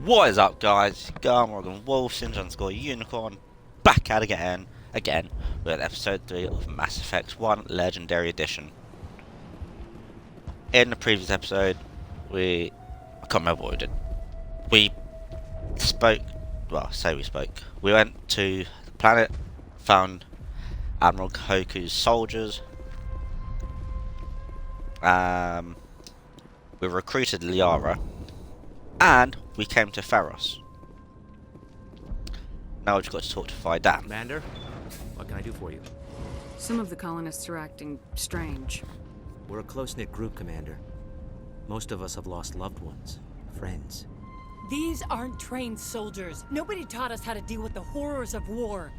What is up, guys? Garmog Wolf, Singe_Unicorn, back at again, with episode 3 of Mass Effect 1 Legendary Edition. In the previous episode, I can't remember what we did. We spoke, we went to the planet, found Admiral Hoku's soldiers, we recruited Liara, and we came to Pharos. Now we've just got to talk to Faidan. Commander, what can I do for you? Some of the colonists are acting strange. We're a close-knit group, Commander. Most of us have lost loved ones, friends. These aren't trained soldiers. Nobody taught us how to deal with the horrors of war.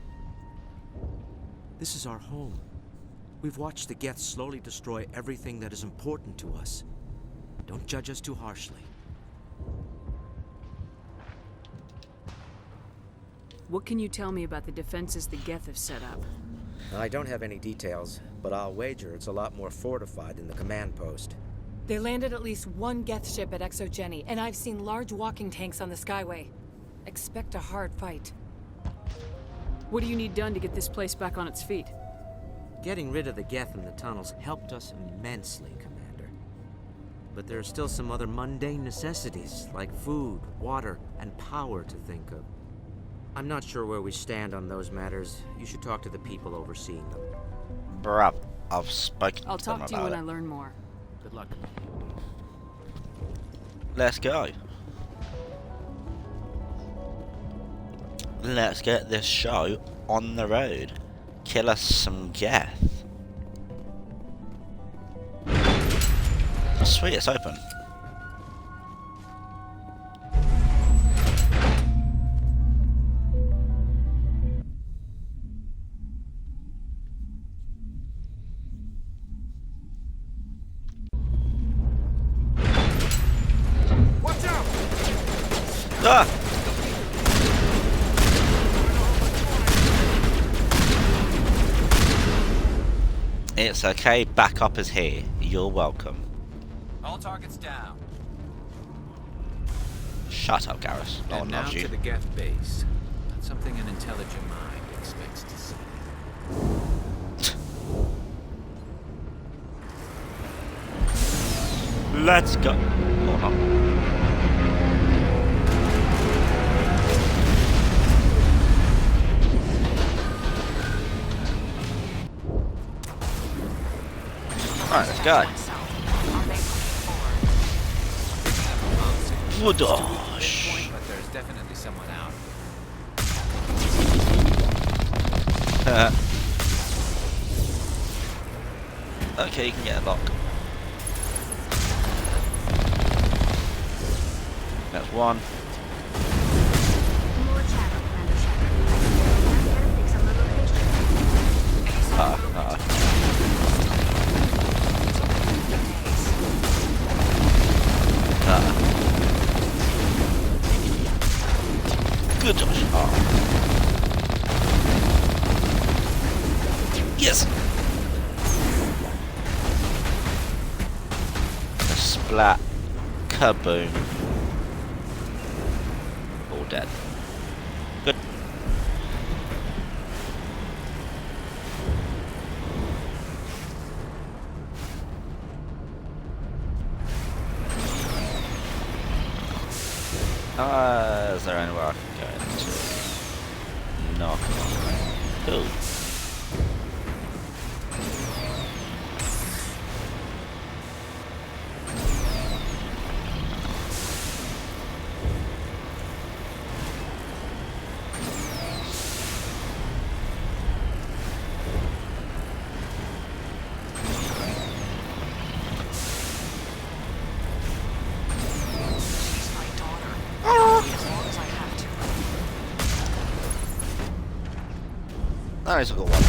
This is our home. We've watched the Geth slowly destroy everything that is important to us. Don't judge us too harshly. What can you tell me about the defenses the Geth have set up? I don't have any details, but I'll wager it's a lot more fortified than the command post. They landed at least one Geth ship at Exogeny, and I've seen large walking tanks on the Skyway. Expect a hard fight. What do you need done to get this place back on its feet? Getting rid of the Geth in the tunnels helped us immensely, Commander. But there are still some other mundane necessities, like food, water, and power to think of. I'm not sure where we stand on those matters. You should talk to the people overseeing them. Bruh, I've spoken I'll to them talk to you about when it. I learn more. Good luck. Let's go. Let's get this show on the road. Kill us some Geth. Oh, sweet, it's open. Ah! It's okay, backup is here. You're welcome. All targets down. Shut up, Garrus. No one And now loves you. to the Geth base. That's something an intelligent mind expects to see. Let's go. Or not. Alright, let's go. Whoodosh. But there's definitely someone out. Okay, you can get a lock. That's one. Good Josh. Oh. Yes. Splat. Kaboom. All dead. Good. Is there anywhere I can go into? No. Cool. Nice, I got one.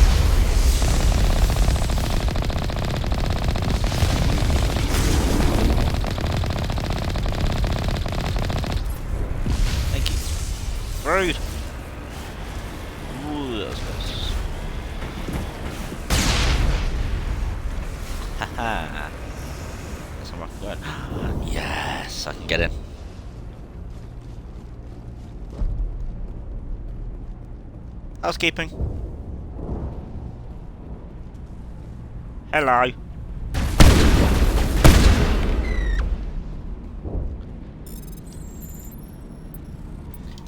Thank you. Rude. Ooh, that was close. Haha. That's where I can go. Yes, I can get in. Housekeeping. Hello.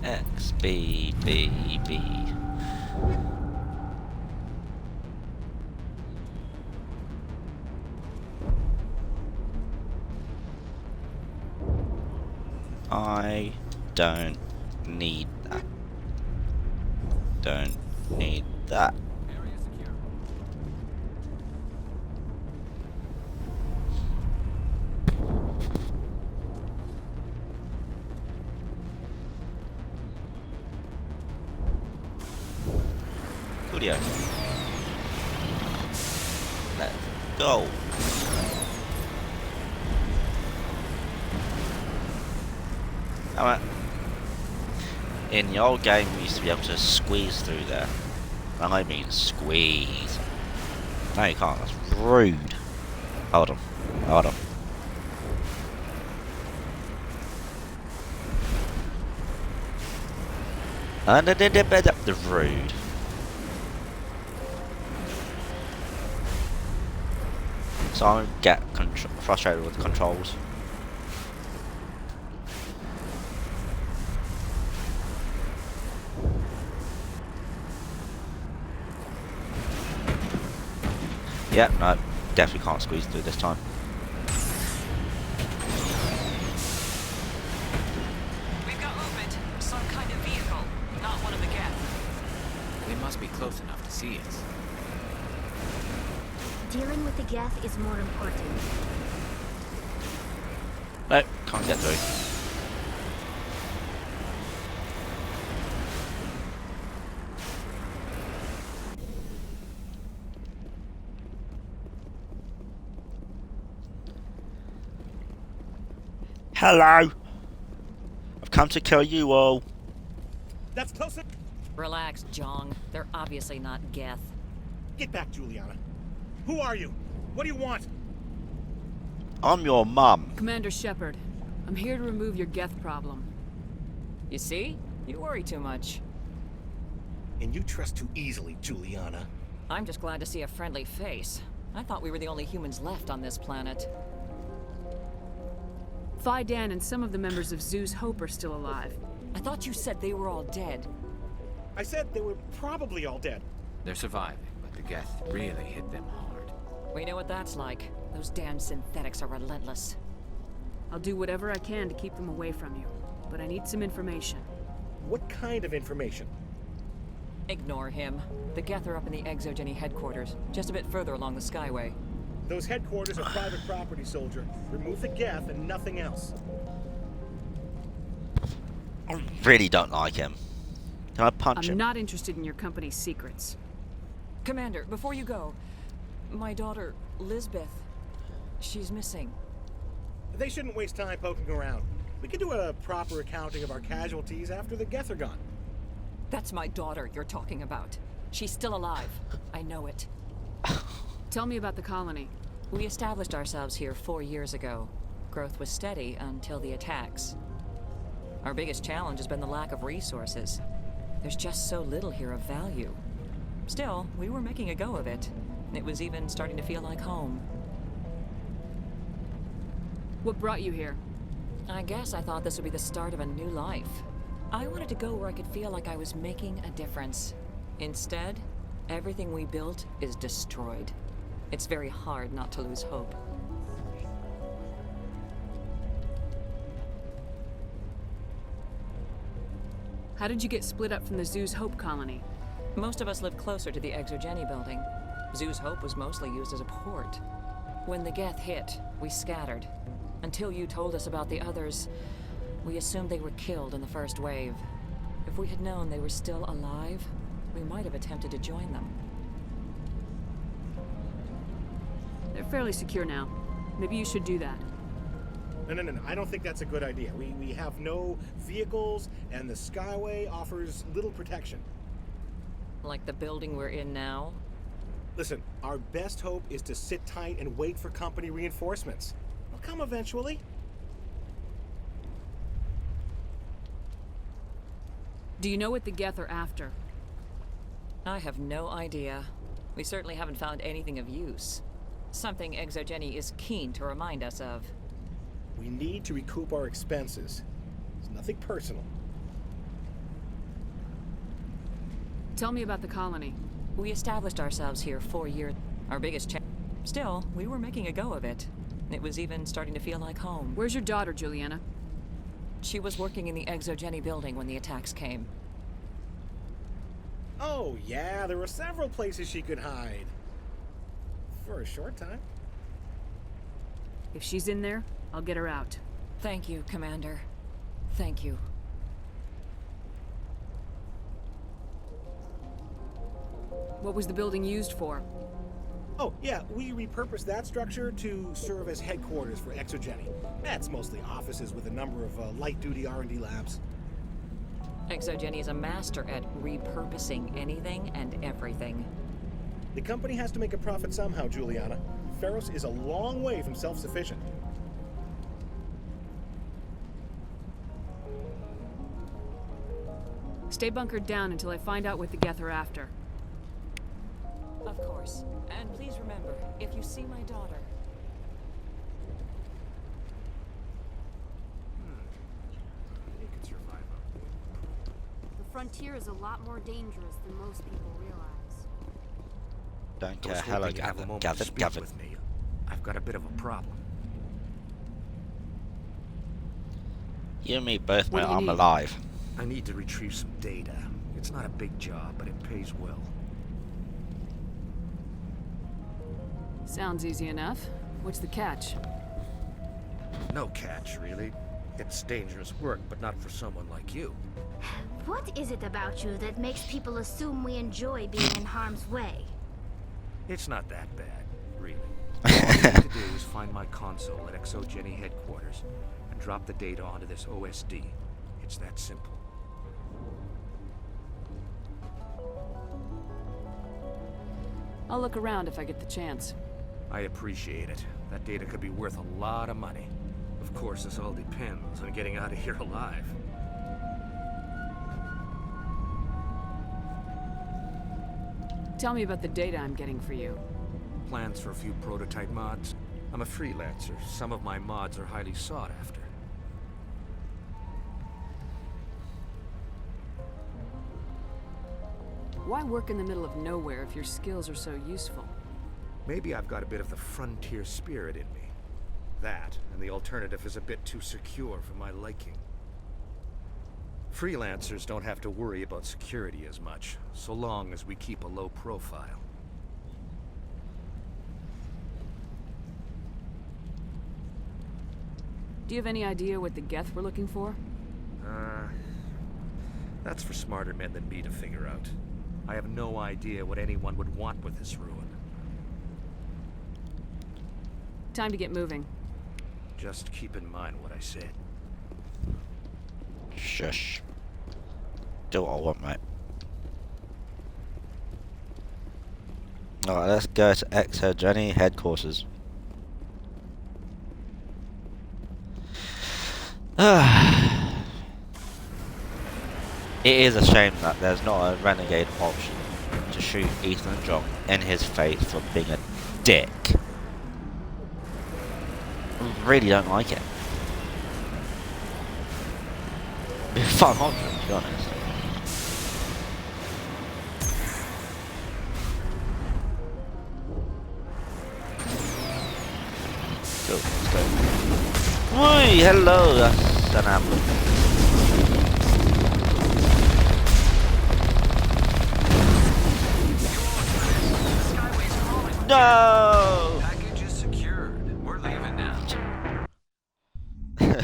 X B B B. I don't need that. Don't need that. Area secure. Coolio. Let's go. Alright. In the old game, we used to be able to squeeze through there. And I mean squeeze. No, you can't. That's rude. Hold on. Hold on. The rude. So I get frustrated with the controls. Yeah, no, definitely can't squeeze through this time. We've got movement. Some kind of vehicle. Not one of the Geth. They must be close enough to see us. Dealing with the Geth is more important. Nope, can't get through. Hello! I've come to kill you all. That's closer. Relax, Jong. They're obviously not Geth. Get back, Juliana. Who are you? What do you want? I'm your mum. Commander Shepard, I'm here to remove your Geth problem. You see? You worry too much. And you trust too easily, Juliana. I'm just glad to see a friendly face. I thought we were the only humans left on this planet. Phi Dan and some of the members of Zoo's Hope are still alive. I thought you said they were all dead. I said they were probably all dead. They're surviving, but the Geth really hit them hard. We know what that's like. Those damn synthetics are relentless. I'll do whatever I can to keep them away from you, but I need some information. What kind of information? Ignore him. The Geth are up in the Exogeny headquarters, just a bit further along the Skyway. Those headquarters are private property, soldier. Remove the Geth and nothing else. I really don't like him. Can I punch I'm him? not interested in your company's secrets. Commander, before you go, my daughter, Lisbeth, she's missing. They shouldn't waste time poking around. We could do a proper accounting of our casualties after the Geth are gone. That's my daughter you're talking about. She's still alive. I know it. Tell me about the colony. We established ourselves here 4 years ago. Growth was steady until the attacks. Our biggest challenge has been the lack of resources. There's just so little here of value. Still, we were making a go of it. It was even starting to feel like home. What brought you here? I guess I thought this would be the start of a new life. I wanted to go where I could feel like I was making a difference. Instead, everything we built is destroyed. It's very hard not to lose hope. How did you get split up from the Zoo's Hope colony? Most of us lived closer to the Exogeny building. Zoo's Hope was mostly used as a port. When the Geth hit, we scattered. Until you told us about the others, we assumed they were killed in the first wave. If we had known they were still alive, we might have attempted to join them. They're fairly secure now. Maybe you should do that. No. I don't think that's a good idea. We have no vehicles, and the Skyway offers little protection. Like the building we're in now? Listen, our best hope is to sit tight and wait for company reinforcements. They'll come eventually. Do you know what the Geth are after? I have no idea. We certainly haven't found anything of use. Something Exogeny is keen to remind us of. We need to recoup our expenses. It's nothing personal. Tell me about the colony. We established ourselves here 4 years. Our biggest Still, we were making a go of it. It was even starting to feel like home. Where's your daughter, Juliana? She was working in the Exogeny building when the attacks came. Oh, yeah, there were several places she could hide. For a short time. If she's in there, I'll get her out. Thank you, Commander. Thank you. What was the building used for? Oh, yeah, we repurposed that structure to serve as headquarters for Exogeny. That's mostly offices with a number of light-duty R&D labs. Exogeny is a master at repurposing anything and everything. The company has to make a profit somehow, Juliana. Feros is a long way from self-sufficient. Stay bunkered down until I find out what the Geth are after. Of course. And please remember, if you see my daughter... You can survive up. The frontier is a lot more dangerous than most people realize. Don't I was care. Hello, hoping to have a moment to speak Gavin. with me. I've got a bit of a problem. You and me both, What mate. do you I'm need? alive. I need to retrieve some data. It's not a big job, but it pays well. Sounds easy enough. What's the catch? No catch, really. It's dangerous work, but not for someone like you. What is it about you that makes people assume we enjoy being in harm's way? It's not that bad, really. All you need to do is find my console at Exogeny headquarters and drop the data onto this OSD. It's that simple. I'll look around if I get the chance. I appreciate it. That data could be worth a lot of money. Of course, this all depends on getting out of here alive. Tell me about the data I'm getting for you. Plans for a few prototype mods. I'm a freelancer. Some of my mods are highly sought after. Why work in the middle of nowhere if your skills are so useful? Maybe I've got a bit of the frontier spirit in me. That, and the alternative is a bit too secure for my liking. Freelancers don't have to worry about security as much, so long as we keep a low profile. Do you have any idea what the Geth were looking for? That's for smarter men than me to figure out. I have no idea what anyone would want with this ruin. Time to get moving. Just keep in mind what I said. Shush. Do what I want, mate. Alright, let's go to Exogeny headquarters. It is a shame that there's not a renegade option to shoot Ethan John in his face for being a dick. I really don't like it. It'd be fun option, to be honest. Go, let's go. Whee, hello, that's an ambulance. No! Package is secured. We're leaving now.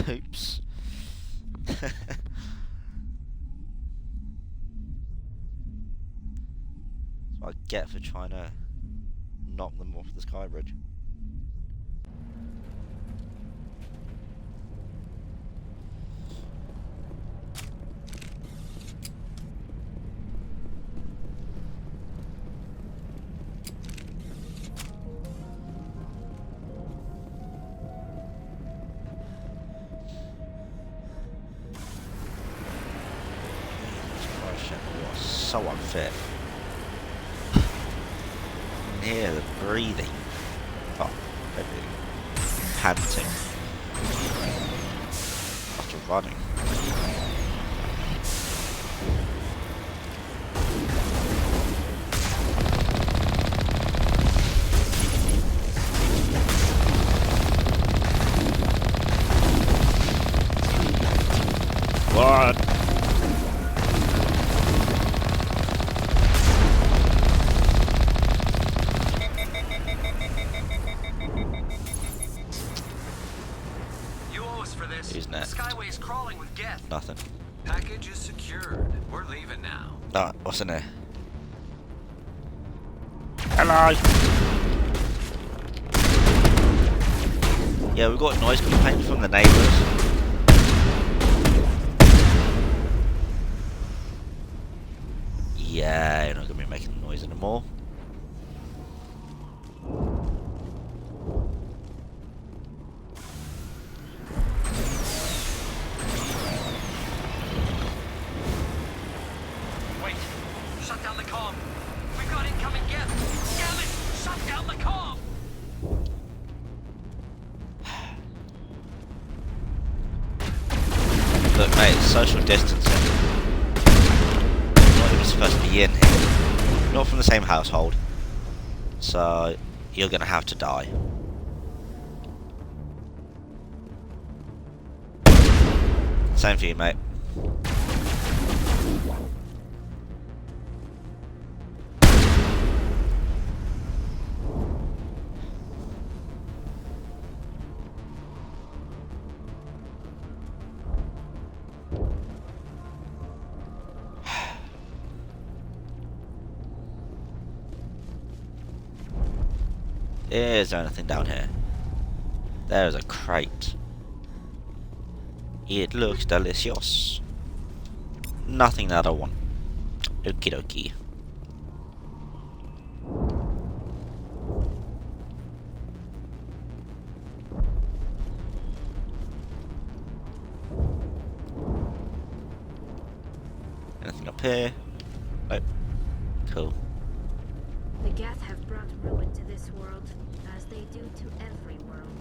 Oops. That's what I get for trying to knock them off the sky bridge. You are so unfit. hear the breathing. Oh, maybe panting. After running. What? You owe us for this. Who's next? Skyway's crawling with Geth. Nothing. Package is secured. We're leaving now. Oh, what's in there? Hello! Yeah, we've got noise complaints from the neighbours. Yeah, you're not going to be making noise anymore. Wait. Shut down the comm. We've got incoming Geth. Damn it! Shut down the comm. Look, mate, it's social distancing. You're not even supposed to be in here. You're not from the same household. So, you're going to have to die. Same for you, mate. Is there anything down here? There's a crate. It looks delicious. Nothing that I want. Okie dokie. Anything up here? Nope. Cool. The Geth have brought ruin to this world, as they do to every world.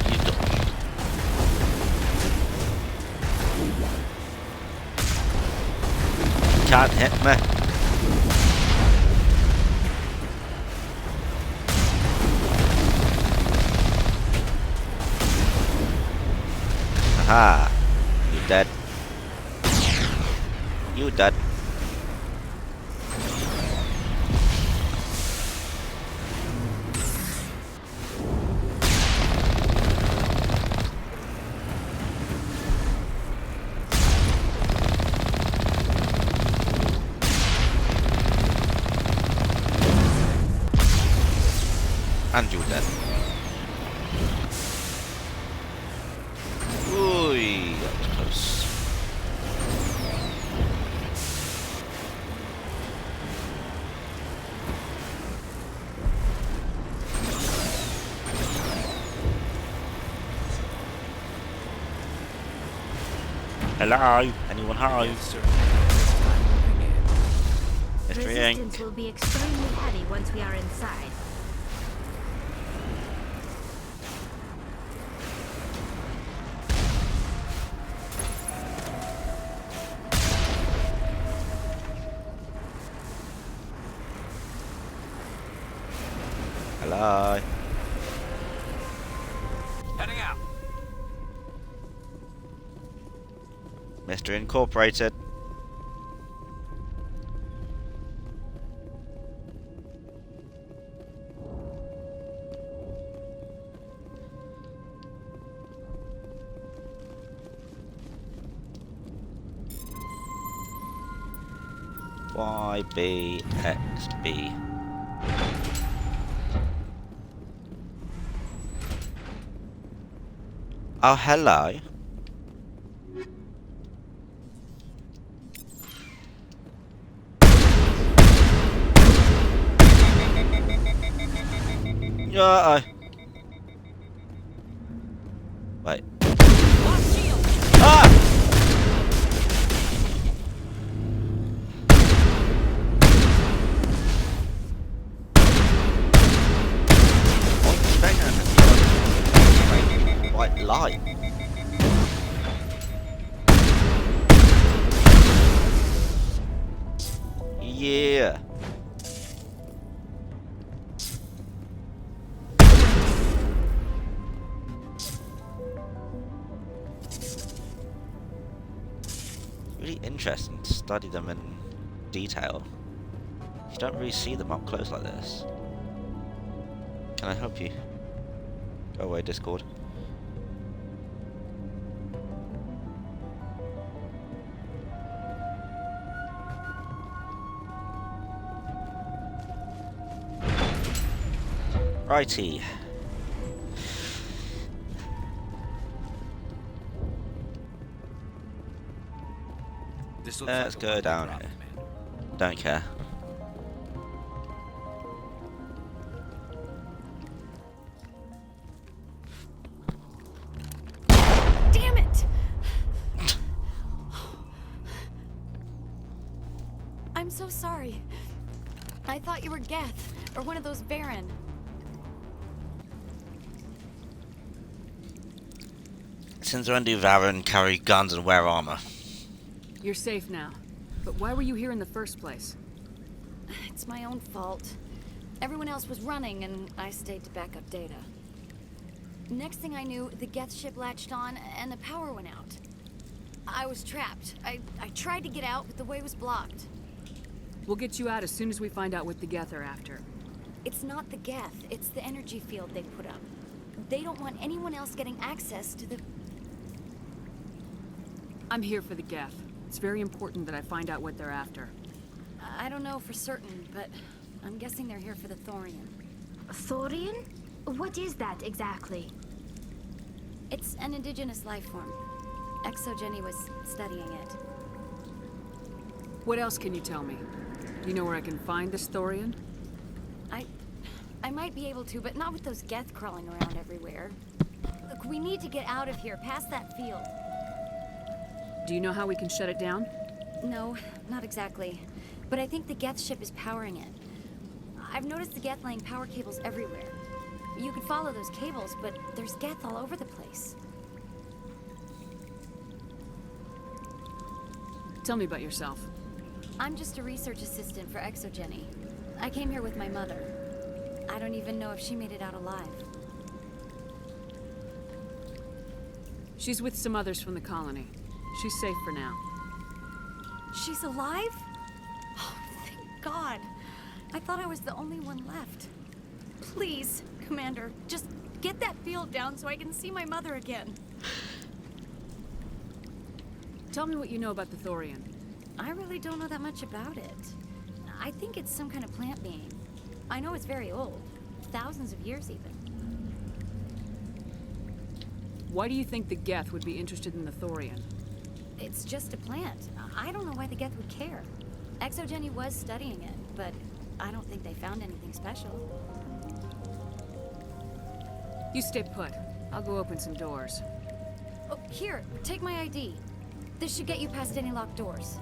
You dodged. Can't hit me. Aha! You dead. You dead. And you dead. Ooh, that was close. Hello? Anyone home? Mystery Inc. Resistance will be extremely heavy once we are inside. Hello? Heading out. Mr. Incorporated. YBXB. Oh, hello. Yeah. Wait. Lost shield! light. Yeah. Really interesting to study them in detail. You don't really see them up close like this. Can I help you? Go away, Discord. Righty. Let's go down here. Don't care. Damn it! I'm so sorry. I thought you were Geth, or one of those Baron. Since when do Varen carry guns and wear armor? You're safe now. But why were you here in the first place? It's my own fault. Everyone else was running, and I stayed to back up data. Next thing I knew, the Geth ship latched on, and the power went out. I was trapped. I tried to get out, but the way was blocked. We'll get you out as soon as we find out what the Geth are after. It's not the Geth, it's the energy field they put up. They don't want anyone else getting access to the... I'm here for the Geth. It's very important that I find out what they're after. I don't know for certain, but I'm guessing they're here for the Thorian. Thorian? What is that exactly? It's an indigenous life form. ExoGenny was studying it. What else can you tell me? Do you know where I can find this Thorian? I might be able to, but not with those Geth crawling around everywhere. Look, we need to get out of here, past that field. Do you know how we can shut it down? No, not exactly. But I think the Geth ship is powering it. I've noticed the Geth laying power cables everywhere. You could follow those cables, but there's Geth all over the place. Tell me about yourself. I'm just a research assistant for ExoGenny. I came here with my mother. I don't even know if she made it out alive. She's with some others from the colony. She's safe for now. She's alive? Oh, thank God. I thought I was the only one left. Please, Commander, just get that field down so I can see my mother again. Tell me what you know about the Thorian. I really don't know that much about it. I think it's some kind of plant being. I know it's very old. Thousands of years, even. Why do you think the Geth would be interested in the Thorian? It's just a plant. I don't know why the Geth would care. ExoGenny was studying it, but I don't think they found anything special. You stay put. I'll go open some doors. Oh, here, take my ID. This should get you past any locked doors.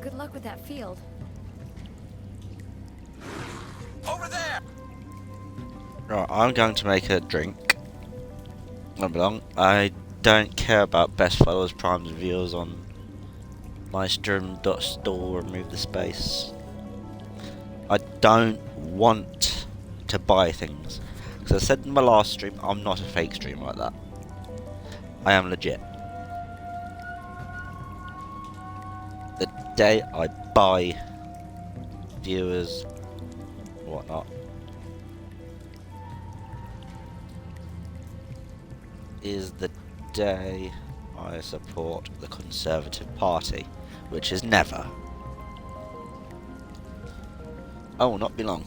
Good luck with that field. Over there! Right, I'm going to make a drink. Not long. I don't care about best followers, primes, and viewers on my stream.store. Remove the space. I don't want to buy things. Because I said in my last stream, I'm not a fake streamer like that. I am legit. The day I buy viewers, whatnot, is the day I support the Conservative Party, which is never. I will not be long.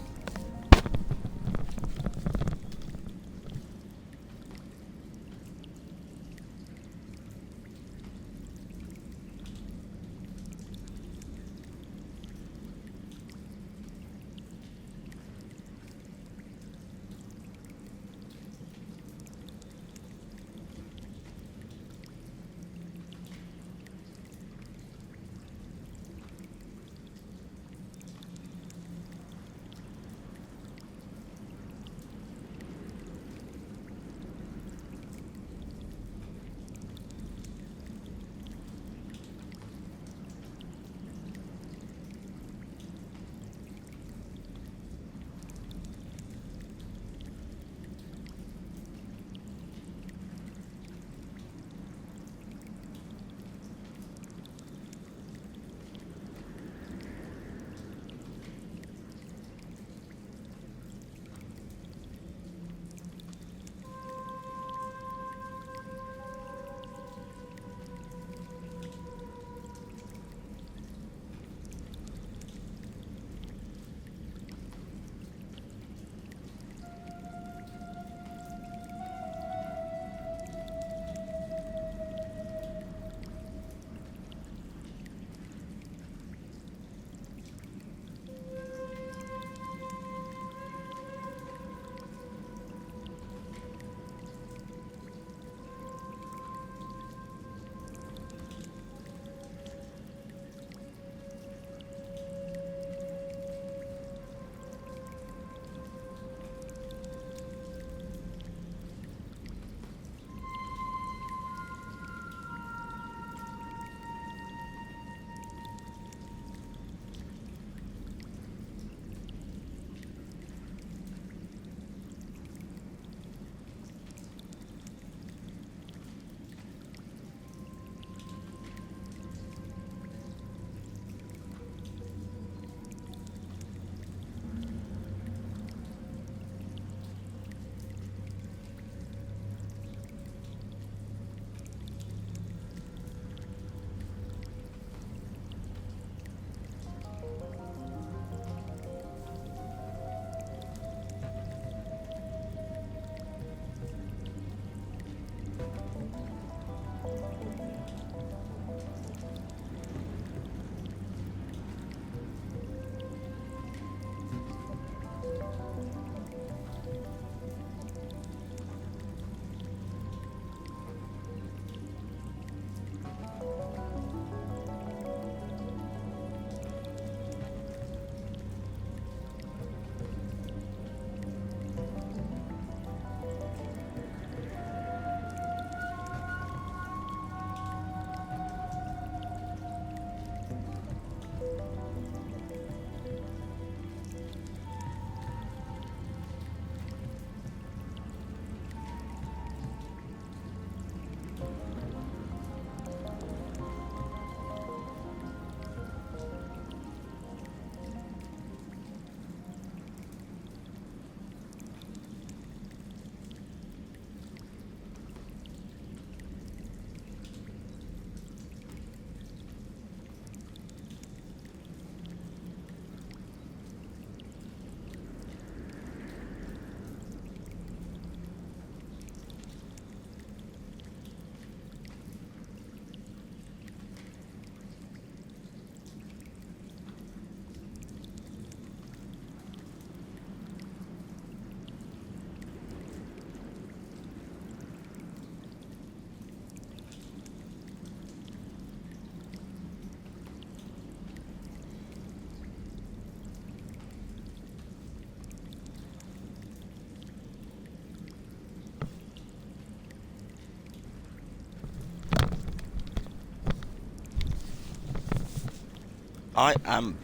I am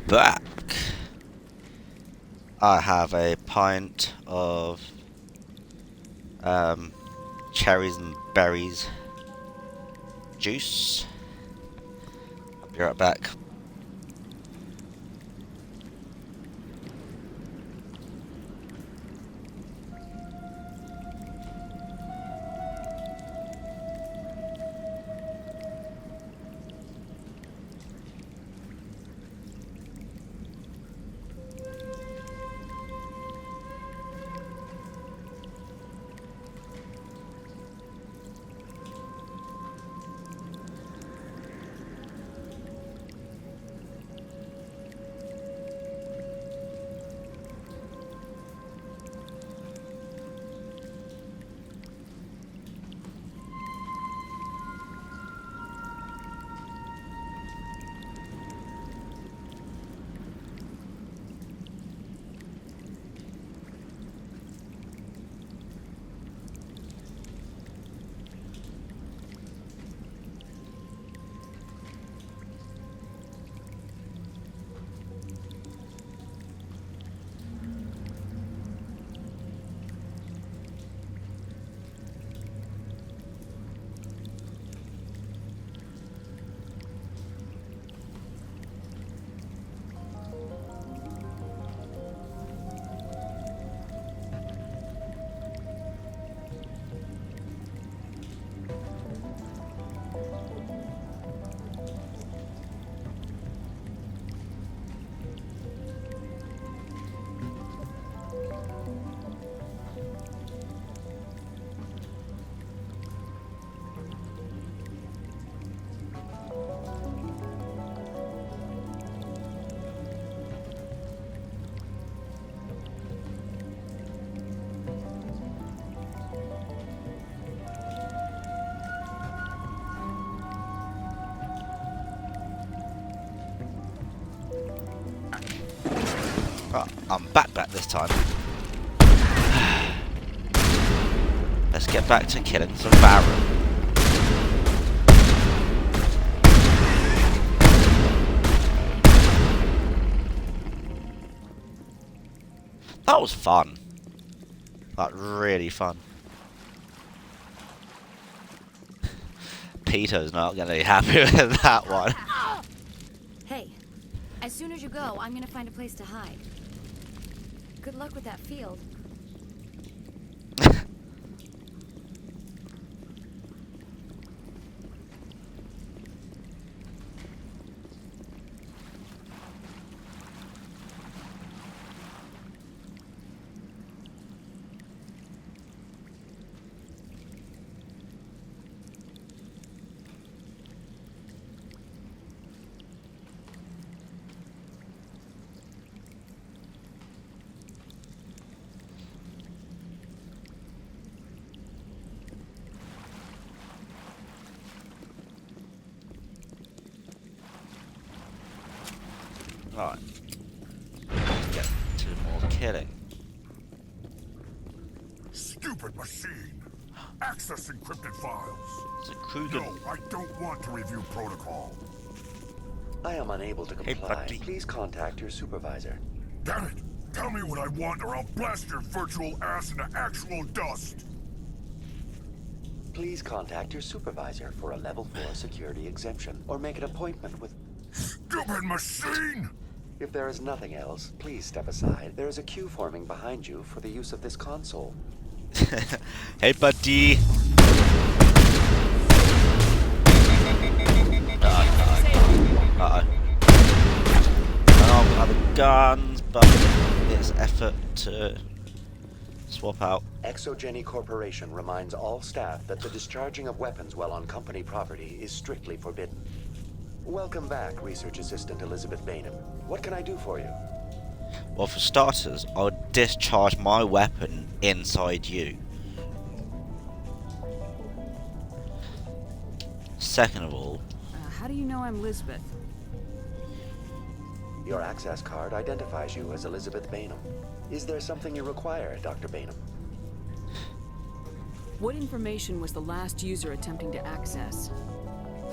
back. I have a pint of cherries and berries juice. I'll be right back. I'm back this time. Let's get back to killing some Baron. That was fun. Like, really fun. Peter's not going to be happy with that one. Hey, as soon as you go, I'm gonna find a place to hide. Good luck with that field. Right. Let's get to more killing. Stupid machine! Access encrypted files! It's a Kruger. No, I don't want to review protocol. I am unable to Hey, comply. buddy. Please contact your supervisor. Damn it! Tell me what I want or I'll blast your virtual ass into actual dust! Please contact your supervisor for a level 4 security exemption or make an appointment with... Stupid machine! If there is nothing else, please step aside. There is a queue forming behind you for the use of this console. Hey, buddy. Uh-oh. I don't have the guns, but it's effort to swap out. Exogeny Corporation reminds all staff that the discharging of weapons while on company property is strictly forbidden. Welcome back, Research Assistant Elizabeth Bainham. What can I do for you? Well, for starters, I'll discharge my weapon inside you. Second of all... How do you know I'm Lisbeth? Your access card identifies you as Elizabeth Bainham. Is there something you require, Dr. Bainham? What information was the last user attempting to access?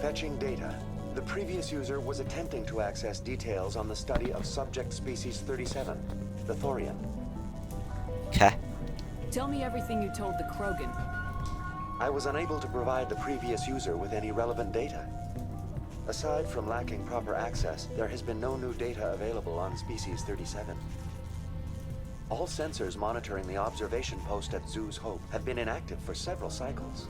Fetching data. The previous user was attempting to access details on the study of subject species 37, the Thorian. Okay. Tell me everything you told the Krogan. I was unable to provide the previous user with any relevant data. Aside from lacking proper access, there has been no new data available on species 37. All sensors monitoring the observation post at Zoo's Hope have been inactive for several cycles.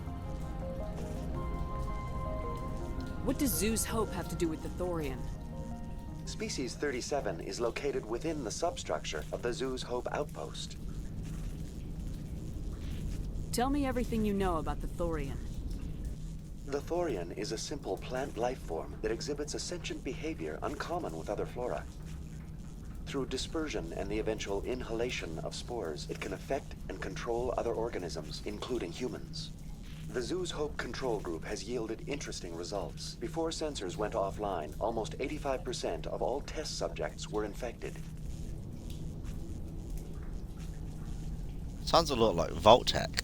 What does Zoo's Hope have to do with the Thorian? Species 37 is located within the substructure of the Zoo's Hope outpost. Tell me everything you know about the Thorian. The Thorian is a simple plant life form that exhibits a sentient behavior uncommon with other flora. Through dispersion and the eventual inhalation of spores, it can affect and control other organisms, including humans. The Zoo's Hope control group has yielded interesting results. Before sensors went offline, almost 85% of all test subjects were infected. Sounds a lot like Vault-Tec.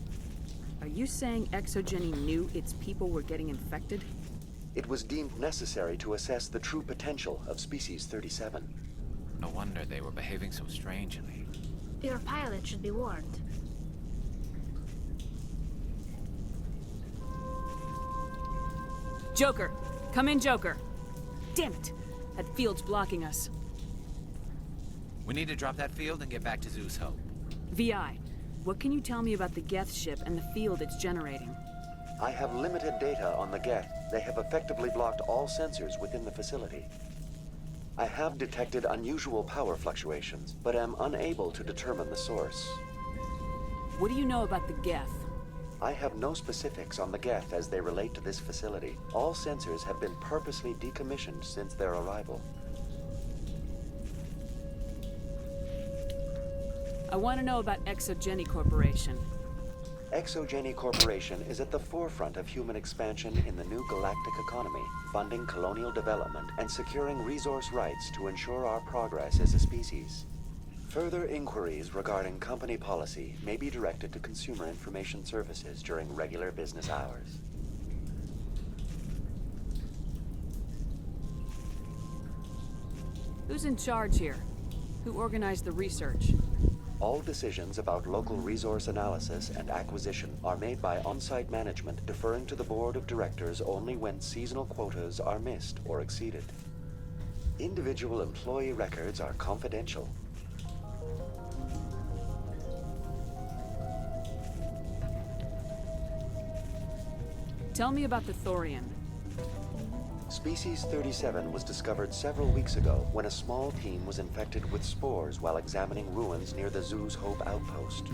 Are you saying Exogeny knew its people were getting infected? It was deemed necessary to assess the true potential of species 37. No wonder they were behaving so strangely. Your pilot should be warned. Joker! Come in, Joker! Damn it! That field's blocking us. We need to drop that field and get back to Zoo's Hope. VI, what can you tell me about the Geth ship and the field it's generating? I have limited data on the Geth. They have effectively blocked all sensors within the facility. I have detected unusual power fluctuations, but am unable to determine the source. What do you know about the Geth? I have no specifics on the Geth as they relate to this facility. All sensors have been purposely decommissioned since their arrival. I want to know about Exogeny Corporation. Exogeny Corporation is at the forefront of human expansion in the new galactic economy, funding colonial development and securing resource rights to ensure our progress as a species. Further inquiries regarding company policy may be directed to Consumer Information Services during regular business hours. Who's in charge here? Who organized the research? All decisions about local resource analysis and acquisition are made by on-site management, deferring to the board of directors only when seasonal quotas are missed or exceeded. Individual employee records are confidential. Tell me about the Thorian. Species 37 was discovered several weeks ago when a small team was infected with spores while examining ruins near the Zoo's Hope outpost.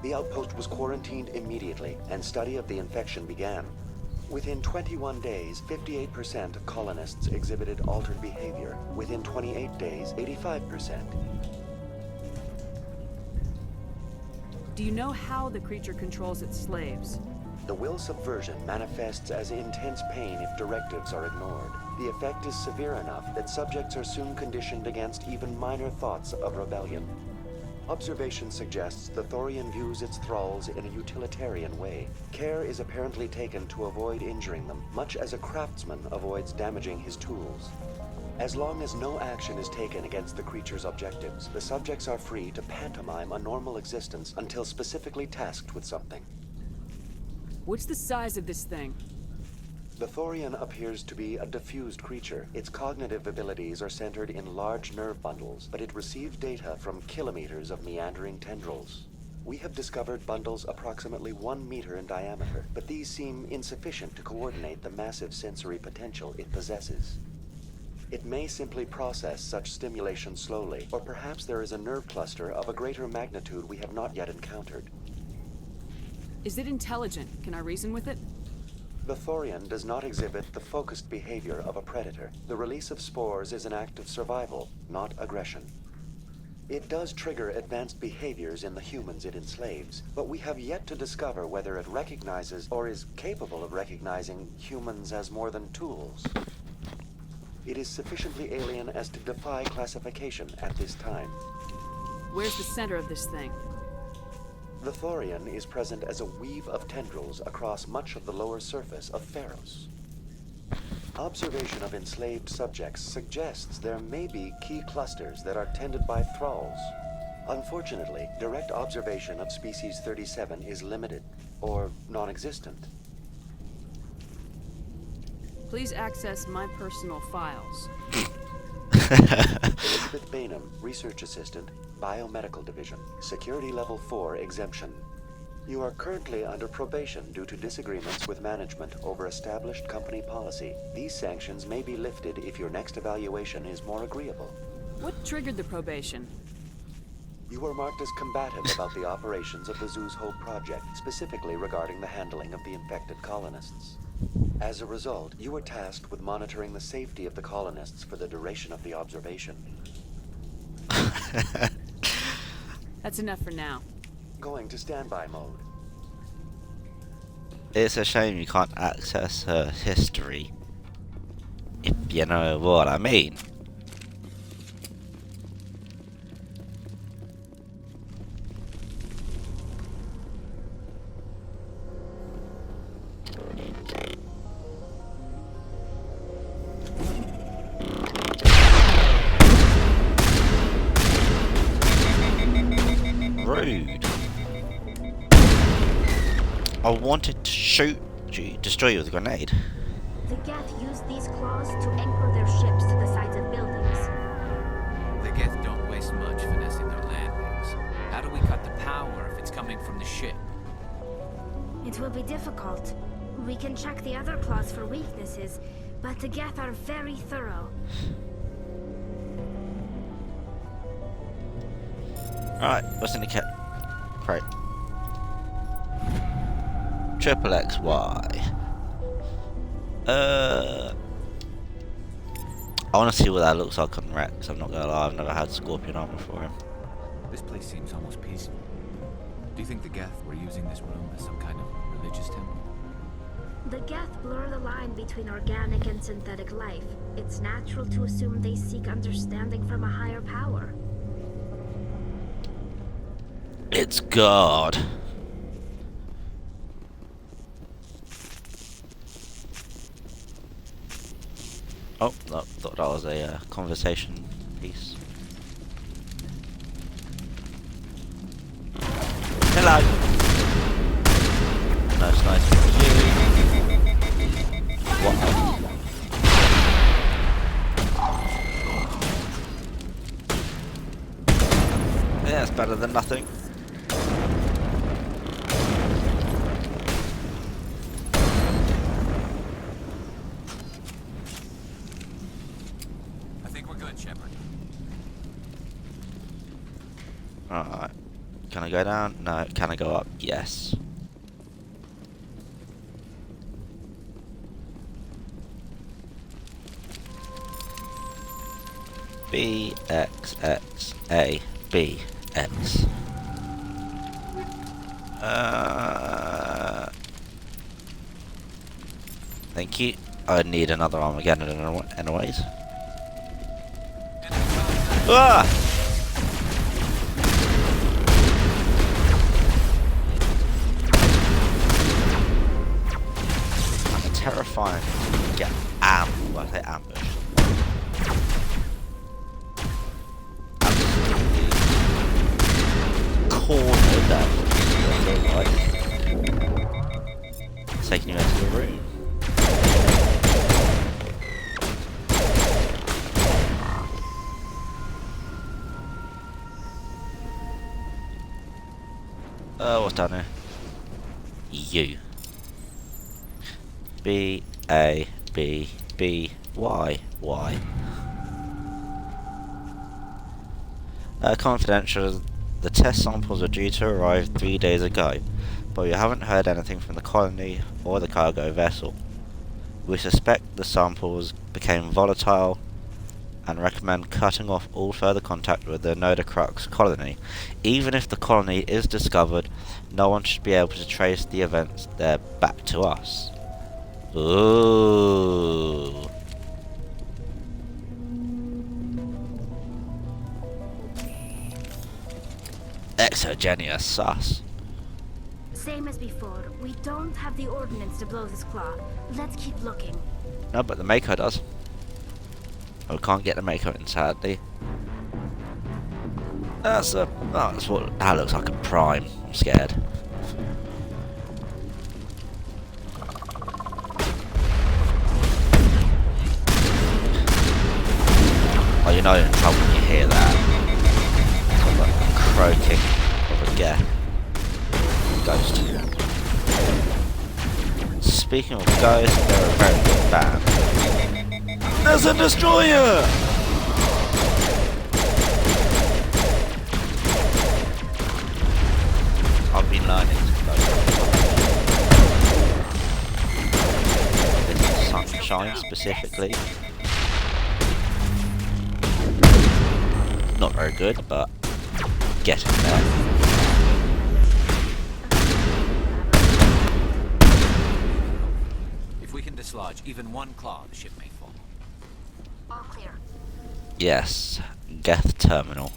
The outpost was quarantined immediately, and study of the infection began. Within 21 days, 58% of colonists exhibited altered behavior. Within 28 days, 85%. Do you know how the creature controls its slaves? The will subversion manifests as intense pain if directives are ignored. The effect is severe enough that subjects are soon conditioned against even minor thoughts of rebellion. Observation suggests the Thorian views its thralls in a utilitarian way. Care is apparently taken to avoid injuring them, much as a craftsman avoids damaging his tools. As long as no action is taken against the creature's objectives, the subjects are free to pantomime a normal existence until specifically tasked with something. What's the size of this thing? The Thorian appears to be a diffused creature. Its cognitive abilities are centered in large nerve bundles, but it receives data from kilometers of meandering tendrils. We have discovered bundles approximately 1 meter in diameter, but these seem insufficient to coordinate the massive sensory potential it possesses. It may simply process such stimulation slowly, or perhaps there is a nerve cluster of a greater magnitude we have not yet encountered. Is it intelligent? Can I reason with it? The Thorian does not exhibit the focused behavior of a predator. The release of spores is an act of survival, not aggression. It does trigger advanced behaviors in the humans it enslaves, but we have yet to discover whether it recognizes or is capable of recognizing humans as more than tools. It is sufficiently alien as to defy classification at this time. Where's the center of this thing? The Thorian is present as a weave of tendrils across much of the lower surface of Pharos. Observation of enslaved subjects suggests there may be key clusters that are tended by thralls. Unfortunately, direct observation of species 37 is limited, or non-existent. Please access my personal files. Elizabeth Bainham, Research Assistant, Biomedical Division, Security Level 4 exemption. You are currently under probation due to disagreements with management over established company policy. These sanctions may be lifted if your next evaluation is more agreeable. What triggered the probation? You were marked as combative about the operations of the Zeus Hope project, specifically regarding the handling of the infected colonists. As a result, you were tasked with monitoring the safety of the colonists for the duration of the observation. That's enough for now. Going to standby mode. It's a shame you can't access her history, if you know what I mean. Rude. I wanted to shoot you, destroy you with a grenade. The Geth use these claws to anchor their ships to the sides of buildings. The Geth don't waste much finessing their landings. How do we cut the power if it's coming from the ship? It will be difficult. We can check the other claws for weaknesses, but the Geth are very thorough. Alright, what's in the kit? Crate. Triple XY. I want to see what that looks like on Rex. I'm not gonna lie, I've never had Scorpion armor for him. This place seems almost peaceful. Do you think the Geth were using this room as some kind of religious temple? The Geth blur the line between organic and synthetic life. It's natural to assume they seek understanding from a higher power. It's God. Oh, no, thought that was a conversation piece. Hello. Nice, nice. What? Yeah, it's better than nothing. Alright. Can I go down? No. Can I go up? Yes. B X X A B X. Thank you. I need another Armageddon anyways. Ah! Terrifying. Get ambushed. I say ambushed. Absolutely cornered that. Taking you into the room. What's down there? You. B A B B Y Y. Confidential. The test samples are due to arrive 3 days ago, but we haven't heard anything from the colony or the cargo vessel. We suspect the samples became volatile and recommend cutting off all further contact with the Nodacrux colony. Even if the colony is discovered, no one should be able to trace the events there back to us. Ooh. Exogenia sus. Same as before. We don't have the ordnance to blow this claw. Let's keep looking. No, but the Mako does. Oh, we can't get the Mako in, sadly. That's a... Oh, that's what... That looks like a Prime. I'm scared. Oh, you know you're in trouble when you hear that. It's like the croaking of a ghost. Speaking of ghosts, they're a very good band. There's a destroyer! I've been learning this Sunshine specifically. Not very good, but getting there. If we can dislodge even one claw, the ship may fall. All clear. Yes, Geth Terminal.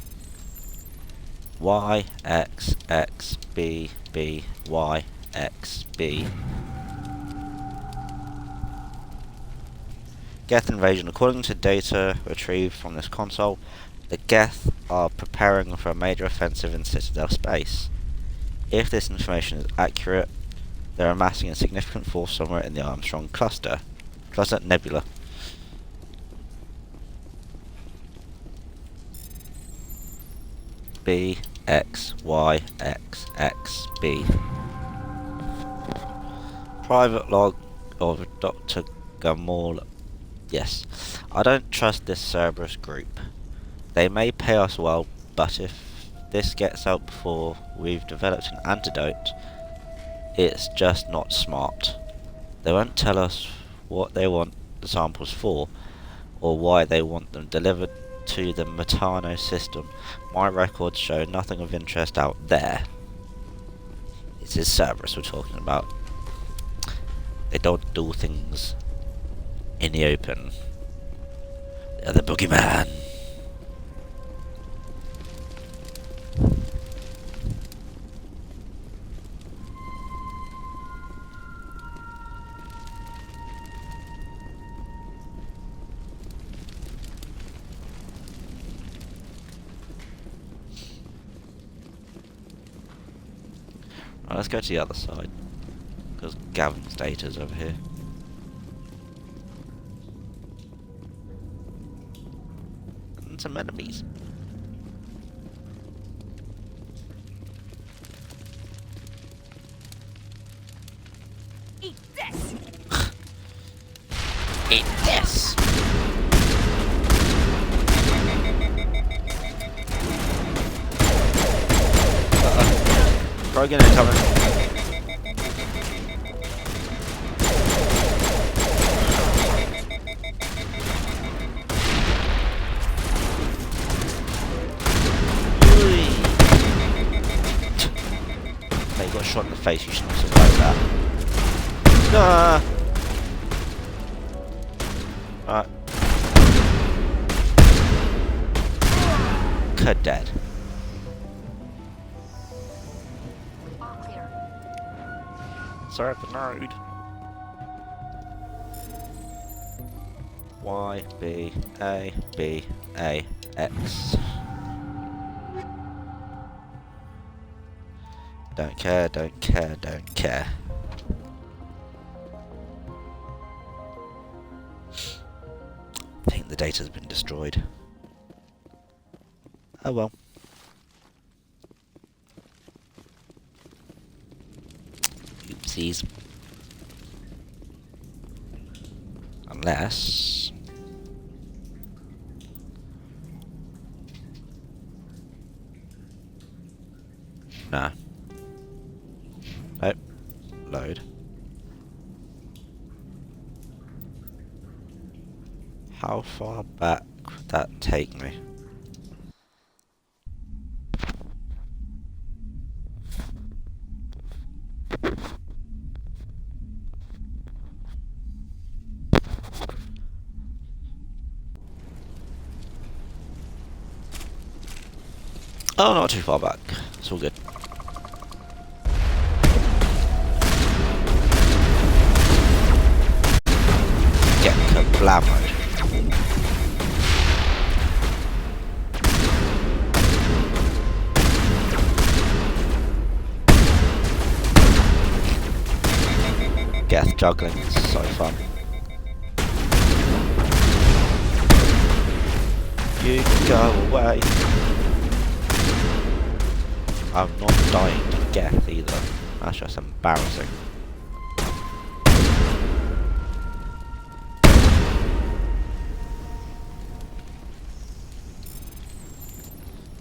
Y, X, X, B, B, Y, X, B. Geth invasion. According to data retrieved from this console, the Geth are preparing for a major offensive in Citadel space. If this information is accurate, they're amassing a significant force somewhere in the Armstrong Cluster Nebula. B, X, Y, X, X, B. Private log of Dr. Gamal. Yes, I don't trust this Cerberus group. They may pay us well, but if this gets out before we've developed an antidote, it's just not smart. They won't tell us what they want the samples for, or why they want them delivered to the Metano system. My records show nothing of interest out there. This is Cerberus we're talking about. They don't do things in the open. They're the boogeyman. Right, let's go to the other side, because Gavin's data's over here. And some enemies. Eat this! Eat this! Krogan incoming. Hey, you got shot in the face, you should not survive that. Ah! Alright. Dead. All clear. Sorry for node. Y, B, A, B, A, X. Don't care, don't care, don't care. I think the data's been destroyed. Oh well. Oopsies. Unless... No. Nope. Load. How far back would that take me? Oh, not too far back. It's all good. blam mode. Geth juggling is so fun. You go away. I'm not dying to Geth either. That's just embarrassing.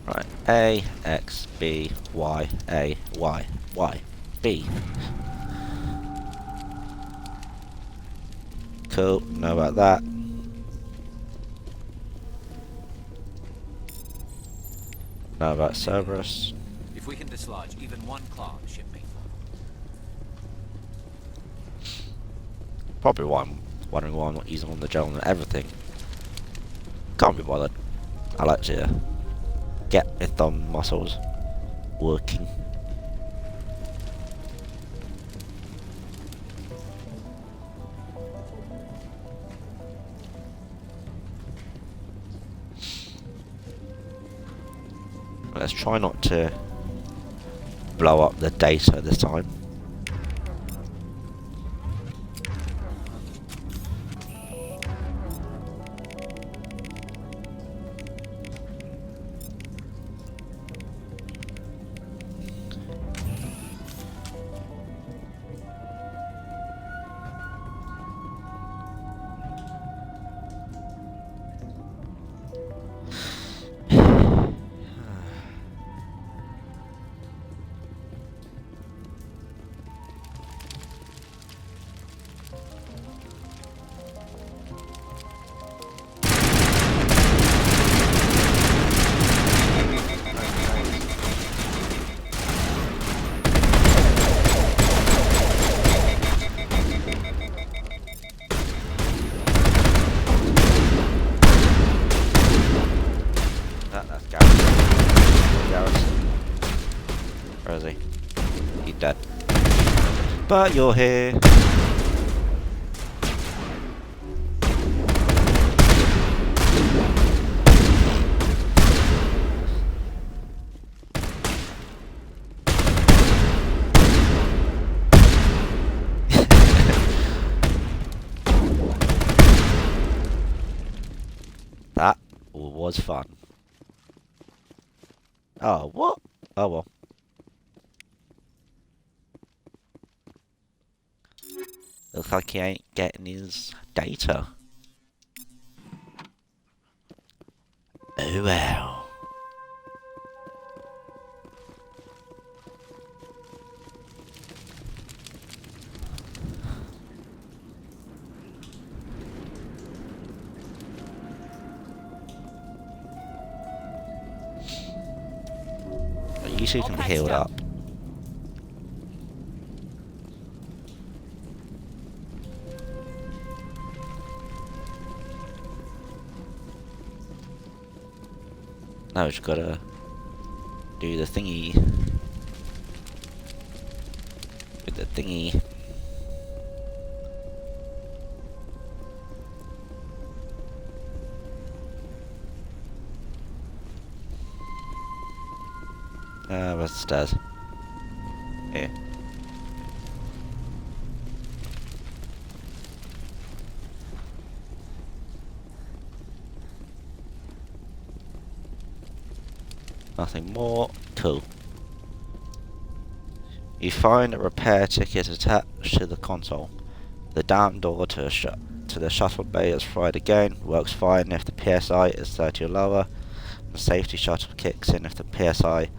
Right, A, X, B, Y, A, Y, Y, B. Cool, know about that. Know about Cerberus. If we can dislodge even one claw, shipmate. Probably why I'm wondering why I'm not using on the gel and everything. Can't be bothered. I like to get my thumb muscles working. Let's try not to blow up the data this time. Where is he? He's dead. But you're here. That was fun. Oh, what? Oh well. Looks like he ain't getting his data. Oh well. You two can be healed up. Now we just gotta do the thingy with the thingy. Where's the stairs? Here. Nothing more. Cool. You find a repair ticket attached to the console. The damn door to the shuttle bay is fried again. Works fine if the PSI is 30 or lower. The safety shuttle kicks in if the PSI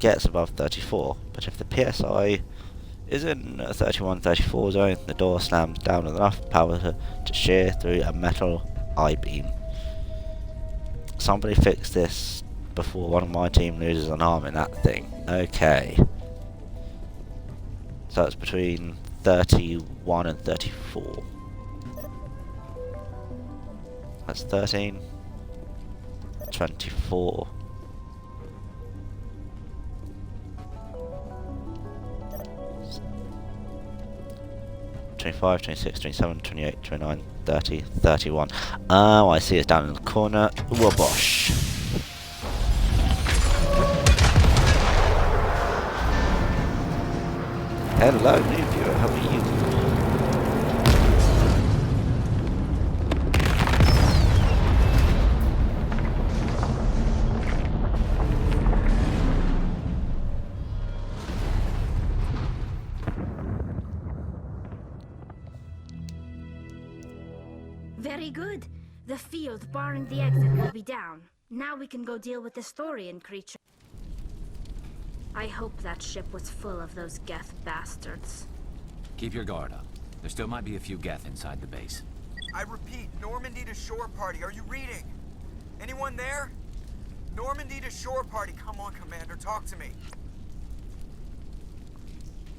gets above 34. But if the PSI is in a 31-34 zone, the door slams down with enough power to shear through a metal I-beam. Somebody fix this before one of my team loses an arm in that thing. Okay. So it's between 31 and 34. That's 13. 24. 25, 26, 27, 28, 29, 30, 31. Oh, I see it's down in the corner. Wabosh. Hello, new viewer. How are you? Very good. The field barring the exit will be down. Now we can go deal with the Thorian creature. I hope that ship was full of those Geth bastards. Keep your guard up. There still might be a few Geth inside the base. I repeat, Normandy to shore party. Are you reading? Anyone there? Normandy to shore party. Come on, Commander. Talk to me.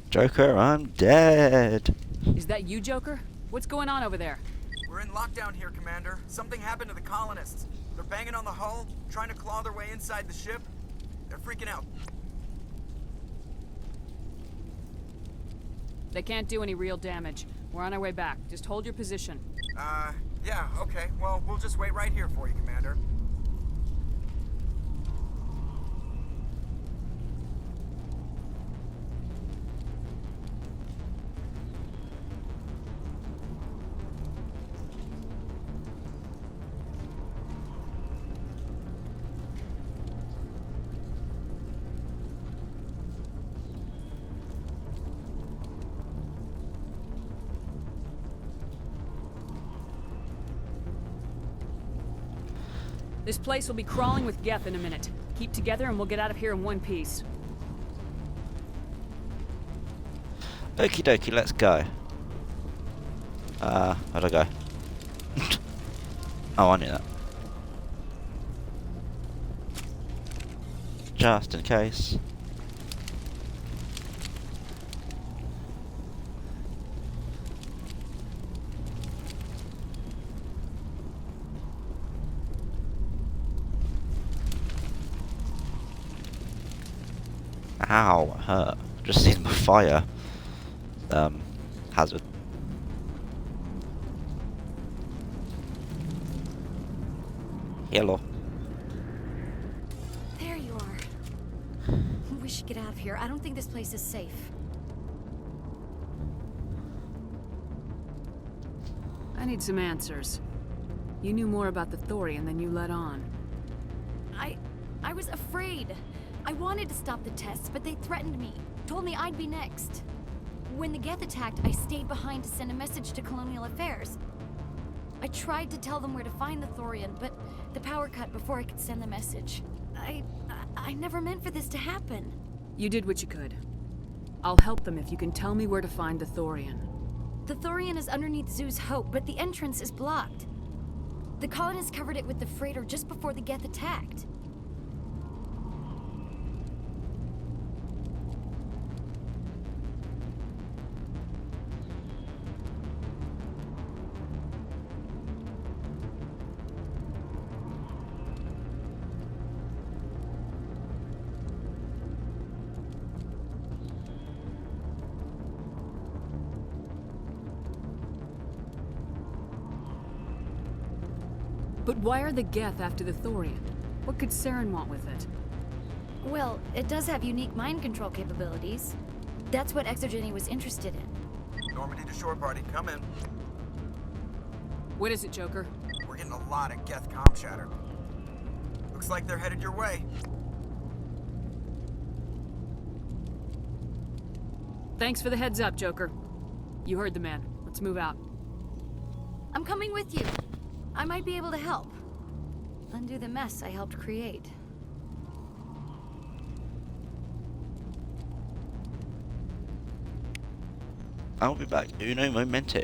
Joker, I'm dead. Is that you, Joker? What's going on over there? We're in lockdown here, Commander. Something happened to the colonists. They're banging on the hull, trying to claw their way inside the ship. They're freaking out. They can't do any real damage. We're on our way back. Just hold your position. Yeah, okay. Well, we'll just wait right here for you, Commander. This place will be crawling with Geth in a minute. Keep together and we'll get out of here in one piece. Okie dokie, let's go. How'd I go? Oh, I knew that. Just in case. Ow, hurt. Just seen my fire hazard. Hello. There you are. We should get out of here. I don't think this place is safe. I need some answers. You knew more about the Thorian than you let on. I was afraid. I wanted to stop the tests, but they threatened me. Told me I'd be next. When the Geth attacked, I stayed behind to send a message to Colonial Affairs. I tried to tell them where to find the Thorian, but the power cut before I could send the message. I never meant for this to happen. You did what you could. I'll help them if you can tell me where to find the Thorian. The Thorian is underneath Zoo's Hope, but the entrance is blocked. The colonists covered it with the freighter just before the Geth attacked. But why are the Geth after the Thorian? What could Saren want with it? Well, it does have unique mind control capabilities. That's what Exogeny was interested in. Normandy to shore party, come in. What is it, Joker? We're getting a lot of Geth comm chatter. Looks like they're headed your way. Thanks for the heads up, Joker. You heard the man. Let's move out. I'm coming with you. I might be able to help. Undo the mess I helped create. I'll be back. Uno momento.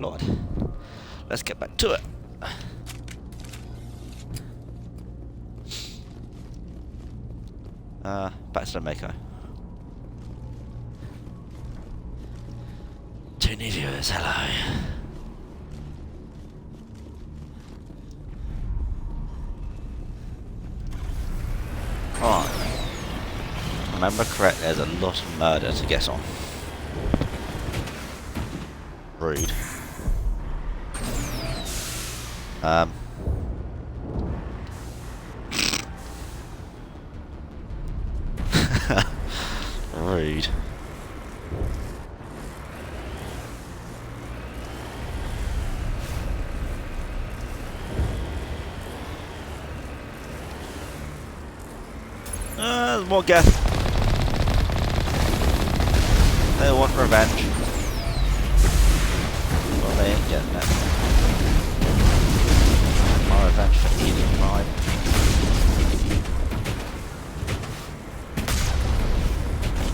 lord. Let's get back to it. Back to the Mako. To new viewers, hello. Right. Remember correct, there's a lot of murder to get on. Rude. Rude. There's more Geth. They want revenge. Well, they ain't getting it. My revenge for eating mine.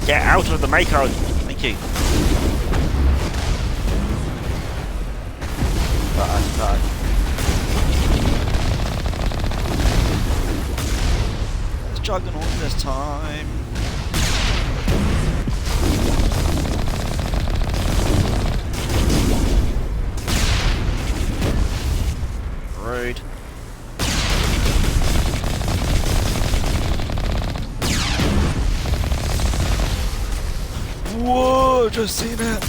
Get out of the Mako! Thank you. But I tried. It's Juggernaut this time. Rude. Whoa, just seen it.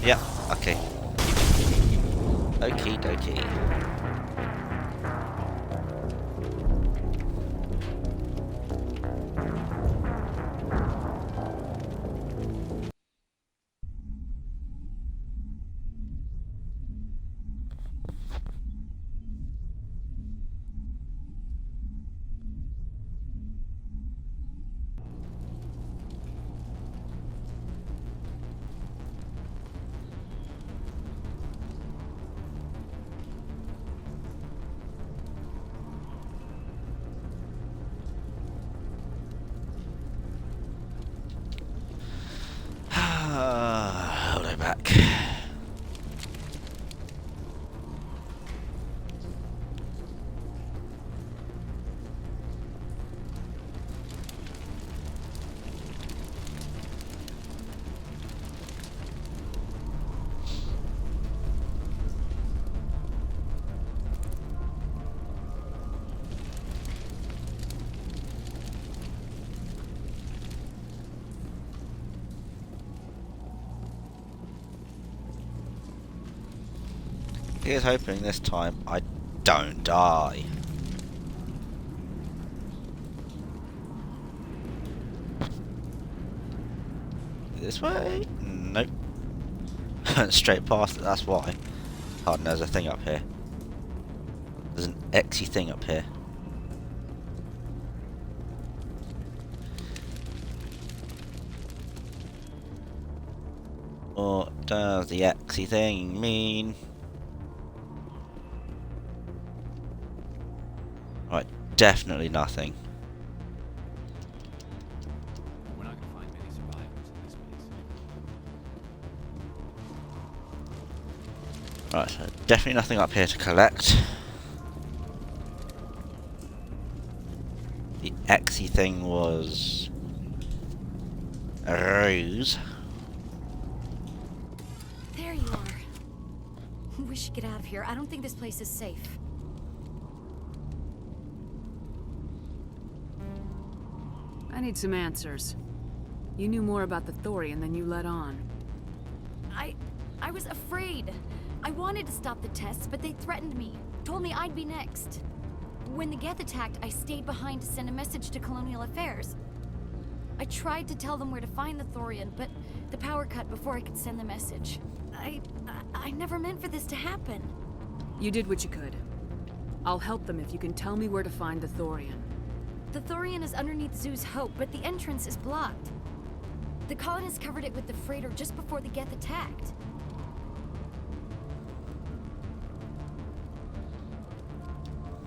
Yeah, okay. Okie dokie. Hold it back. Here's hoping this time I don't die. This way? Nope. Straight past it, that's why. Oh, and there's a thing up here. There's an X-y thing up here. What does the X-y thing mean? Right, definitely nothing. We're not gonna find many survivors in this place. Right, so definitely nothing up here to collect. The X-y thing was a ruse. There you are. We should get out of here. I don't think this place is safe. I need some answers. You knew more about the Thorian than you let on. I was afraid. I wanted to stop the tests, but they threatened me. Told me I'd be next. When the Geth attacked, I stayed behind to send a message to Colonial Affairs. I tried to tell them where to find the Thorian, but the power cut before I could send the message. I never meant for this to happen. You did what you could. I'll help them if you can tell me where to find the Thorian. The Thorian is underneath Zoo's Hope, but the entrance is blocked. The colonists covered it with the freighter just before the Geth attacked.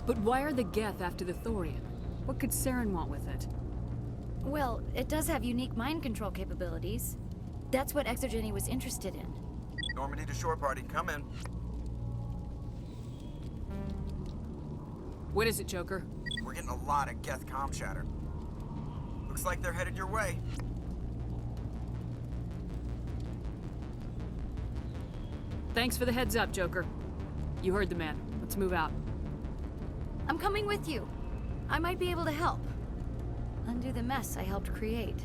But why are the Geth after the Thorian? What could Saren want with it? Well, it does have unique mind control capabilities. That's what Exogeny was interested in. Normandy to shore party, come in. What is it, Joker? We're getting a lot of Geth comm chatter. Looks like they're headed your way. Thanks for the heads up, Joker. You heard the man. Let's move out. I'm coming with you. I might be able to help. Undo the mess I helped create.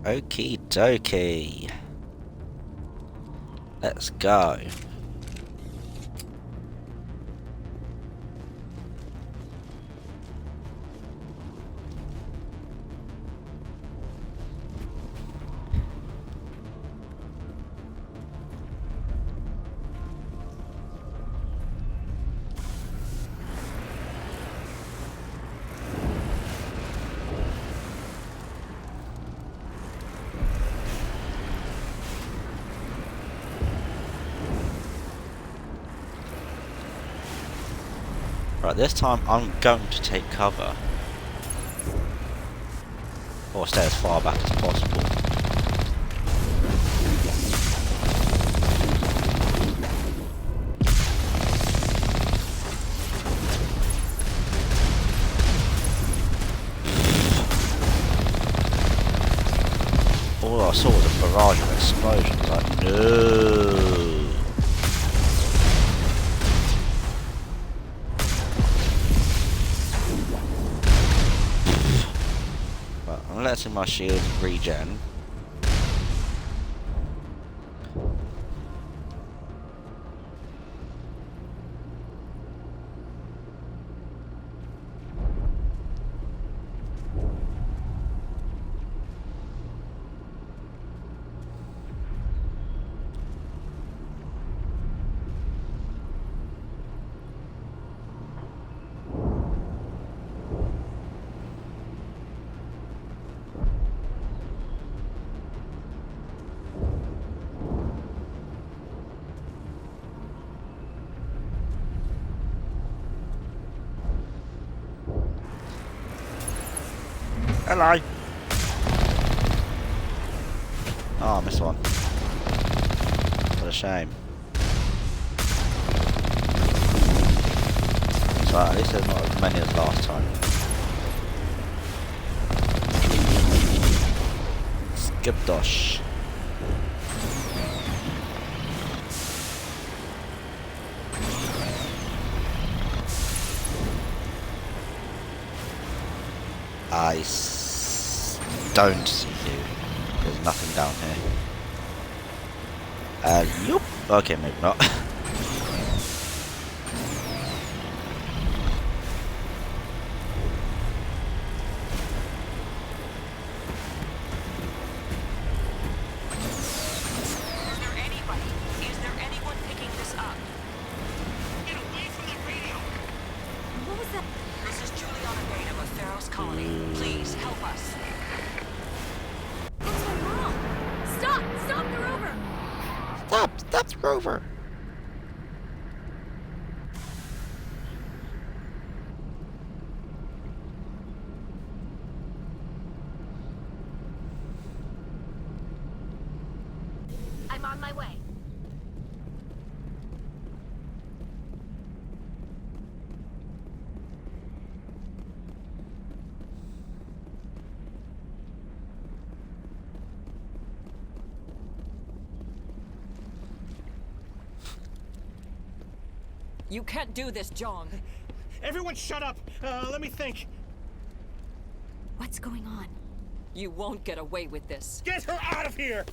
Okie dokie. Let's go. Right, this time I'm going to take cover. Or stay as far back as possible. All I saw was a barrage of explosions. Like, no. I'm letting my shield regen. Hello. Oh, I missed one. What a shame. So at least there's not as many as last time. Skipdosh. I don't see you. There's nothing down here. Yup. Okay, maybe not. Is there anyone picking this up? Get away from the radio! What was that? This is Juliana Bain of Theros Colony. Please help us. What's wrong? Stop! Stop the rover! Stop the rover! I'm on my way. You can't do this, John. Everyone shut up! Let me think. What's going on? You won't get away with this. Get her out of here!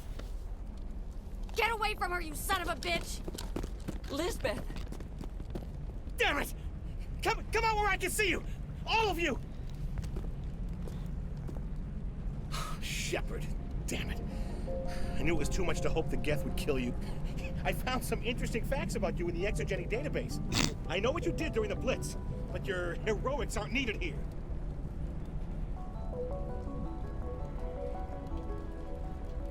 Get away from her, you son of a bitch! Lisbeth! Damn it! Come out where I can see you! All of you! Shepard, damn it. I knew it was too much to hope the Geth would kill you. I found some interesting facts about you in the Exogeny database. I know what you did during the Blitz, but your heroics aren't needed here.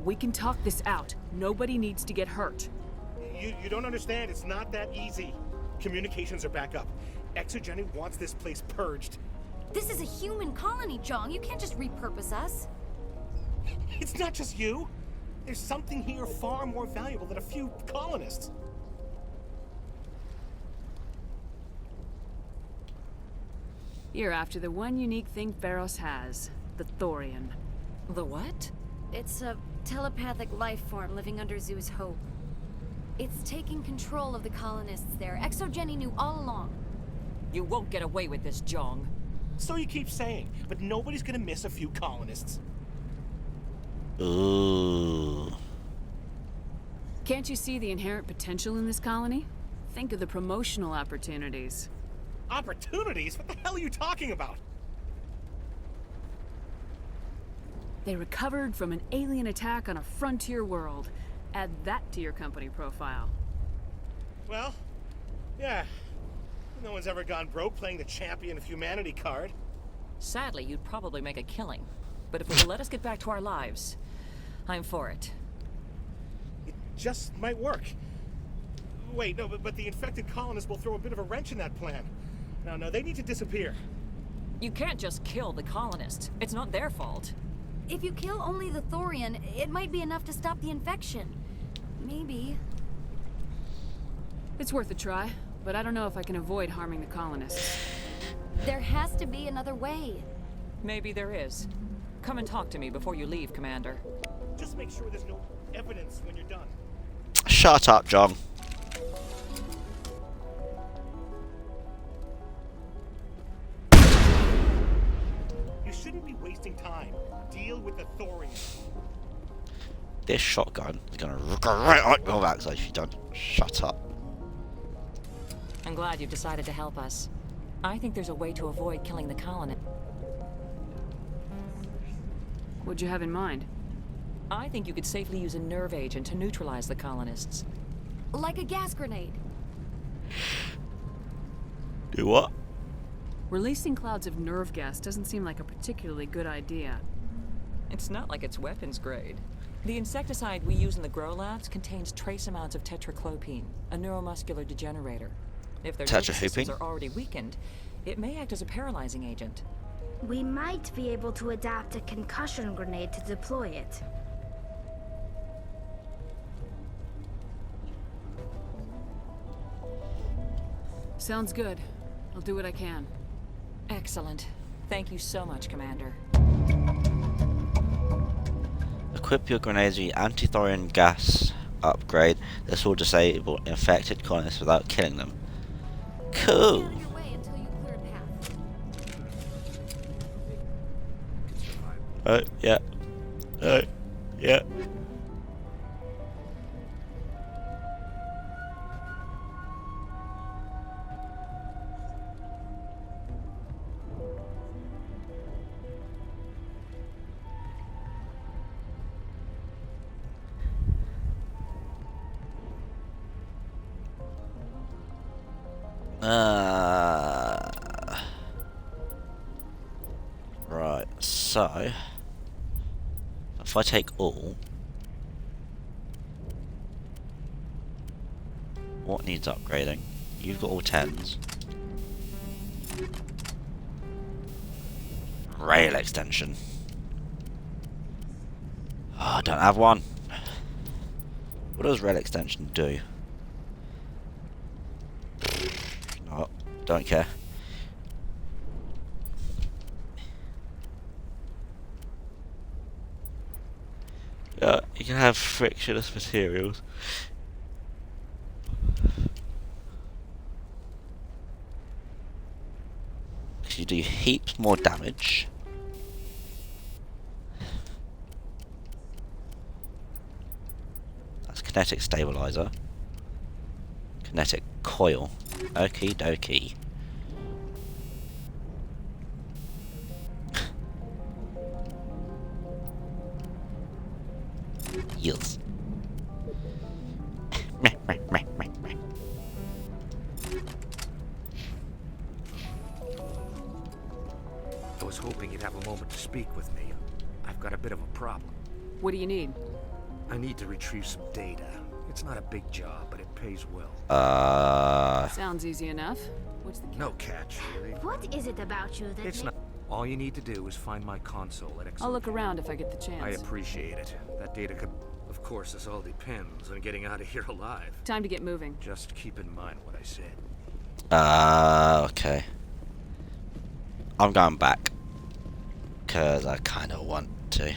We can talk this out. Nobody needs to get hurt. You don't understand. It's not that easy. Communications are back up. Exogeny wants this place purged This is a human colony, Jong. You can't just repurpose us. It's not just you. There's something here far more valuable than a few colonists. You're after the one unique thing Feros has, the Thorian. The what? It's a telepathic life form living under Zeus Hope. It's taking control of the colonists there. ExoGeni knew all along. You won't get away with this, Jong. So you keep saying, but nobody's gonna miss a few colonists. Ooh. Can't you see the inherent potential in this colony? Think of the promotional opportunities. Opportunities? What the hell are you talking about? They recovered from an alien attack on a frontier world. Add that to your company profile. Well, yeah. No one's ever gone broke playing the champion of humanity card. Sadly, you'd probably make a killing. But if it will let us get back to our lives, I'm for it. It just might work. Wait, no, but the infected colonists will throw a bit of a wrench in that plan. No, they need to disappear. You can't just kill the colonists. It's not their fault. If you kill only the Thorian, it might be enough to stop the infection. Maybe. It's worth a try, but I don't know if I can avoid harming the colonists. There has to be another way. Maybe there is. Come and talk to me before you leave, Commander. Just make sure there's no evidence when you're done. Shut up, John. You shouldn't be wasting time. Deal with the Thorian. This shotgun is gonna go right up your backside if you don't shut up. I'm glad you've decided to help us. I think there's a way to avoid killing the colonists. What'd you have in mind? I think you could safely use a nerve agent to neutralize the colonists. Like a gas grenade. Do what? Releasing clouds of nerve gas doesn't seem like a particularly good idea. It's not like it's weapons grade. The insecticide we use in the grow labs contains trace amounts of tetraclopine, a neuromuscular degenerator. If their nervous systems are already weakened, it may act as a paralyzing agent. We might be able to adapt a concussion grenade to deploy it. Sounds good. I'll do what I can. Excellent. Thank you so much, Commander. Equip your grenades with anti-thorium gas upgrade. This will disable infected colonists without killing them. Cool. Oh, yeah. Oh, yeah. Right, so if I take all, what needs upgrading? You've got all 10s. Rail extension. Oh, I don't have one. What does rail extension do? No, don't care. Yeah, you can have frictionless materials. You do heaps more damage. That's kinetic stabilizer. Kinetic coil. Okie dokie. Yes. Meh, meh, meh, meh, meh. I was hoping you'd have a moment to speak with me. I've got a bit of a problem. What do you need? I need to retrieve some data. It's not a big job, but it pays well. Sounds easy enough. What's the catch? No catch, really. What is it about you that It's not. All you need to do is find my console at I'll look around if I get the chance. I appreciate it. That data could... Of course, this all depends on getting out of here alive. Time to get moving. Just keep in mind what I said. Okay. I'm going back. Because I kind of want to.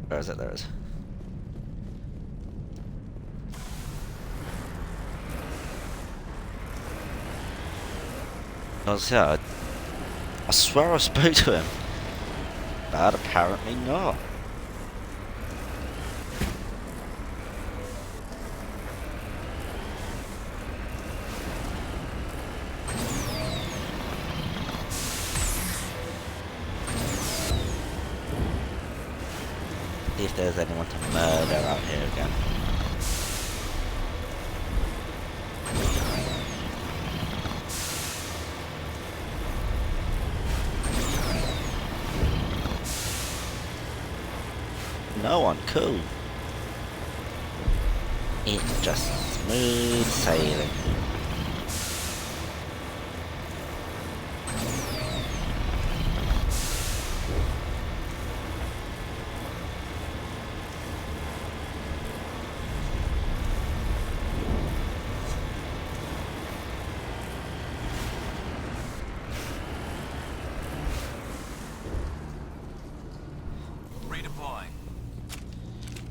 Where is it? There it is. I swear I spoke to him. But apparently not. See if there's anyone to murder out here again. No one, cool. It's just smooth sailing.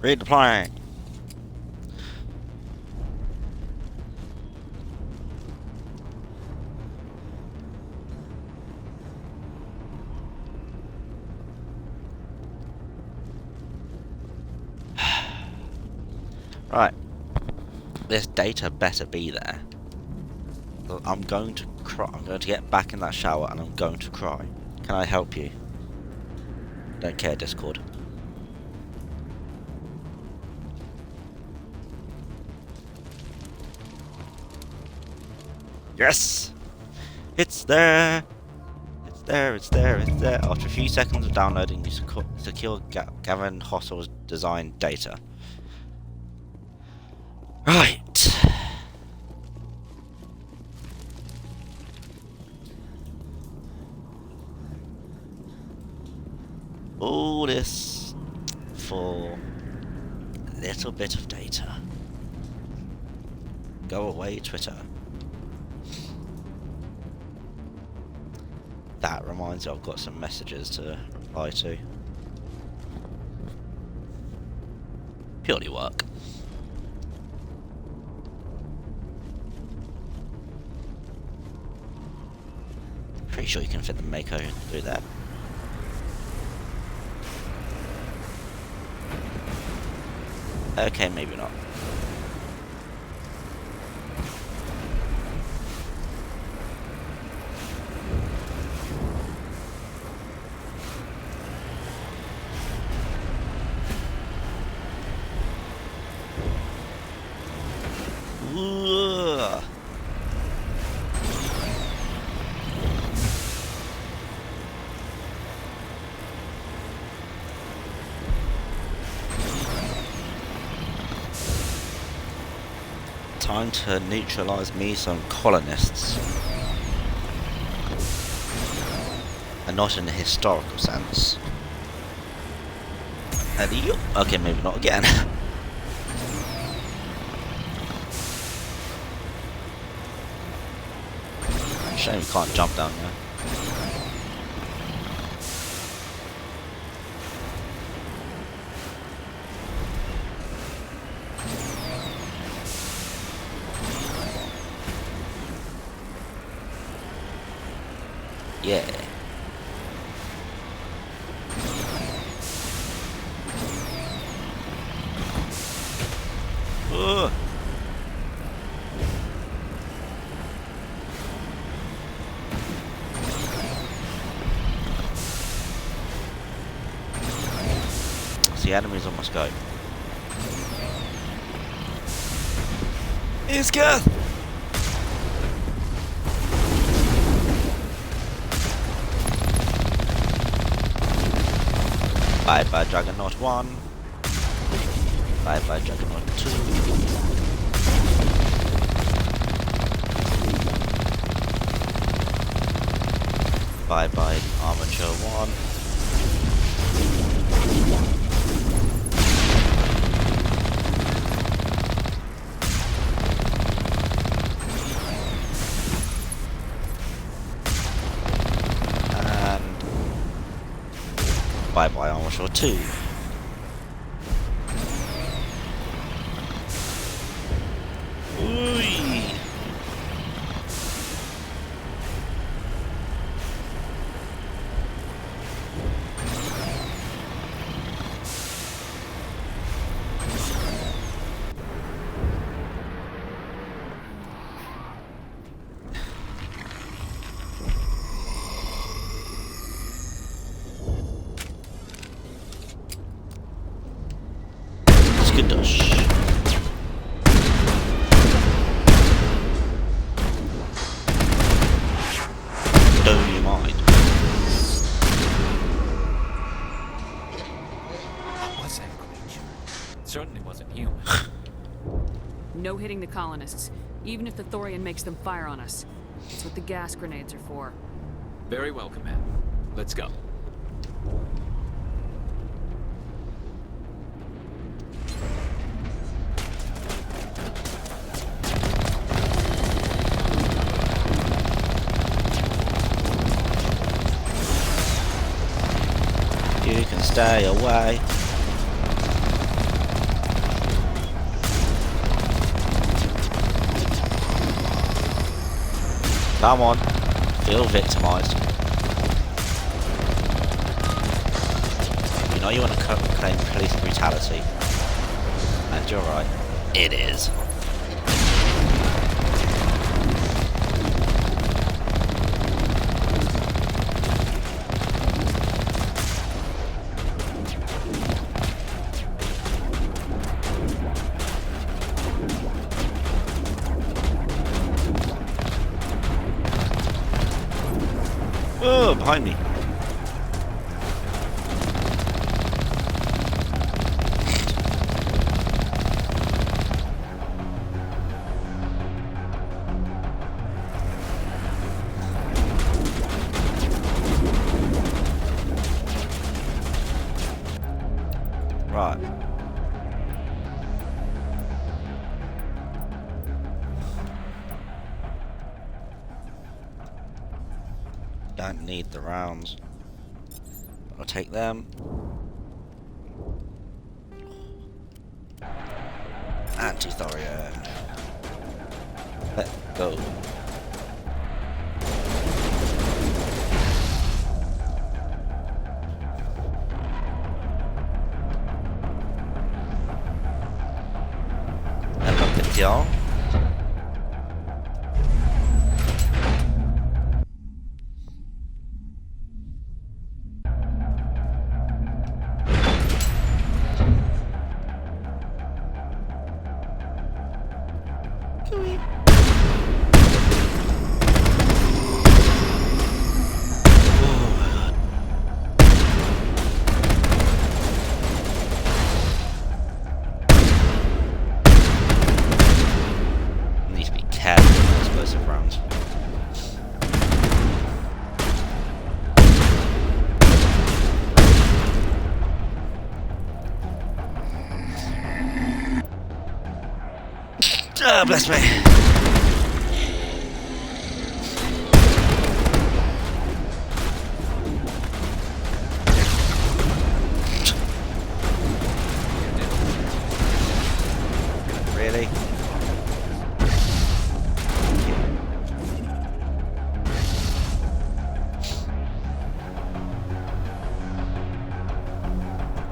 Redeploying. Right. This data better be there. I'm going to cry. I'm going to get back in that shower and I'm going to cry. Can I help you? Don't care, Discord. Yes! It's there! It's there, it's there, it's there. After a few seconds of downloading, you secure Gavin Hossel's design data. Right. All this for a little bit of data. Go away, Twitter. That reminds me, I've got some messages to reply to. Purely work. Pretty sure you can fit the Mako through that. Okay, maybe not. Time to neutralize me some colonists. And not in a historical sense. Okay, maybe not again. Shame you can't jump down there. Yeah. Ugh. The enemies almost go. It's Geth! Bye bye Juggernaut 1. Bye bye Juggernaut 2. Bye bye Armature 1. Bye bye Armature 2. Ooh. Skadoosh. Don't you mind? What was that creature? It certainly wasn't human. No hitting the colonists, even if the Thorian makes them fire on us. That's what the gas grenades are for. Very well, Commander. Let's go. You can stay away. Come on, feel victimized. You know you want to claim police brutality, and you're right, it is. Oh, behind me. Right. Don't need the rounds. I'll take them. Anti-Thorian. Let's go. Hello, good y'all. Explosive rounds. Ah, bless me. Really?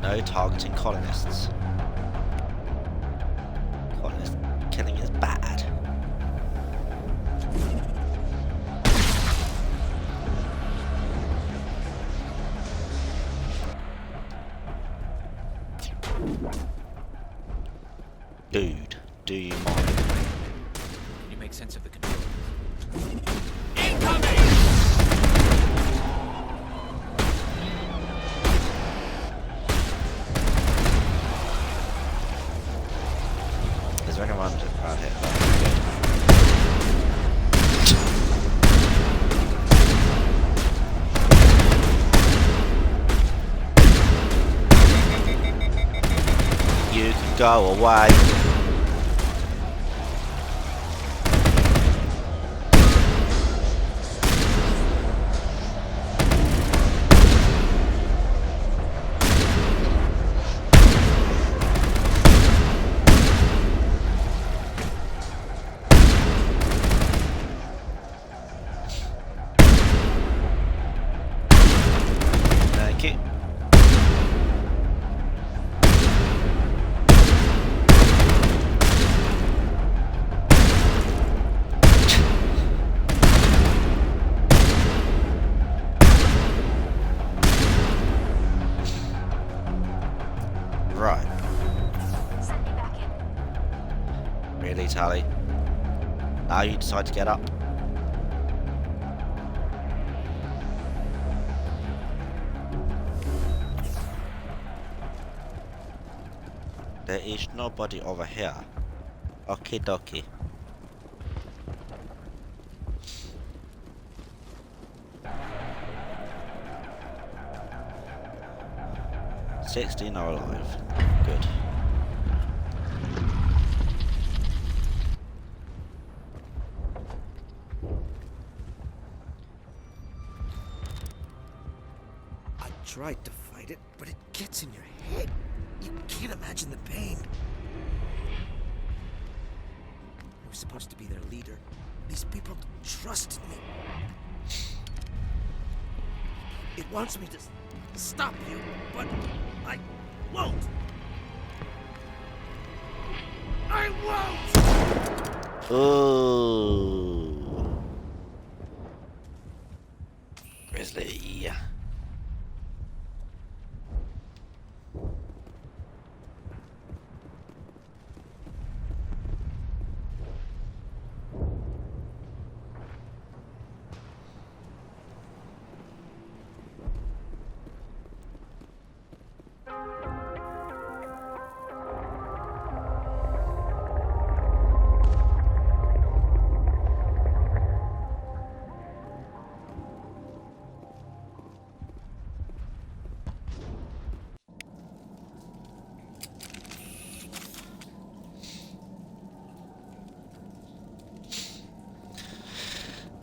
No targeting colonists. Colonist killing is bad. Dude, do you mind? Can you make sense of the controls? Incoming! Go away. Thank you. Right. Send me back in. Really, Tally? Now you decide to get up? There is nobody over here. Okie dokie. "16 are alive." Good. I tried to fight it, but it gets in your head. You can't imagine the pain. I was supposed to be their leader. These people trusted me. It wants me to stop you, but I won't. I won't! Ooh. Grizzly.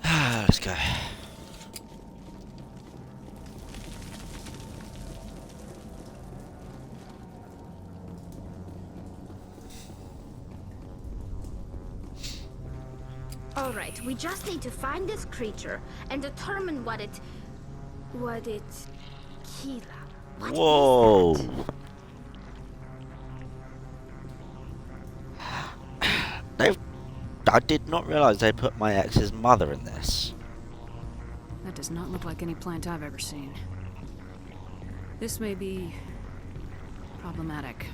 Let's go. All right, we just need to find this creature and determine what it... Kila. What is Whoa. that? I did not realize they put my ex's mother in this. That does not look like any plant I've ever seen. This may be problematic.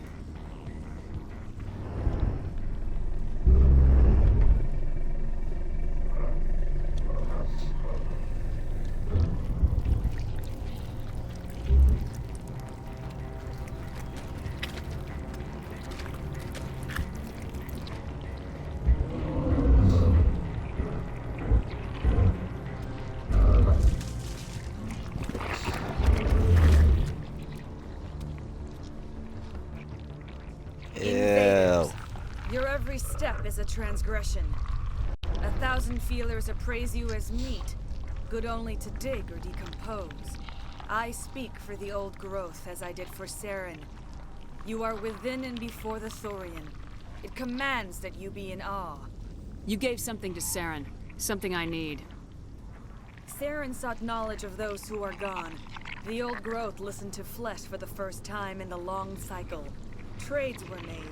Ew. Your every step is a transgression. 1,000 feelers appraise you as meat, good only to dig or decompose. I speak for the old growth as I did for Saren. You are within and before the Thorian. It commands that you be in awe. You gave something to Saren. Something I need. Saren sought knowledge of those who are gone. The old growth listened to flesh for the first time in the long cycle. Trades were made.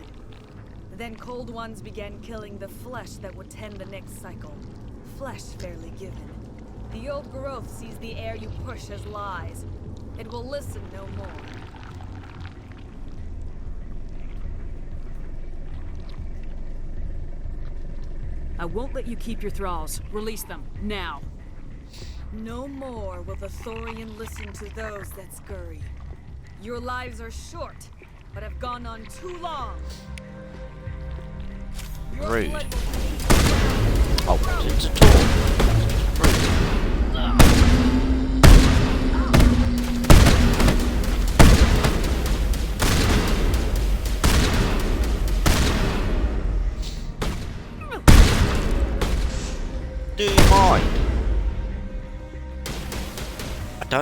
Then cold ones began killing the flesh that would tend the next cycle. Flesh fairly given. The old growth sees the air you push as lies. It will listen no more. I won't let you keep your thralls. Release them, now. No more will the Thorian listen to those that scurry. Your lives are short, but have gone on too long. Your Rude. blood will I wanted to talk. Rude.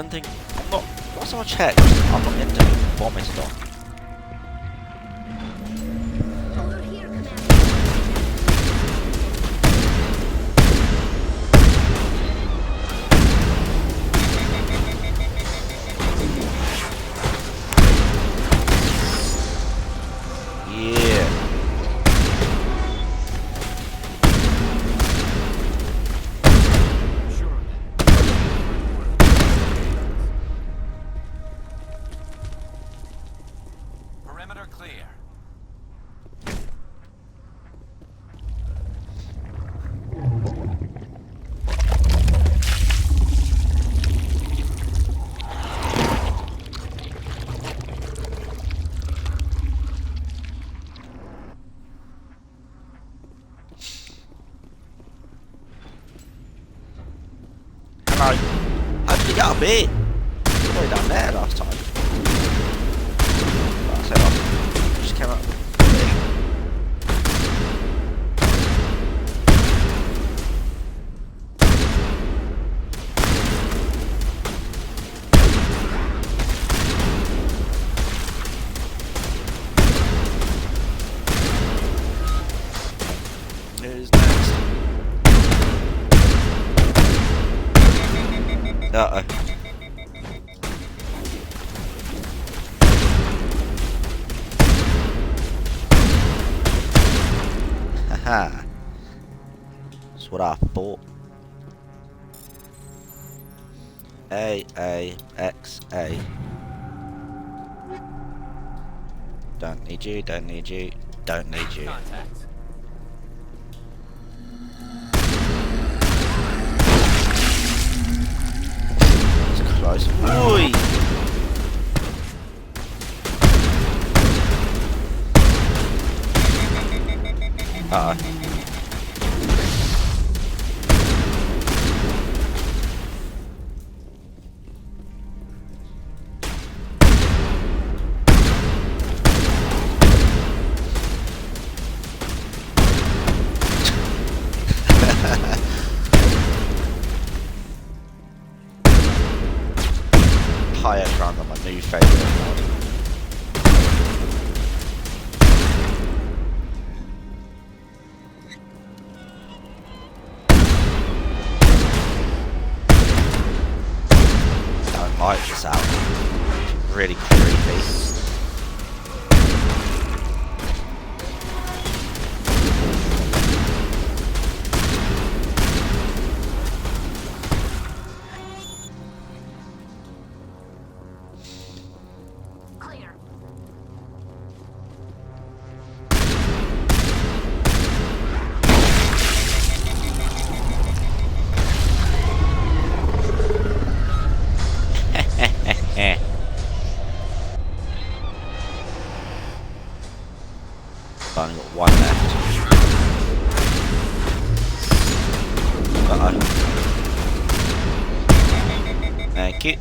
don't think... I'm not... Last time I checked, I'm not into vomited on. Over here, Commander. Yeah. Perimeter clear. Hello. How did we get up here? We were way down there last time. But I said I just came up. Who's next? Uh-oh. Haha. That's what I thought. A-A-X-A. Don't need you, don't need you, don't need you. Contact. It's close. Oi! Uh-oh. Higher ground on my new favourite mod. Don't like this out. It's really creepy. Clear. I've only got one left. Uh-oh. Thank you.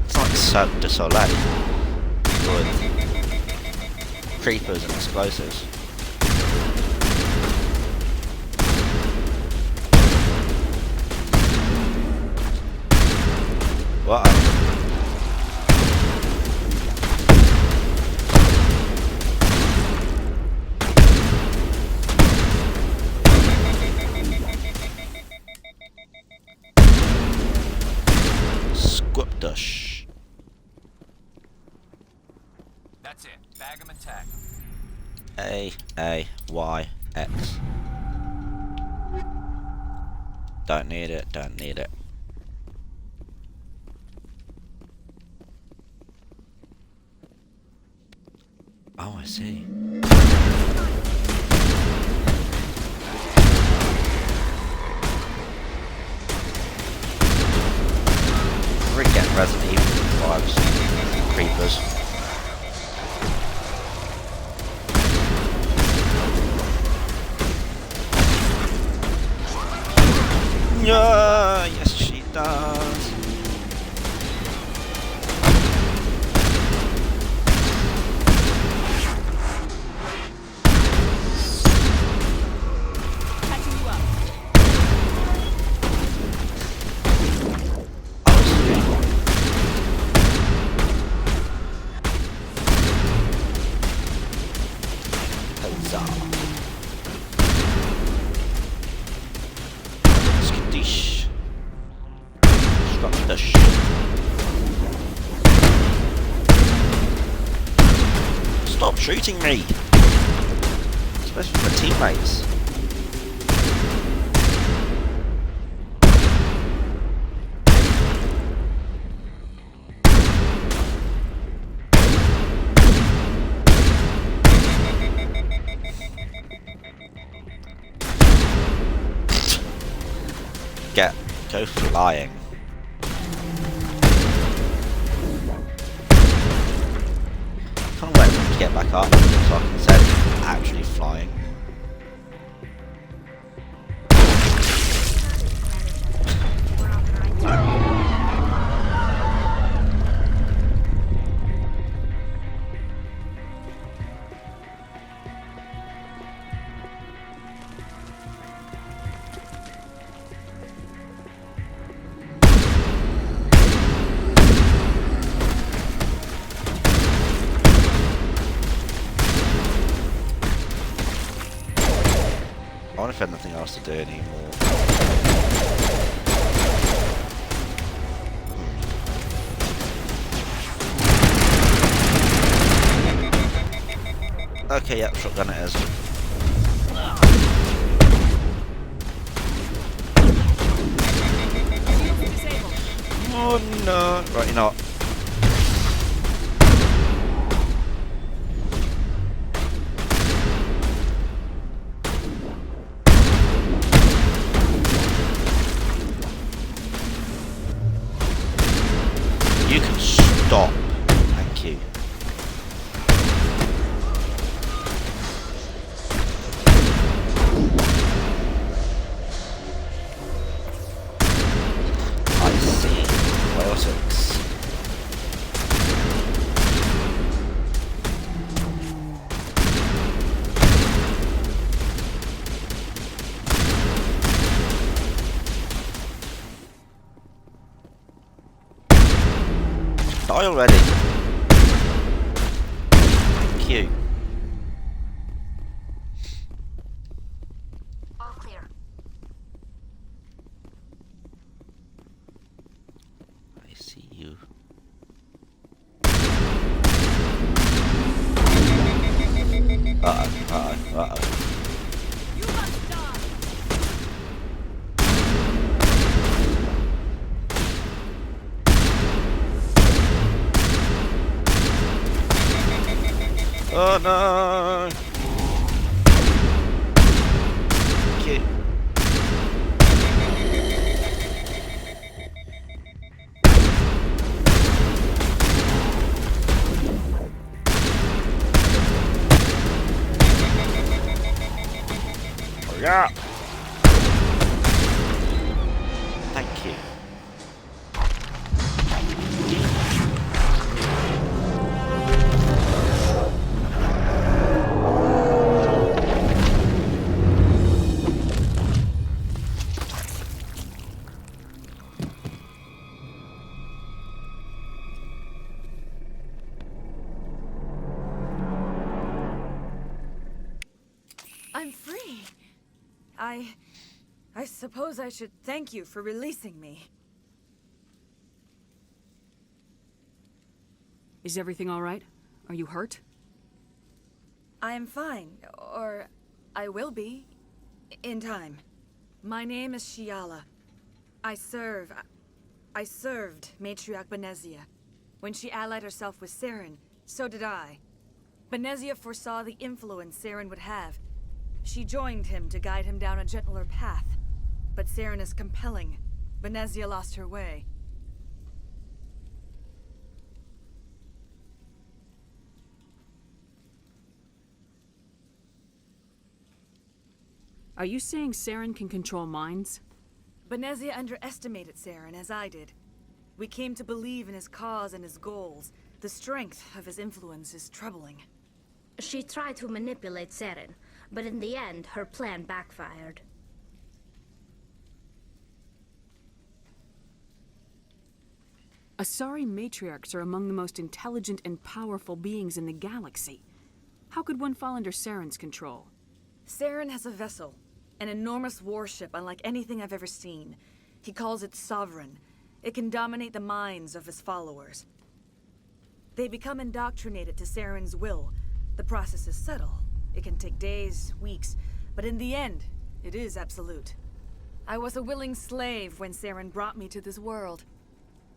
It's like Cirque du Soleil with creepers and explosives. What? Squipdush. That's it. Bag 'em and tag 'em. A-A-Y-X. Don't need it, don't need it. Oh, I see. Really getting Resident Evil vibes. Creepers. Yeah, yes she does. Stop shooting me! Especially my teammates. Go flying. Can't wait for him to get back up so I can set actually flying. I wonder if there's nothing else to do anymore. Okay, yep, shotgun it is. Oh no! Right, you're not. You can stop. Thank you. I see. Biotics. Die already. Q. All clear. I see you. Uh-oh. You must die. Oh no! Okay. Hurry up! Thank you. I'm free. I suppose I should thank you for releasing me. Is everything all right? Are you hurt? I am fine, or I will be, in time. My name is Shiala. I served Matriarch Benezia. When she allied herself with Saren, so did I. Benezia foresaw the influence Saren would have. She joined him to guide him down a gentler path. But Saren is compelling. Benezia lost her way. Are you saying Saren can control minds? Benezia underestimated Saren, as I did. We came to believe in his cause and his goals. The strength of his influence is troubling. She tried to manipulate Saren, but in the end, her plan backfired. Asari matriarchs are among the most intelligent and powerful beings in the galaxy. How could one fall under Saren's control? Saren has a vessel, an enormous warship unlike anything I've ever seen. He calls it Sovereign. It can dominate the minds of his followers. They become indoctrinated to Saren's will, The process is subtle. It can take days, weeks, but in the end, it is absolute. I was a willing slave when Saren brought me to this world.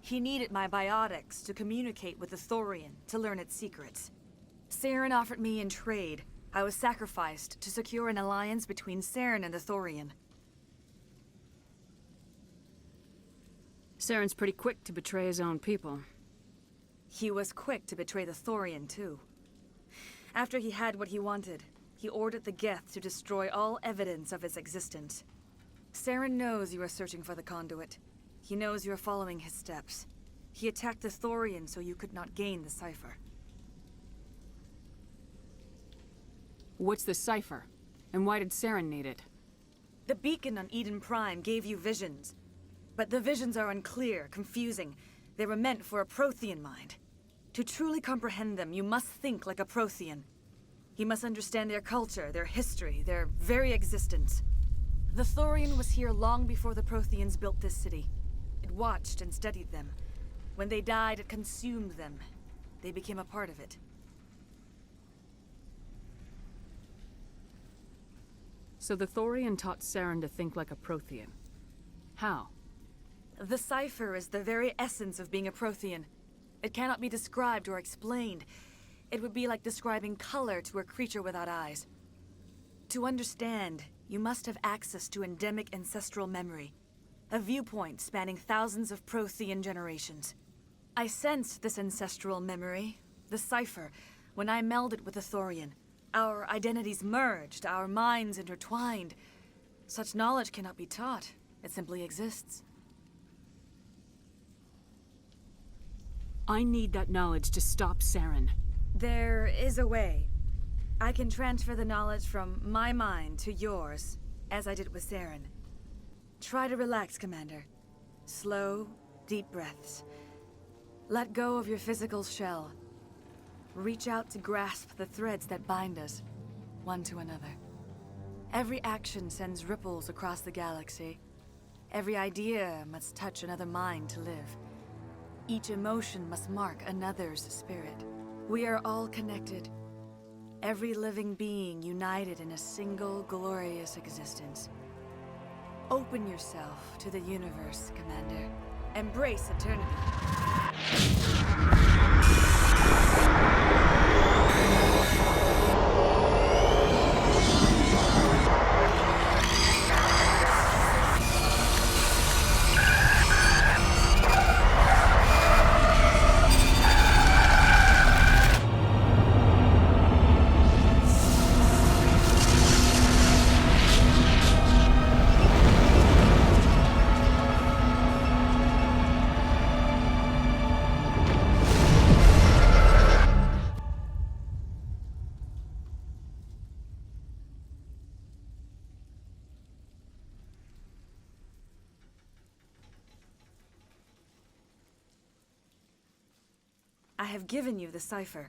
He needed my biotics to communicate with the Thorian, to learn its secrets. Saren offered me in trade. I was sacrificed to secure an alliance between Saren and the Thorian. Saren's pretty quick to betray his own people. He was quick to betray the Thorian, too. After he had what he wanted, he ordered the Geth to destroy all evidence of its existence. Saren knows you are searching for the conduit. He knows you are following his steps. He attacked the Thorian so you could not gain the cipher. What's the cipher? And why did Saren need it? The beacon on Eden Prime gave you visions. But the visions are unclear, confusing. They were meant for a Prothean mind. To truly comprehend them, you must think like a Prothean. You must understand their culture, their history, their very existence. The Thorian was here long before the Protheans built this city. It watched and studied them. When they died, it consumed them. They became a part of it. So the Thorian taught Saren to think like a Prothean. How? The cipher is the very essence of being a Prothean. It cannot be described or explained. It would be like describing color to a creature without eyes. To understand, you must have access to endemic ancestral memory, a viewpoint spanning thousands of Prothean generations. I sensed this ancestral memory, the cipher, when I melded with the Thorian. Our identities merged, our minds intertwined. Such knowledge cannot be taught. It simply exists. I need that knowledge to stop Saren. There is a way. I can transfer the knowledge from my mind to yours, as I did with Saren. Try to relax, Commander. Slow, deep breaths. Let go of your physical shell. Reach out to grasp the threads that bind us, one to another. Every action sends ripples across the galaxy. Every idea must touch another mind to live. Each emotion must mark another's spirit. We are all connected. Every living being united in a single glorious existence. Open yourself to the universe, Commander. Embrace eternity. I have given you the cipher,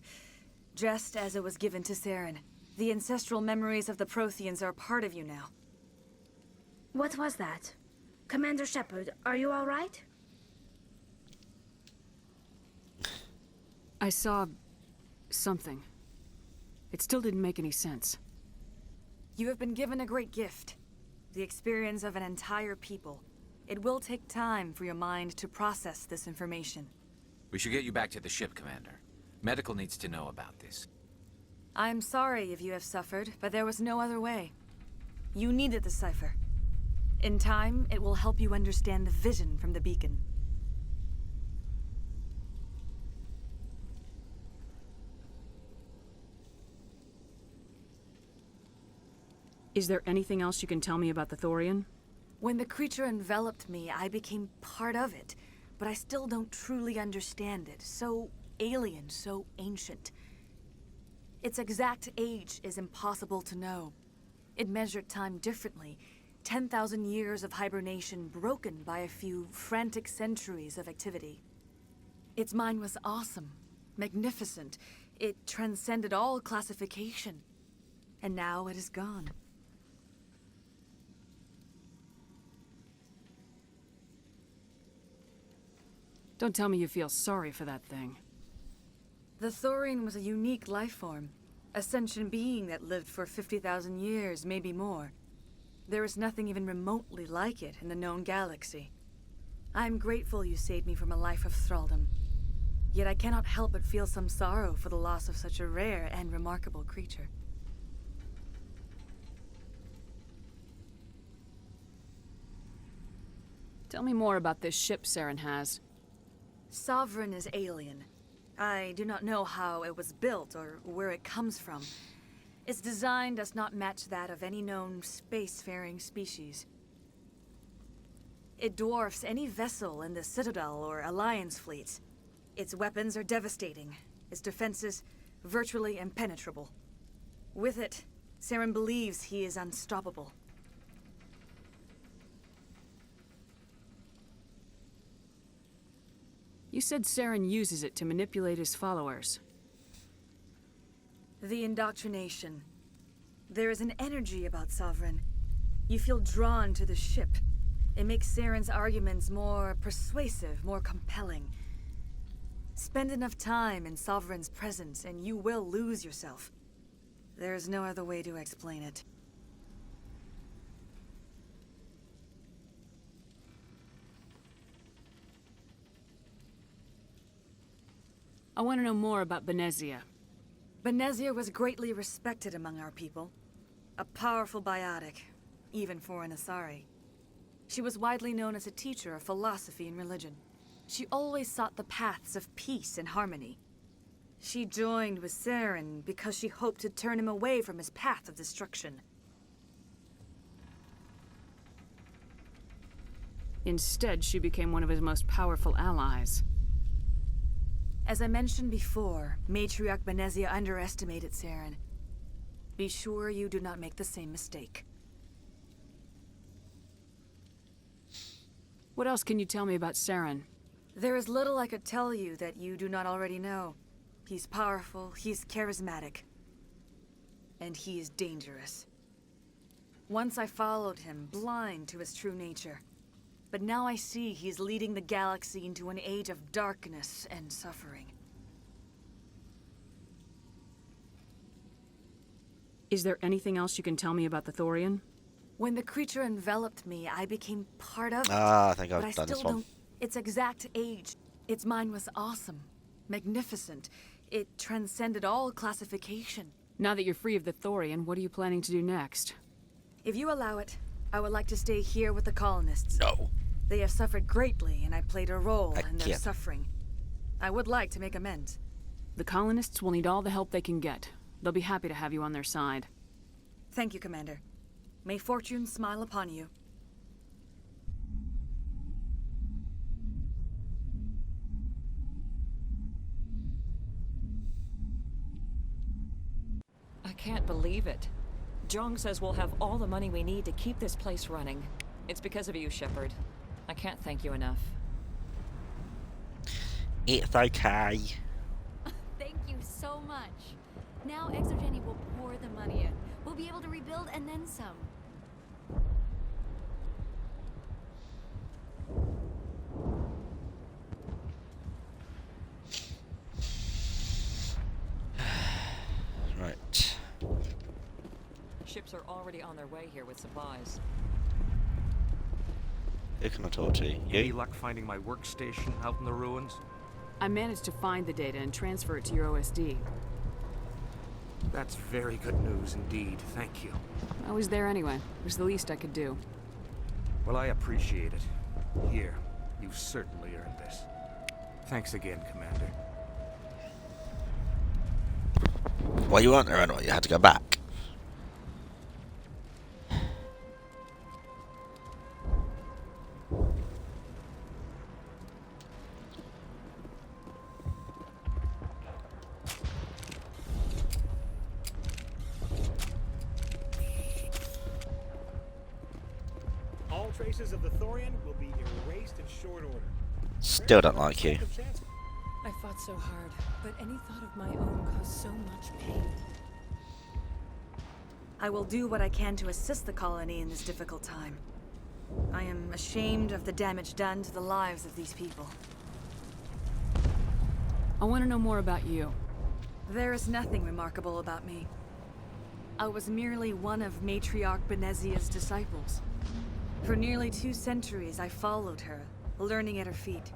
just as it was given to Saren. The ancestral memories of the Protheans are a part of you now. What was that? Commander Shepard, are you all right? I saw something. It still didn't make any sense. You have been given a great gift. The experience of an entire people. It will take time for your mind to process this information. We should get you back to the ship, Commander. Medical needs to know about this. I'm sorry if you have suffered, but there was no other way. You needed the cipher. In time, it will help you understand the vision from the beacon. Is there anything else you can tell me about the Thorian? When the creature enveloped me, I became part of it. But I still don't truly understand it. So alien, so ancient. Its exact age is impossible to know. It measured time differently. 10,000 years of hibernation broken by a few frantic centuries of activity. Its mind was awesome, magnificent. It transcended all classification. And now it is gone. Don't tell me you feel sorry for that thing. The Thorian was a unique life form. A sentient being that lived for 50,000 years, maybe more. There is nothing even remotely like it in the known galaxy. I am grateful you saved me from a life of thraldom. Yet I cannot help but feel some sorrow for the loss of such a rare and remarkable creature. Tell me more about this ship Saren has. Sovereign is alien. I do not know how it was built or where it comes from. Its design does not match that of any known spacefaring species. It dwarfs any vessel in the Citadel or Alliance fleets. Its weapons are devastating, its defenses virtually impenetrable. With it, Saren believes he is unstoppable. You said Saren uses it to manipulate his followers. The indoctrination. There is an energy about Sovereign. You feel drawn to the ship. It makes Saren's arguments more persuasive, more compelling. Spend enough time in Sovereign's presence and you will lose yourself. There's no other way to explain it. I want to know more about Benezia. Benezia was greatly respected among our people. A powerful biotic, even for an Asari. She was widely known as a teacher of philosophy and religion. She always sought the paths of peace and harmony. She joined with Saren because she hoped to turn him away from his path of destruction. Instead, she became one of his most powerful allies. As I mentioned before, Matriarch Benezia underestimated Saren. Be sure you do not make the same mistake. What else can you tell me about Saren? There is little I could tell you that you do not already know. He's powerful, he's charismatic, and he is dangerous. Once I followed him, blind to his true nature. But now I see he's leading the galaxy into an age of darkness and suffering. Is there anything else you can tell me about the Thorian? When the creature enveloped me, I became part of it. I think but I've done this still one. don't. Its exact age. Its mind was awesome, magnificent. It transcended all classification. Now that you're free of the Thorian, what are you planning to do next? If you allow it, I would like to stay here with the colonists. No. They have suffered greatly, and I played a role in their Again. suffering. I would like to make amends. The colonists will need all the help they can get. They'll be happy to have you on their side. Thank you, Commander. May fortune smile upon you. I can't believe it. Jong says we'll have all the money we need to keep this place running. It's because of you, Shepard. I can't thank you enough. It's okay. Thank you so much. Now Exogeny will pour the money in. We'll be able to rebuild and then some. Right. Ships are already on their way here with supplies. Who can I talk to? Any You? luck finding my workstation out in the ruins? I managed to find the data and transfer it to your OSD. That's very good news indeed. Thank you. I was there anyway. It was the least I could do. Well, I appreciate it. Here, you've certainly earned this. Thanks again, Commander. Well, you weren't there anyway. You had to go back. All traces of the Thorian will be erased in short order. Still don't like you. I fought so hard, but any thought of my own caused so much pain. I will do what I can to assist the colony in this difficult time. I am ashamed of the damage done to the lives of these people. I want to know more about you. There is nothing remarkable about me. I was merely one of Matriarch Benezia's disciples. For nearly 2 centuries, I followed her, learning at her feet.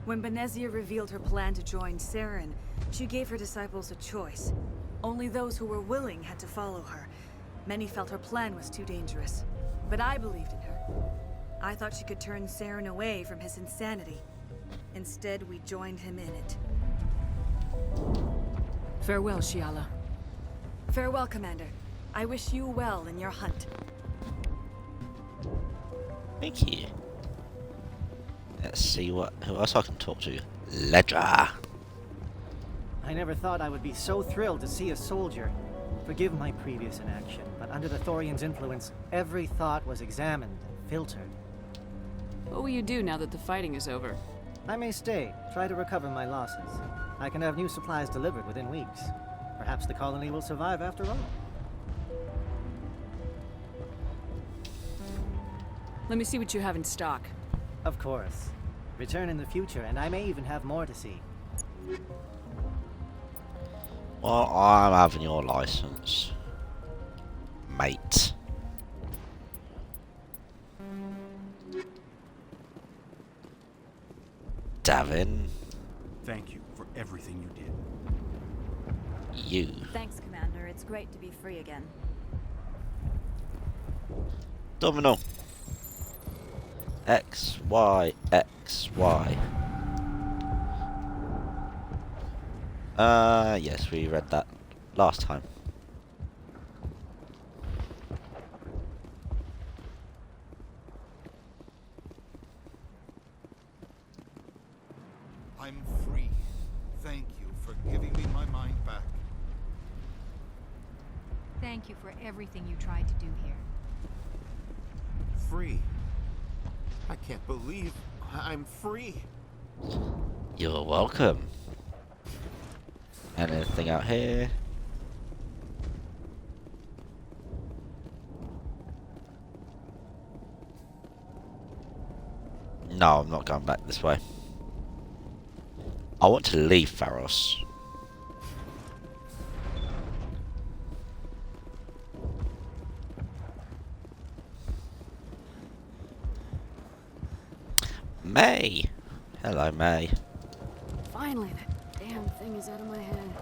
When Benezia revealed her plan to join Saren, she gave her disciples a choice. Only those who were willing had to follow her. Many felt her plan was too dangerous, but I believed in her. I thought she could turn Saren away from his insanity. Instead, we joined him in it. Farewell, Shiala. Farewell, Commander. I wish you well in your hunt. Thank you. Let's see who else I can talk to. Ledger. I never thought I would be so thrilled to see a soldier. Forgive my previous inaction, but under the Thorian's influence, every thought was examined and filtered. What will you do now that the fighting is over? I may stay, try to recover my losses. I can have new supplies delivered within weeks. Perhaps the colony will survive after all. Let me see what you have in stock. Of course. Return in the future, and I may even have more to see. Well, I'm having your license, mate. Davin. Thank you for everything you did. You. Thanks, Commander. It's great to be free again. Domino. X, Y, X, Y. Yes, we read that last time. I'm free. Thank you for giving me my mind back. Thank you for everything you tried to do here. Free? I can't believe I'm free. You're welcome. Anything out here? No, I'm not going back this way. I want to leave Pharos. May! Hello, May. Finally, that damn thing is out of my head.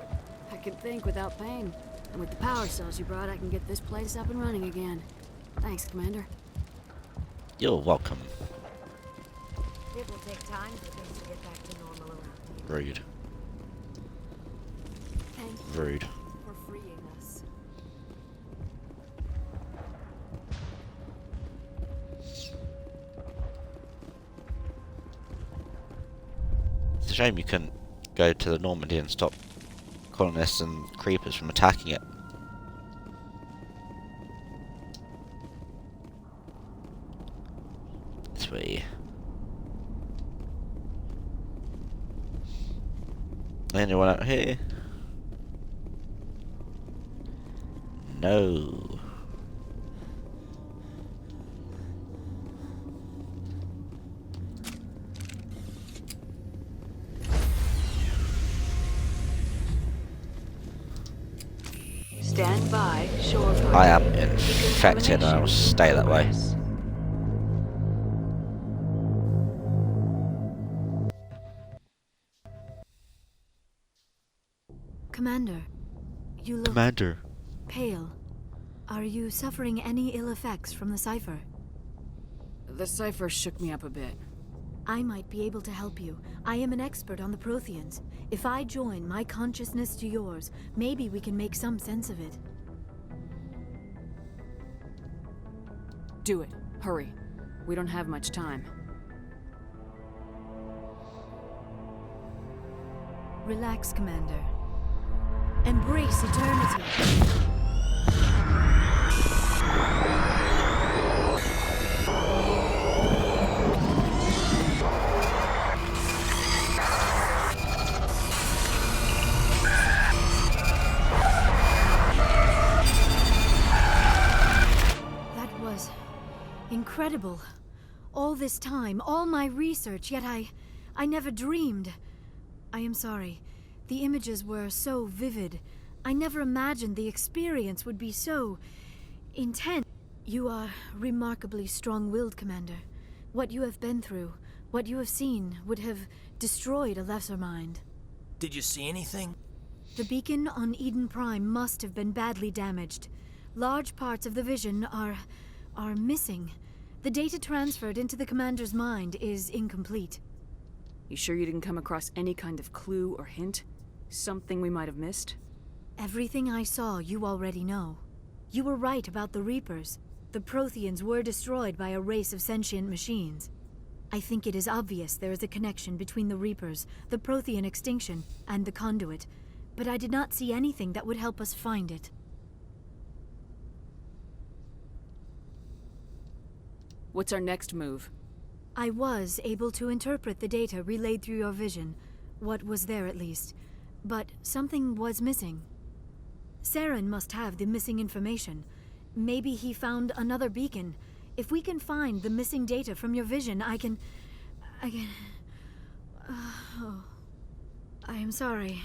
I can think without pain. And with the power cells you brought, I can get this place up and running again. Thanks, Commander. You're welcome. It will take time for things to get back to normal around here. Rude. Thank you Rude. for freeing us. It's a shame you couldn't go to the Normandy and stop colonists and creepers from attacking it. This way. Anyone out here? No. Stand by, shore party. I am infected and I will stay that way. Commander, you look Commander. pale. Are you suffering any ill effects from the cipher? The cipher shook me up a bit. I might be able to help you. I am an expert on the Protheans. If I join my consciousness to yours, maybe we can make some sense of it. Do it. Hurry. We don't have much time. Relax, Commander. Embrace eternity. That was incredible. All this time, all my research, yet I never dreamed. I am sorry. The images were so vivid. I never imagined the experience would be so intense. You are remarkably strong-willed, Commander. What you have been through, what you have seen, would have destroyed a lesser mind. Did you see anything? The beacon on Eden Prime must have been badly damaged. Large parts of the vision are missing. The data transferred into the Commander's mind is incomplete. You sure you didn't come across any kind of clue or hint? Something we might have missed? Everything I saw you already know. You were right about the Reapers. The Protheans were destroyed by a race of sentient machines. I think it is obvious there is a connection between the Reapers, the Prothean extinction, and the Conduit, but I did not see anything that would help us find it. What's our next move? I was able to interpret the data relayed through your vision, what was there at least, but something was missing. Saren must have the missing information. Maybe he found another beacon. If we can find the missing data from your vision, I can... Oh. I am sorry.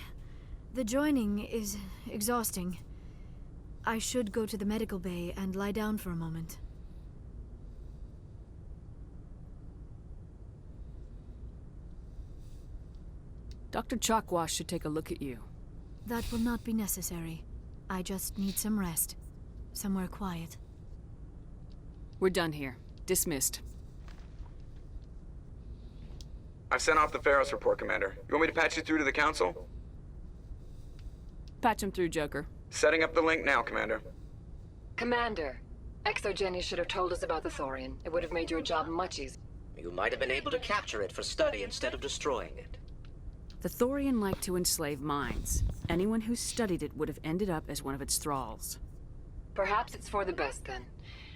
The joining is exhausting. I should go to the medical bay and lie down for a moment. Dr. Chakwas should take a look at you. That will not be necessary. I just need some rest. Somewhere quiet. We're done here. Dismissed. I've sent off the Pharos report, Commander. You want me to patch you through to the Council? Patch him through, Joker. Setting up the link now, Commander. Commander, ExoGeni should have told us about the Thorian. It would have made your job much easier. You might have been able to capture it for study instead of destroying it. The Thorian liked to enslave minds. Anyone who studied it would have ended up as one of its thralls. Perhaps it's for the best, then.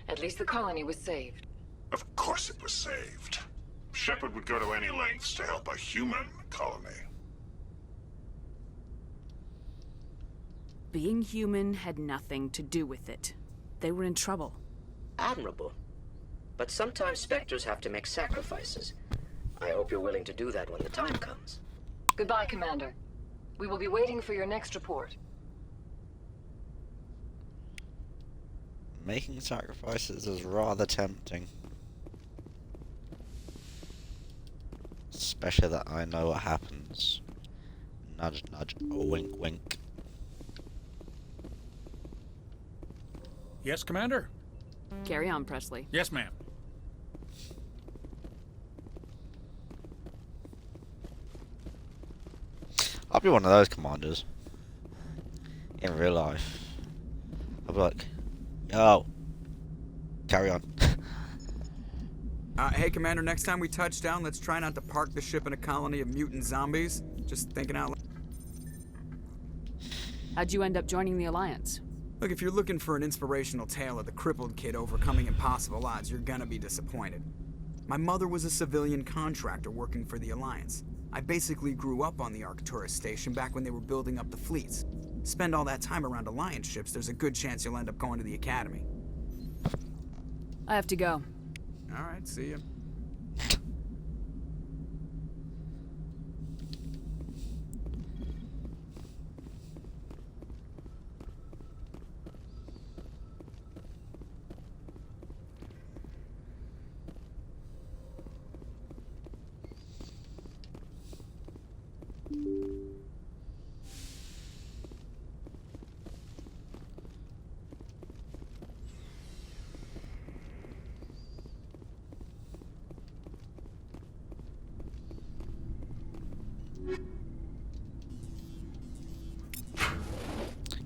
At least the colony was saved. Of course it was saved. Shepard would go to any lengths to help a human colony. Being human had nothing to do with it. They were in trouble. Admirable. But sometimes Spectres have to make sacrifices. I hope you're willing to do that when the time comes. Goodbye, Commander. We will be waiting for your next report. Making sacrifices is rather tempting. Especially that I know what happens. Nudge, nudge, wink, wink. Yes, Commander? Carry on, Presley. Yes, ma'am. I'll be one of those commanders. In real life. I'll be like, yo, carry on. Hey, Commander, next time we touch down, let's try not to park the ship in a colony of mutant zombies. Just thinking out loud. How'd you end up joining the Alliance? Look, if you're looking for an inspirational tale of the crippled kid overcoming impossible odds, you're gonna be disappointed. My mother was a civilian contractor working for the Alliance. I basically grew up on the Arcturus station back when they were building up the fleets. Spend all that time around Alliance ships, there's a good chance you'll end up going to the Academy. I have to go. Alright, see ya.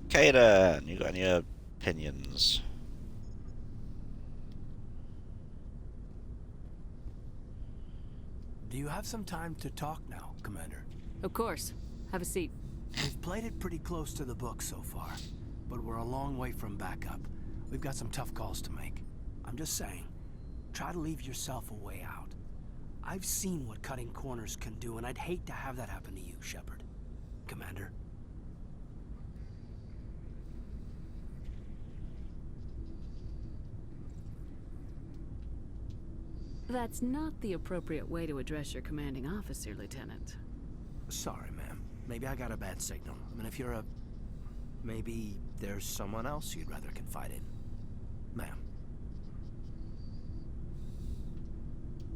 Kaden, you got any opinions? Do you have some time to talk now, Commander? Of course. Have a seat. We've played it pretty close to the book so far, but we're a long way from backup. We've got some tough calls to make. I'm just saying, try to leave yourself a way out. I've seen what cutting corners can do, and I'd hate to have that happen to you, Shepard. Commander? That's not the appropriate way to address your commanding officer, Lieutenant. Sorry, ma'am. maybe I got a bad signal. I mean, if you're a... Maybe there's someone else you'd rather confide in. Ma'am.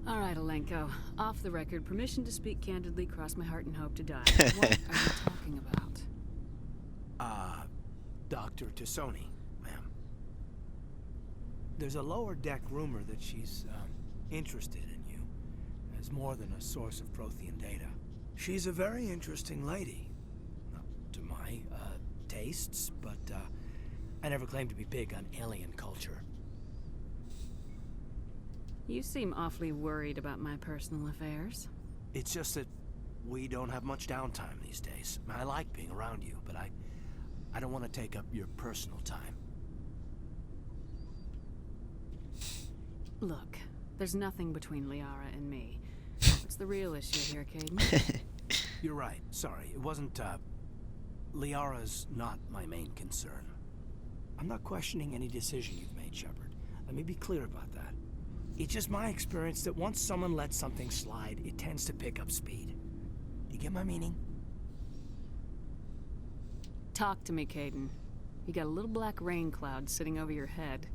All right, Alenko. Off the record, permission to speak candidly, cross my heart and hope to die. What are you talking about? Dr. Tassoni, ma'am. There's a lower deck rumor that she's, interested in you as more than a source of Prothean data. She's a very interesting lady. Not to my, tastes, but, I never claimed to be big on alien culture. You seem awfully worried about my personal affairs. It's just that we don't have much downtime these days. I like being around you, but I don't want to take up your personal time. Look, there's nothing between Liara and me. What's the real issue here, Caden? You're right. Sorry. It wasn't, Liara's not my main concern. I'm not questioning any decision you've made, Shepard. Let me be clear about that. It's just my experience that once someone lets something slide, it tends to pick up speed. You get my meaning? Talk to me, Caden. You got a little black rain cloud sitting over your head.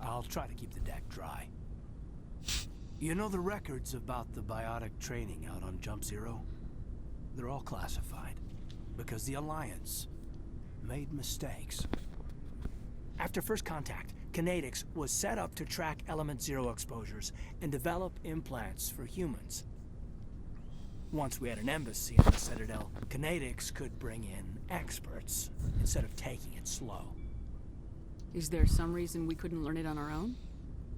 I'll try to keep the deck dry. You know the records about the biotic training out on Jump Zero? They're all classified. Because the Alliance made mistakes. After first contact, Kinetics was set up to track Element Zero exposures and develop implants for humans. Once we had an embassy in the Citadel, Kinetics could bring in experts instead of taking it slow. Is there some reason we couldn't learn it on our own?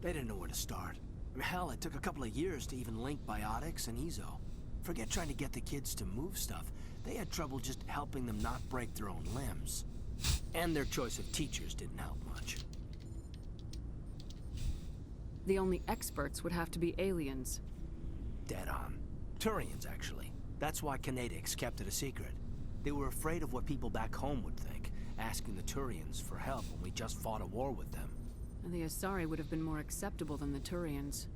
They didn't know where to start. I mean, hell, it took a couple of years to even link biotics and Ezo. Forget trying to get the kids to move stuff. They had trouble just helping them not break their own limbs. And their choice of teachers didn't help much. The only experts would have to be aliens. Dead on. Turians, actually. That's why Kinetics kept it a secret. They were afraid of what people back home would think, asking the Turians for help when we just fought a war with them. And the Asari would have been more acceptable than the Turians.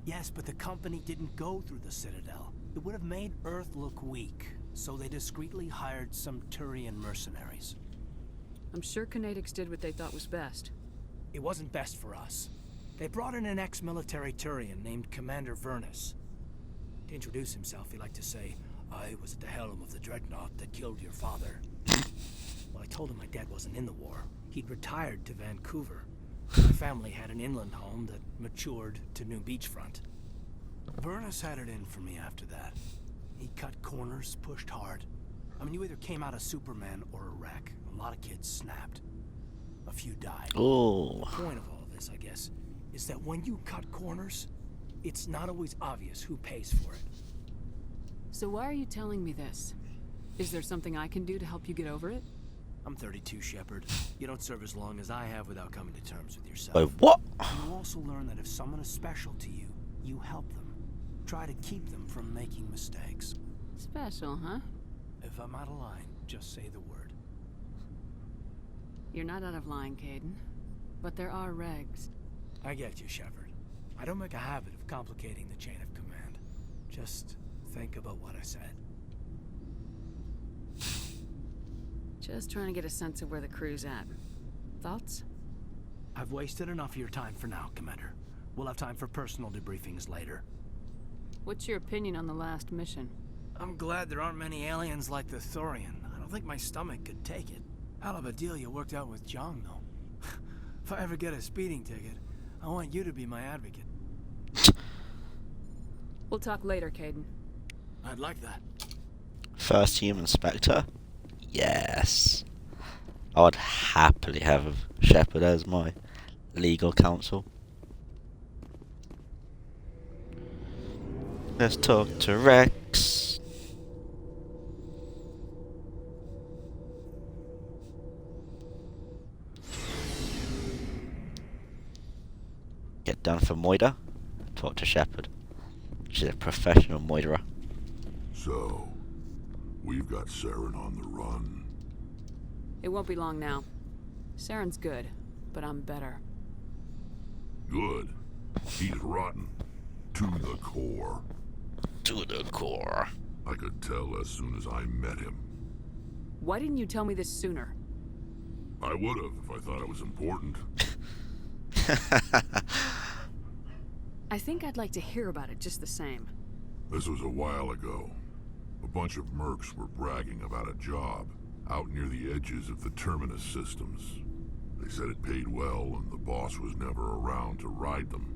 Yes, but the company didn't go through the Citadel. It would have made Earth look weak, so they discreetly hired some Turian mercenaries. I'm sure Kinetics did what they thought was best. It wasn't best for us. They brought in an ex-military Turian named Commander Vernus. To introduce himself, he liked to say, "I was at the helm of the dreadnought that killed your father." Well, I told him my dad wasn't in the war. He'd retired to Vancouver. My family had an inland home that matured to New Beachfront. Vernus had it in for me after that. He cut corners, pushed hard. I mean, you either came out a Superman or a wreck. A lot of kids snapped. A few died. Oh. The point of all this, I guess, is that when you cut corners, it's not always obvious who pays for it. So why are you telling me this? Is there something I can do to help you get over it? I'm 32, Shepard. You don't serve as long as I have without coming to terms with yourself. Wait, what? You also learn that if someone is special to you, you help them. Try to keep them from making mistakes. Special, huh? If I'm out of line, just say the word. You're not out of line, Caden. But there are regs. I get you, Shepard. I don't make a habit of complicating the chain of command. Just think about what I said. Just trying to get a sense of where the crew's at. Thoughts? I've wasted enough of your time for now, Commander. We'll have time for personal debriefings later. What's your opinion on the last mission? I'm glad there aren't many aliens like the Thorian. I don't think my stomach could take it. Hell of a deal you worked out with Jong, though. If I ever get a speeding ticket, I want you to be my advocate. We'll talk later, Caden. I'd like that. First human Spectre? Yes. I would happily have Shepard as my legal counsel. Let's talk to Rex. Get done for Moira. Talk to Shepard. She's a professional Moira. So, we've got Saren on the run. It won't be long now. Saren's good, but I'm better. Good. He's rotten. To the core. To the core. I could tell as soon as I met him. Why didn't you tell me this sooner? I would have if I thought it was important. I think I'd like to hear about it just the same. This was a while ago. A bunch of mercs were bragging about a job out near the edges of the Terminus systems. They said it paid well and the boss was never around to ride them.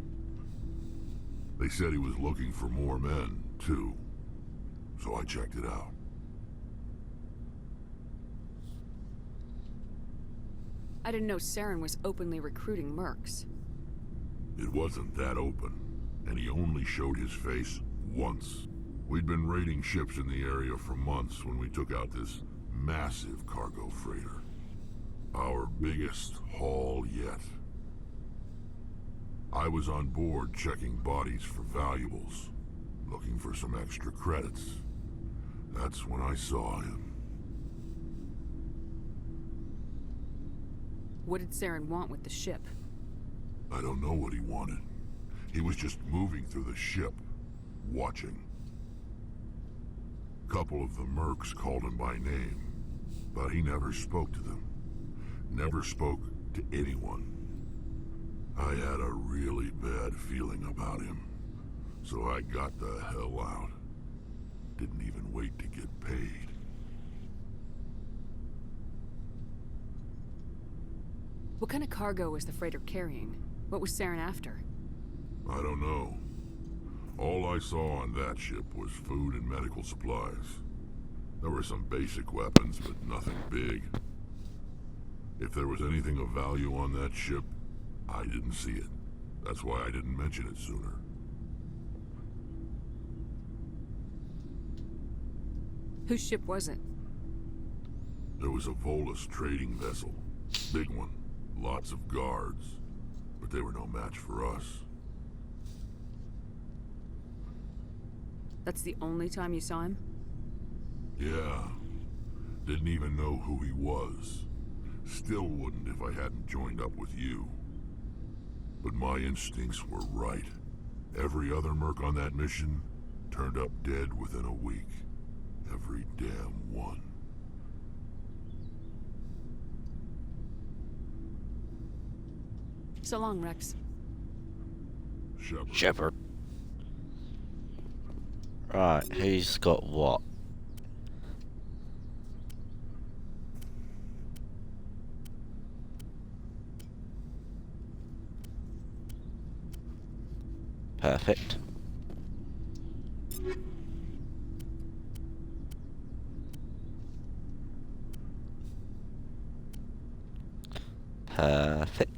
They said he was looking for more men, too. So I checked it out. I didn't know Saren was openly recruiting mercs. It wasn't that open, and he only showed his face once. We'd been raiding ships in the area for months when we took out this massive cargo freighter. Our biggest haul yet. I was on board checking bodies for valuables, looking for some extra credits. That's when I saw him. What did Saren want with the ship? I don't know what he wanted. He was just moving through the ship, watching. A couple of the mercs called him by name, but he never spoke to them. Never spoke to anyone. I had a really bad feeling about him, so I got the hell out. Didn't even wait to get paid. What kind of cargo was the freighter carrying? What was Saren after? I don't know. All I saw on that ship was food and medical supplies. There were some basic weapons, but nothing big. If there was anything of value on that ship, I didn't see it. That's why I didn't mention it sooner. Whose ship was it? There was a Volus trading vessel. Big one. Lots of guards. But they were no match for us. That's the only time you saw him? Yeah. Didn't even know who he was. Still wouldn't if I hadn't joined up with you. But my instincts were right. Every other merc on that mission turned up dead within a week. Every damn one. So long, Rex. Shepard. Right, who's got what? Perfect. Perfect.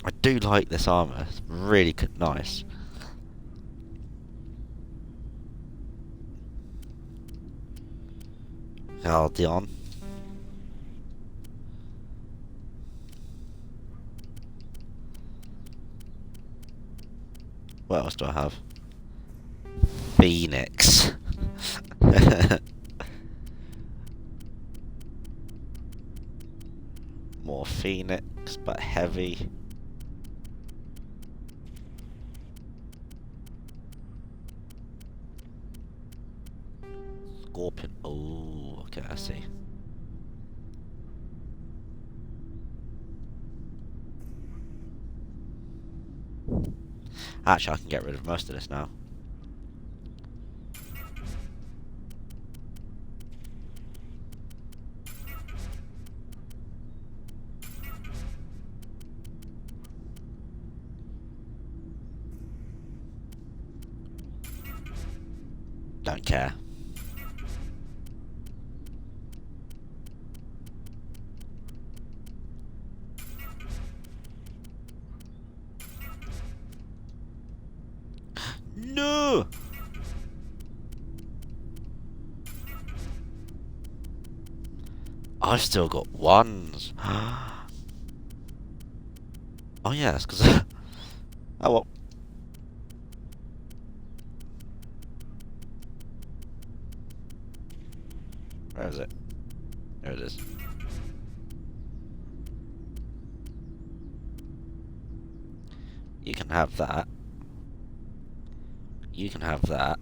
I do like this armor. It's really nice. Guardian. What else do I have? Phoenix. More Phoenix, but heavy. Scorpion. Oh, okay, I see. Actually, I can get rid of most of this now. Don't care. No! I've still got ones. Oh yeah, that's because... oh well. Where is it? There it is. You can have that. You can have that.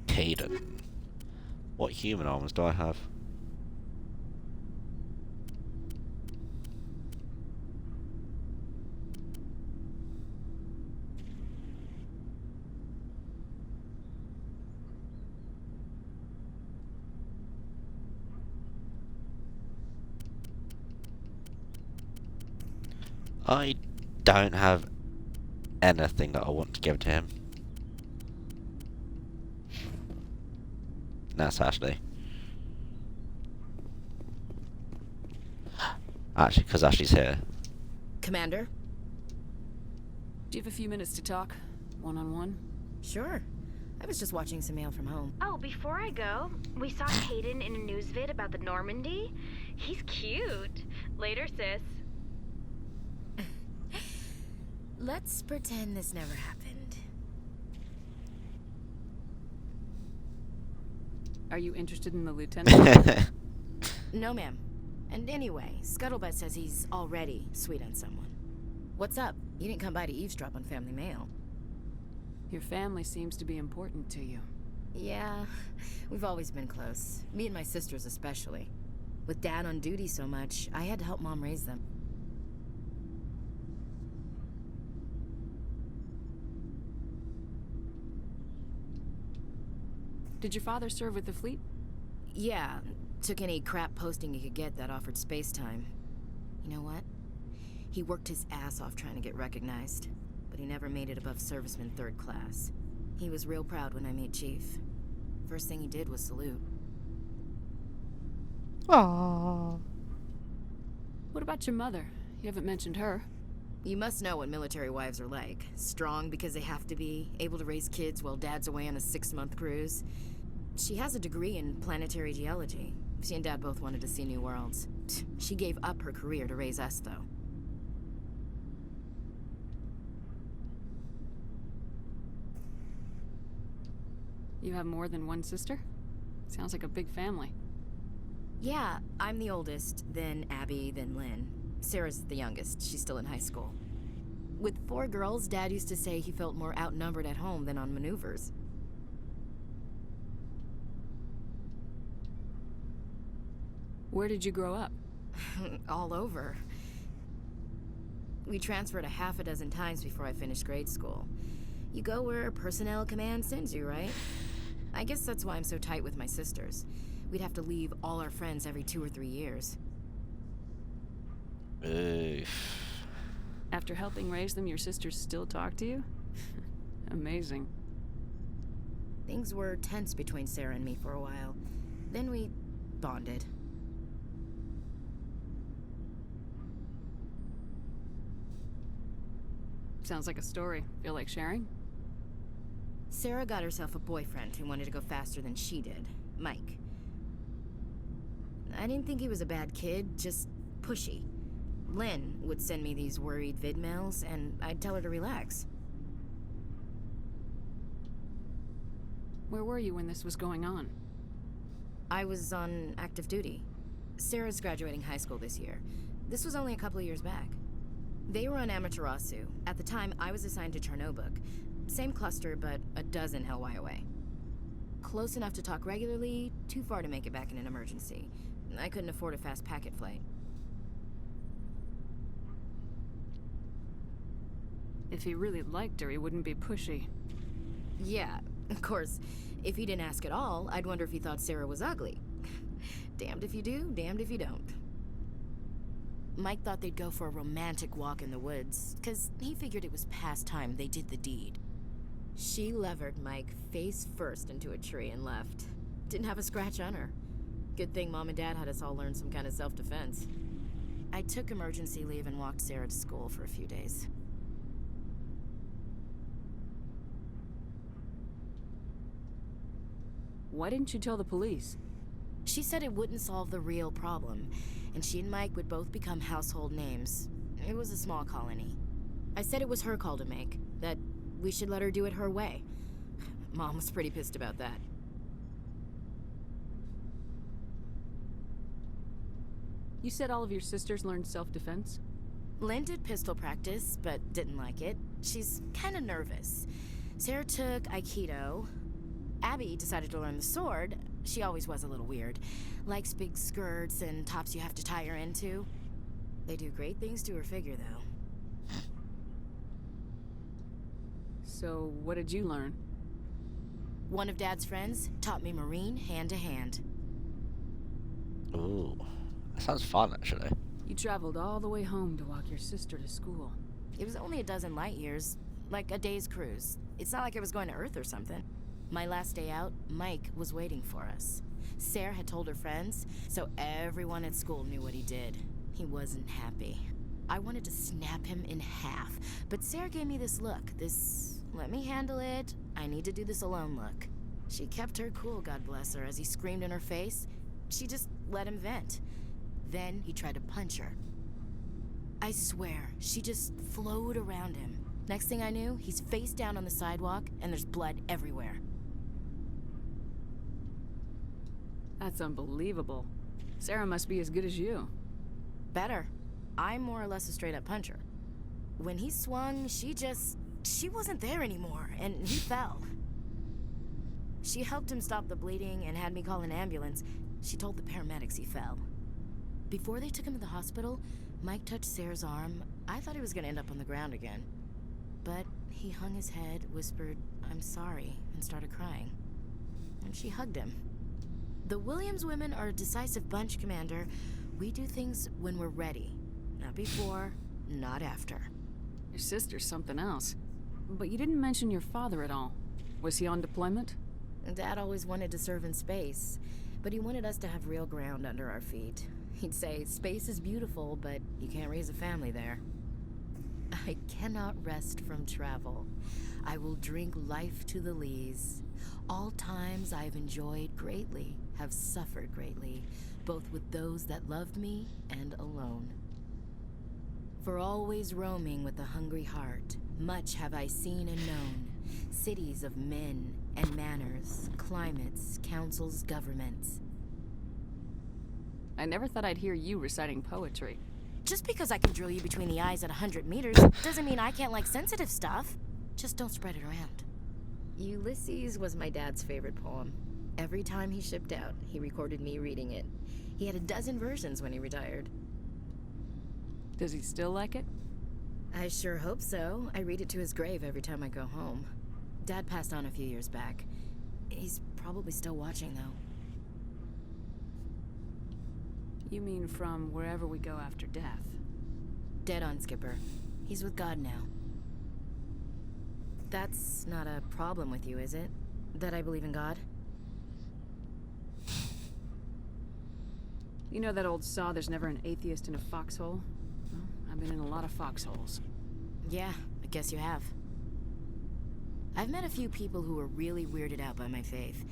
Caden. What human arms do I have? I don't have anything that I want to give to him. That's Ashley. Actually, because Ashley's here. Commander? Do you have a few minutes to talk? One-on-one? Sure. I was just watching some mail from home. Oh, before I go, we saw Caden in a news vid about the Normandy. He's cute. Later, sis. Let's pretend this never happened. Are you interested in the lieutenant? No, ma'am. And anyway, Scuttlebutt says he's already sweet on someone. What's up? You didn't come by to eavesdrop on family mail. Your family seems to be important to you. Yeah, we've always been close. Me and my sisters especially. With Dad on duty so much, I had to help Mom raise them. Did your father serve with the fleet? Yeah, took any crap posting he could get that offered space time. You know what? He worked his ass off trying to get recognized, but he never made it above serviceman 3rd class. He was real proud when I made Chief. First thing he did was salute. Aww. What about your mother? You haven't mentioned her. You must know what military wives are like. Strong because they have to be, able to raise kids while Dad's away on a 6-month cruise. She has a degree in planetary geology. She and Dad both wanted to see new worlds. She gave up her career to raise us, though. You have more than one sister? Sounds like a big family. Yeah, I'm the oldest, then Abby, then Lynn. Sarah's the youngest. She's still in high school. With 4 girls, Dad used to say he felt more outnumbered at home than on maneuvers. Where did you grow up? All over. We transferred a half a dozen times before I finished grade school. You go where personnel command sends you, right? I guess that's why I'm so tight with my sisters. We'd have to leave all our friends every 2 or 3 years. After helping raise them, your sisters still talk to you? Amazing. Things were tense between Sarah and me for a while. Then we bonded. Sounds like a story. Feel like sharing? Sarah got herself a boyfriend who wanted to go faster than she did, Mike. I didn't think he was a bad kid, just pushy. Lynn would send me these worried vid mails, and I'd tell her to relax. Where were you when this was going on? I was on active duty. Sarah's graduating high school this year. This was only a couple of years back. They were on Amaterasu. At the time, I was assigned to Chernobog. Same cluster, but a dozen Hellwire away. Close enough to talk regularly, too far to make it back in an emergency. I couldn't afford a fast packet flight. If he really liked her, he wouldn't be pushy. Yeah, of course. If he didn't ask at all, I'd wonder if he thought Sarah was ugly. Damned if you do, damned if you don't. Mike thought they'd go for a romantic walk in the woods, 'cause he figured it was past time they did the deed. She levered Mike face first into a tree and left. Didn't have a scratch on her. Good thing Mom and Dad had us all learn some kind of self-defense. I took emergency leave and walked Sarah to school for a few days. Why didn't you tell the police? She said it wouldn't solve the real problem, and she and Mike would both become household names. It was a small colony. I said it was her call to make, that we should let her do it her way. Mom was pretty pissed about that. You said all of your sisters learned self-defense? Lynn did pistol practice, but didn't like it. She's kind of nervous. Sarah took Aikido. Abby decided to learn the sword. She always was a little weird. Likes big skirts and tops you have to tie her into. They do great things to her figure, though. So, what did you learn? One of Dad's friends taught me Marine hand to hand. Ooh, that sounds fun, actually. You traveled all the way home to walk your sister to school. It was only a dozen light years, like a day's cruise. It's not like I was going to Earth or something. My last day out, Mike was waiting for us. Sarah had told her friends, so everyone at school knew what he did. He wasn't happy. I wanted to snap him in half, but Sarah gave me this look, this let me handle it, I need to do this alone look. She kept her cool, God bless her, as he screamed in her face. She just let him vent. Then he tried to punch her. I swear, she just flowed around him. Next thing I knew, he's face down on the sidewalk, and there's blood everywhere. That's unbelievable. Sarah must be as good as you. Better. I'm more or less a straight-up puncher. When he swung, she wasn't there anymore, and he fell. She helped him stop the bleeding and had me call an ambulance. She told the paramedics he fell. Before they took him to the hospital, Mike touched Sarah's arm. I thought he was gonna end up on the ground again. But he hung his head, whispered, "I'm sorry," and started crying. And she hugged him. The Williams women are a decisive bunch, Commander. We do things when we're ready. Not before, not after. Your sister's something else. But you didn't mention your father at all. Was he on deployment? Dad always wanted to serve in space, but he wanted us to have real ground under our feet. He'd say, space is beautiful, but you can't raise a family there. I cannot rest from travel. I will drink life to the lees. All times I have enjoyed greatly, have suffered greatly, both with those that loved me and alone. For always roaming with a hungry heart, much have I seen and known, cities of men and manners, climates, councils, governments. I never thought I'd hear you reciting poetry. Just because I can drill you between the eyes at 100 meters doesn't mean I can't like sensitive stuff. Just don't spread it around. Ulysses was my dad's favorite poem. Every time he shipped out, he recorded me reading it. He had a dozen versions when he retired. Does he still like it? I sure hope so. I read it to his grave every time I go home. Dad passed on a few years back. He's probably still watching, though. You mean from wherever we go after death? Dead on, Skipper. He's with God now. That's not a problem with you, is it? That I believe in God? You know that old saw, there's never an atheist in a foxhole? Well, I've been in a lot of foxholes. Yeah, I guess you have. I've met a few people who were really weirded out by my faith.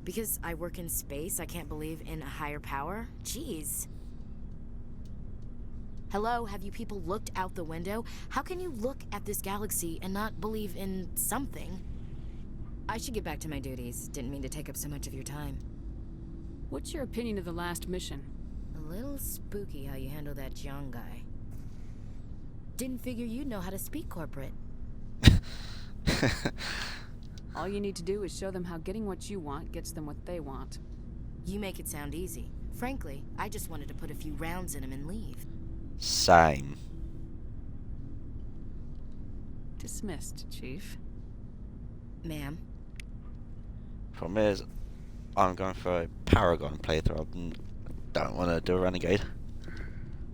Because I work in space, I can't believe in a higher power? Jeez. Hello, have you people looked out the window? How can you look at this galaxy and not believe in something? I should get back to my duties. Didn't mean to take up so much of your time. What's your opinion of the last mission? A little spooky how you handle that Jiang guy. Didn't figure you'd know how to speak corporate. All you need to do is show them how getting what you want gets them what they want. You make it sound easy. Frankly, I just wanted to put a few rounds in him and leave. Same. Dismissed, Chief. Ma'am. Problem is, I'm going for a Paragon playthrough. I don't want to do a Renegade.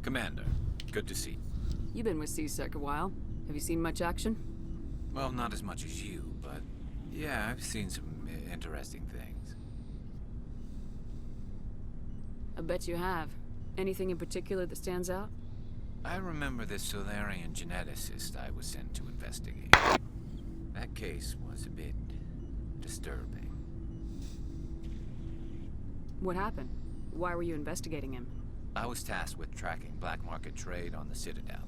Commander, good to see you. You've been with C-Sec a while. Have you seen much action? Well, not as much as you, but yeah, I've seen some interesting things. I bet you have. Anything in particular that stands out? I remember this Solarian geneticist I was sent to investigate. That case was a bit disturbing. What happened? Why were you investigating him? I was tasked with tracking black market trade on the Citadel.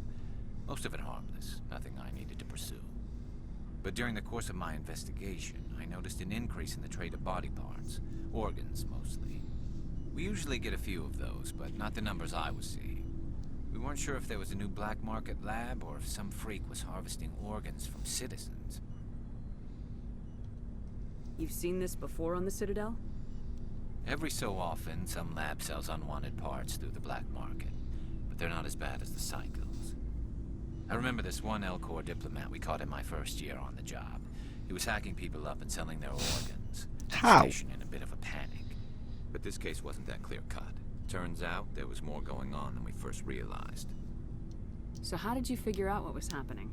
Most of it harmless, nothing I needed to pursue. But during the course of my investigation, I noticed an increase in the trade of body parts, organs mostly. We usually get a few of those, but not the numbers I was seeing. We weren't sure if there was a new black market lab or if some freak was harvesting organs from citizens. You've seen this before on the Citadel? Every so often, some lab sells unwanted parts through the black market, but they're not as bad as the cycles. I remember this one Elcor diplomat we caught in my first year on the job. He was hacking people up and selling their organs. How? The station in a bit of a panic. But this case wasn't that clear-cut. Turns out there was more going on than we first realized. So how did you figure out what was happening?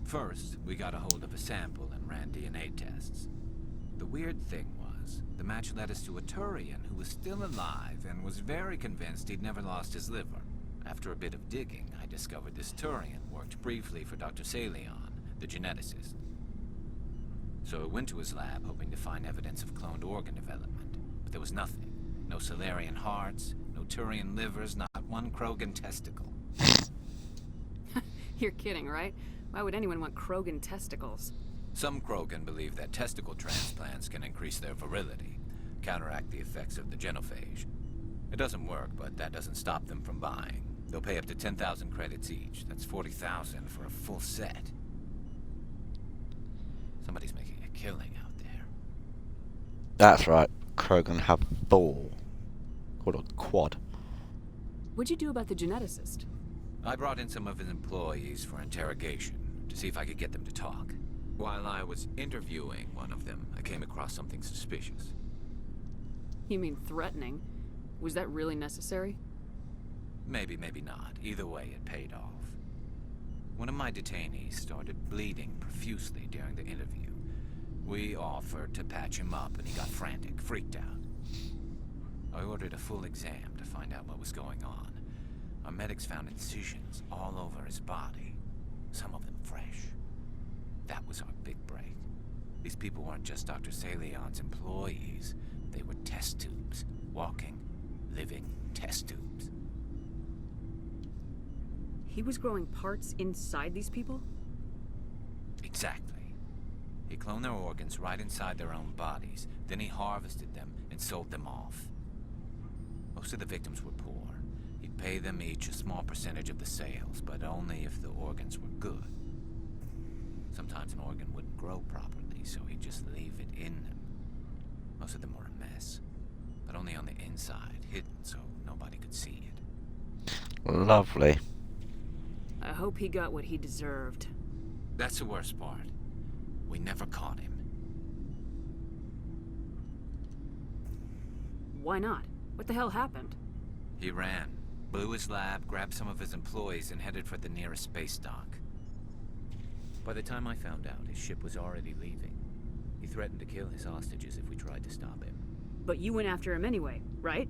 First, we got a hold of a sample and ran DNA tests. The weird thing was, the match led us to a Turian who was still alive and was very convinced he'd never lost his liver. After a bit of digging, I discovered this Turian worked briefly for Dr. Salion, the geneticist. So I went to his lab hoping to find evidence of cloned organ development, but there was nothing. No Solarian hearts, no Turian livers, not one Krogan testicle. You're kidding, right? Why would anyone want Krogan testicles? Some Krogan believe that testicle transplants can increase their virility, counteract the effects of the genophage. It doesn't work, but that doesn't stop them from buying. They'll pay up to 10,000 credits each. That's 40,000 for a full set. Somebody's making a killing out there. That's right. Krogan have a ball called a quad. What'd you do about the geneticist? I brought in some of his employees for interrogation to see if I could get them to talk. While I was interviewing one of them, I came across something suspicious. You mean threatening? Was that really necessary? Maybe, maybe not. Either way, it paid off. One of my detainees started bleeding profusely during the interview. We offered to patch him up, and he got frantic, freaked out. I ordered a full exam to find out what was going on. Our medics found incisions all over his body, some of them fresh. That was our big break. These people weren't just Dr. Salion's employees. They were test tubes. Walking, living test tubes. He was growing parts inside these people? Exactly. He cloned their organs right inside their own bodies. Then he harvested them and sold them off. Most of the victims were poor. He'd pay them each a small percentage of the sales, but only if the organs were good. Sometimes an organ wouldn't grow properly, so he'd just leave it in them. Most of them were a mess, but only on the inside, hidden so nobody could see it. Lovely. I hope he got what he deserved. That's the worst part. We never caught him. Why not? What the hell happened? He ran, blew his lab, grabbed some of his employees, and headed for the nearest space dock. By the time I found out, his ship was already leaving. He threatened to kill his hostages if we tried to stop him. But you went after him anyway, right?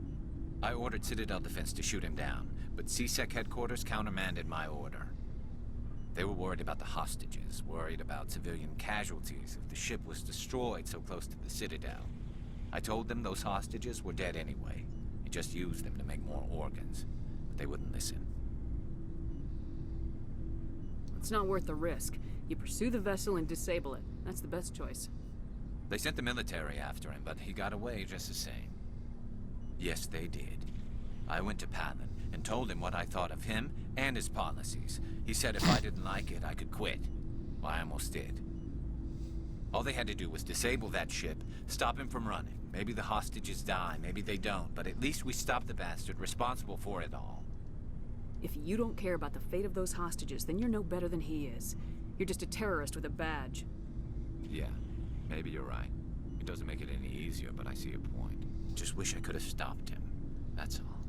I ordered Citadel Defense to shoot him down, but CSEC headquarters countermanded my order. They were worried about the hostages, worried about civilian casualties if the ship was destroyed so close to the Citadel. I told them those hostages were dead anyway. He just used them to make more organs, but they wouldn't listen. It's not worth the risk. You pursue the vessel and disable it. That's the best choice. They sent the military after him, but he got away just the same. Yes, they did. I went to Palin and told him what I thought of him and his policies. He said if I didn't like it, I could quit. Well, I almost did. All they had to do was disable that ship, stop him from running. Maybe the hostages die, maybe they don't, but at least we stopped the bastard responsible for it all. If you don't care about the fate of those hostages, then you're no better than he is. You're just a terrorist with a badge. Yeah, maybe you're right. It doesn't make it any easier, but I see your point. Just wish I could have stopped him. That's all.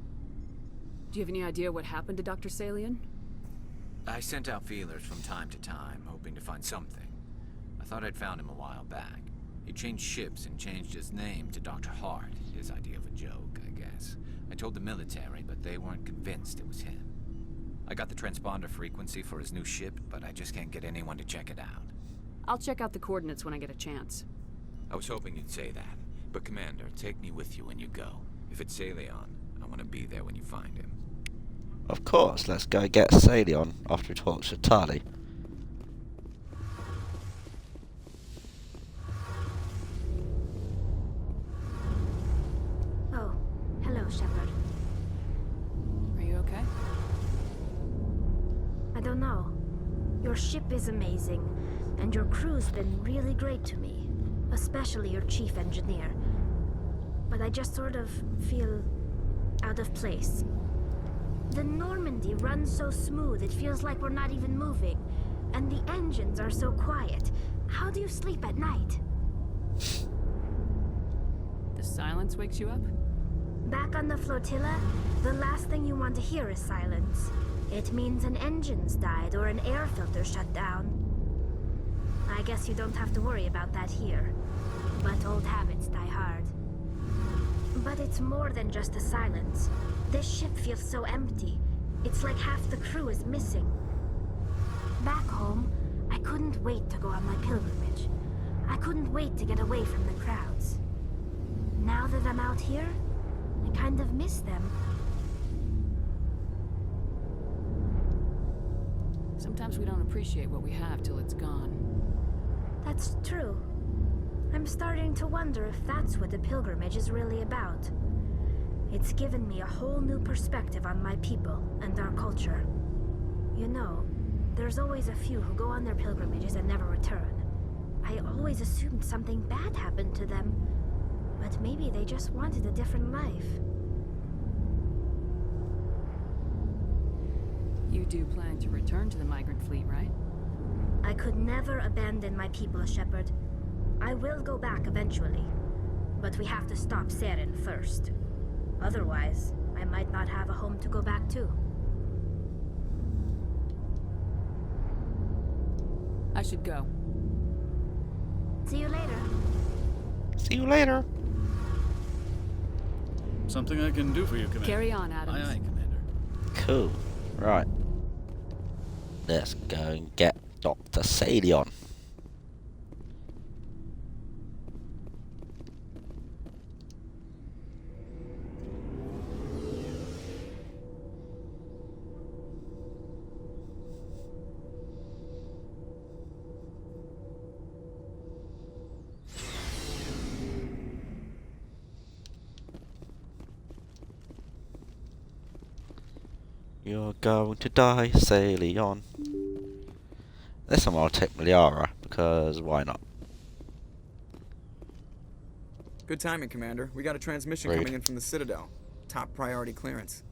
Do you have any idea what happened to Dr. Salion? I sent out feelers from time to time, hoping to find something. I thought I'd found him a while back. He changed ships and changed his name to Dr. Hart. His idea of a joke, I guess. I told the military, but they weren't convinced it was him. I got the transponder frequency for his new ship, but I just can't get anyone to check it out. I'll check out the coordinates when I get a chance. I was hoping you'd say that. But Commander, take me with you when you go. If it's Salion, I want to be there when you find him. Of course, let's go get Salion after he talks to Tali. Oh, hello, Shepard. Are you okay? I don't know. Your ship is amazing, and your crew's been really great to me, especially your chief engineer. But I just sort of feel out of place. The Normandy runs so smooth it feels like we're not even moving, and the engines are so quiet. How do you sleep at night? The silence wakes you up? Back on the flotilla, the last thing you want to hear is silence. It means an engine's died or an air filter shut down. I guess you don't have to worry about that here. But old habits die hard. But it's more than just the silence. This ship feels so empty. It's like half the crew is missing. Back home, I couldn't wait to go on my pilgrimage. I couldn't wait to get away from the crowds. Now that I'm out here, I kind of miss them. Sometimes we don't appreciate what we have till it's gone. That's true. I'm starting to wonder if that's what the pilgrimage is really about. It's given me a whole new perspective on my people and our culture. You know, there's always a few who go on their pilgrimages and never return. I always assumed something bad happened to them, but maybe they just wanted a different life. You do plan to return to the migrant fleet, right? I could never abandon my people, Shepard. I will go back eventually, but we have to stop Saren first. Otherwise, I might not have a home to go back to. I should go. See you later. See you later. Something I can do for you, Commander. Carry on, Adams. Aye, aye, Commander. Cool. Right. Let's go and get Dr. Salion. You're going to die, Salion. This time I'll take Maliara, because why not? Good timing, Commander. We got a transmission Rude. coming in from the Citadel. Top priority clearance.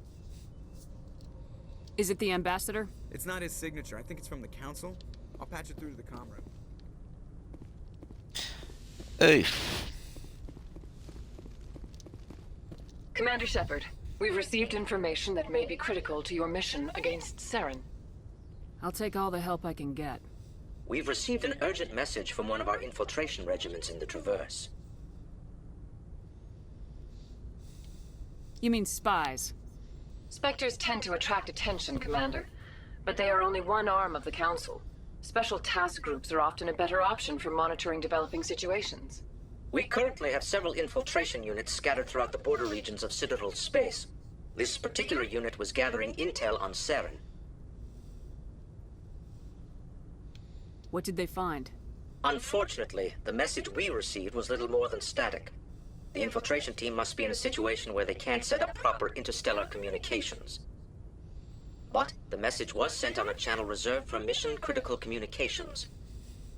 Is it the ambassador? It's not his signature. I think it's from the Council. I'll patch it through to the comm room. Oof. Commander Shepard, we've received information that may be critical to your mission against Saren. I'll take all the help I can get. We've received an urgent message from one of our infiltration regiments in the Traverse. You mean spies? Spectres tend to attract attention, Commander, but they are only one arm of the Council. Special task groups are often a better option for monitoring developing situations. We currently have several infiltration units scattered throughout the border regions of Citadel space. This particular unit was gathering intel on Saren. What did they find? Unfortunately, the message we received was little more than static. The infiltration team must be in a situation where they can't set up proper interstellar communications. But the message was sent on a channel reserved for mission-critical communications.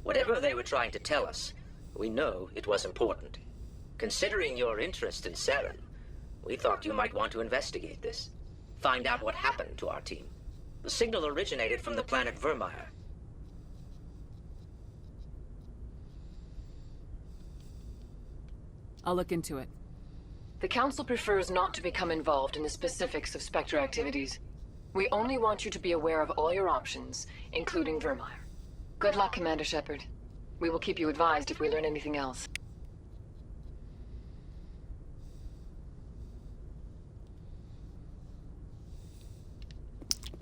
Whatever they were trying to tell us, we know it was important. Considering your interest in Saren, we thought you might want to investigate this. Find out what happened to our team. The signal originated from the planet Vermeer. I'll look into it. The Council prefers not to become involved in the specifics of Spectre activities. We only want you to be aware of all your options, including Vermeer. Good luck, Commander Shepard. We will keep you advised if we learn anything else.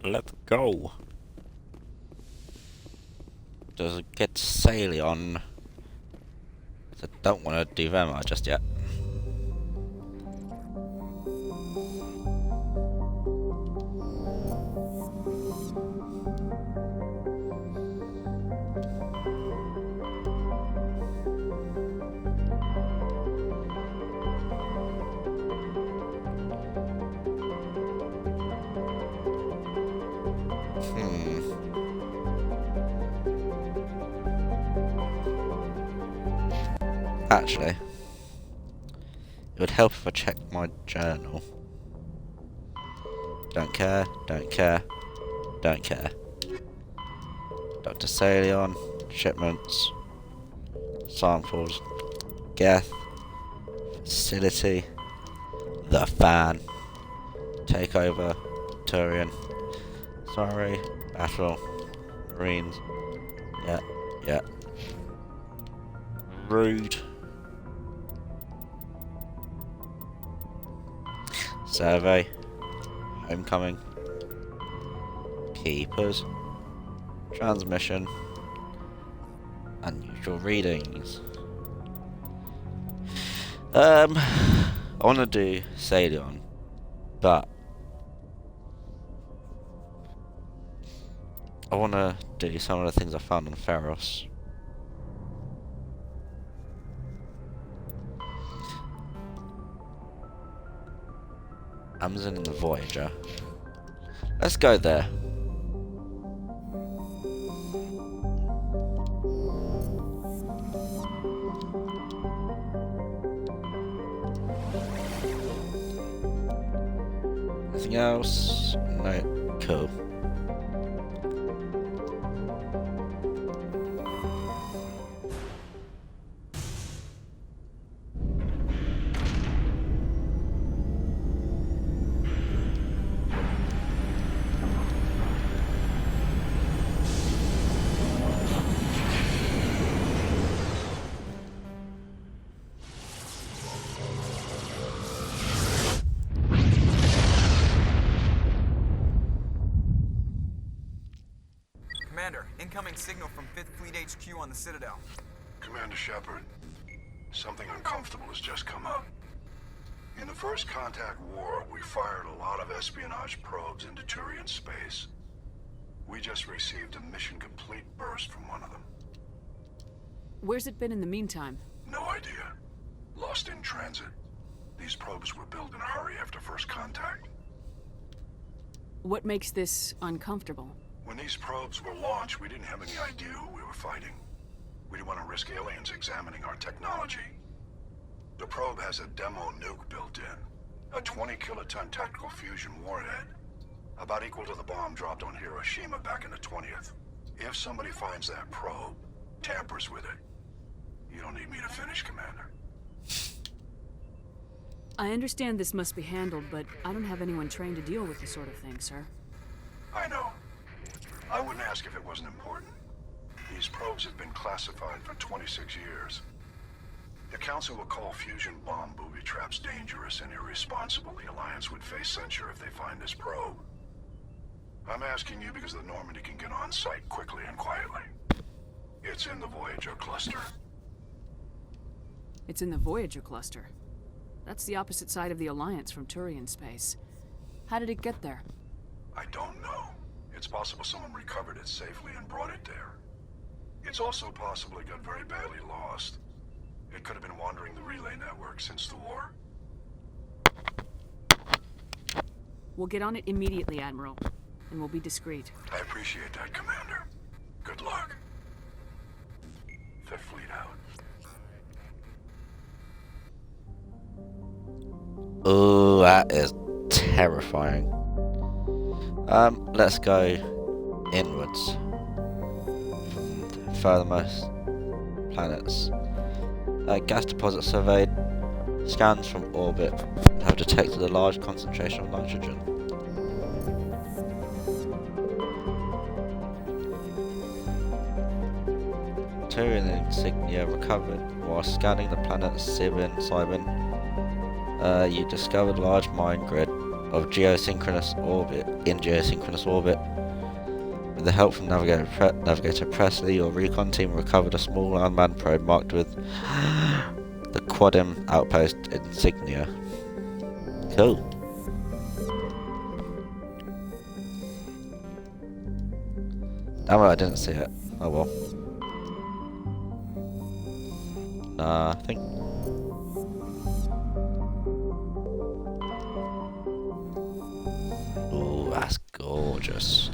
Let's go. Does it get Salion? I don't want to do Vermeer just yet. Actually, it would help if I checked my journal. Don't care, don't care, don't care. Dr. Salion, shipments, samples, Geth, facility, the fan, takeover, Turian, sorry, battle, Marines, yeah, rude. Survey, homecoming, keepers, transmission, unusual readings. I want to do Salion, but I want to do some of the things I found on Pharos. Amazon and the Voyager. Let's go there. Anything else? No. Cool. Commander, incoming signal from 5th Fleet HQ on the Citadel. Commander Shepard, something uncomfortable has just come up. In the First Contact War, we fired a lot of espionage probes into Turian space. We just received a mission complete burst from one of them. Where's it been in the meantime? No idea. Lost in transit. These probes were built in a hurry after First Contact. What makes this uncomfortable? When these probes were launched, we didn't have any idea who we were fighting. We didn't want to risk aliens examining our technology. The probe has a demo nuke built in. A 20-kiloton tactical fusion warhead. About equal to the bomb dropped on Hiroshima back in the 20th. If somebody finds that probe, tampers with it, you don't need me to finish, Commander. I understand this must be handled, but I don't have anyone trained to deal with this sort of thing, sir. I know. I wouldn't ask if it wasn't important. These probes have been classified for 26 years. The Council will call fusion bomb booby traps dangerous and irresponsible. The Alliance would face censure if they find this probe. I'm asking you because the Normandy can get on site quickly and quietly. It's in the Voyager cluster. It's in the Voyager cluster. That's the opposite side of the Alliance from Turian space. How did it get there? I don't know. It's possible someone recovered it safely and brought it there. It's also possible it got very badly lost. It could have been wandering the relay network since the war. We'll get on it immediately, Admiral. And we'll be discreet. I appreciate that, Commander. Good luck. Fifth Fleet out. Oh, that is terrifying. Let's go inwards from the furthermost planets. Gas deposit surveyed. Scans from orbit have detected a large concentration of nitrogen. Turian insignia recovered while scanning the planet Cybin. You discovered large mine grid of geosynchronous orbit With the help from Navigator Presley, your recon team recovered a small unmanned probe marked with the Quadim outpost insignia. Cool. Damn it, I didn't see it. Oh well. Nothing. Ooh, that's gorgeous.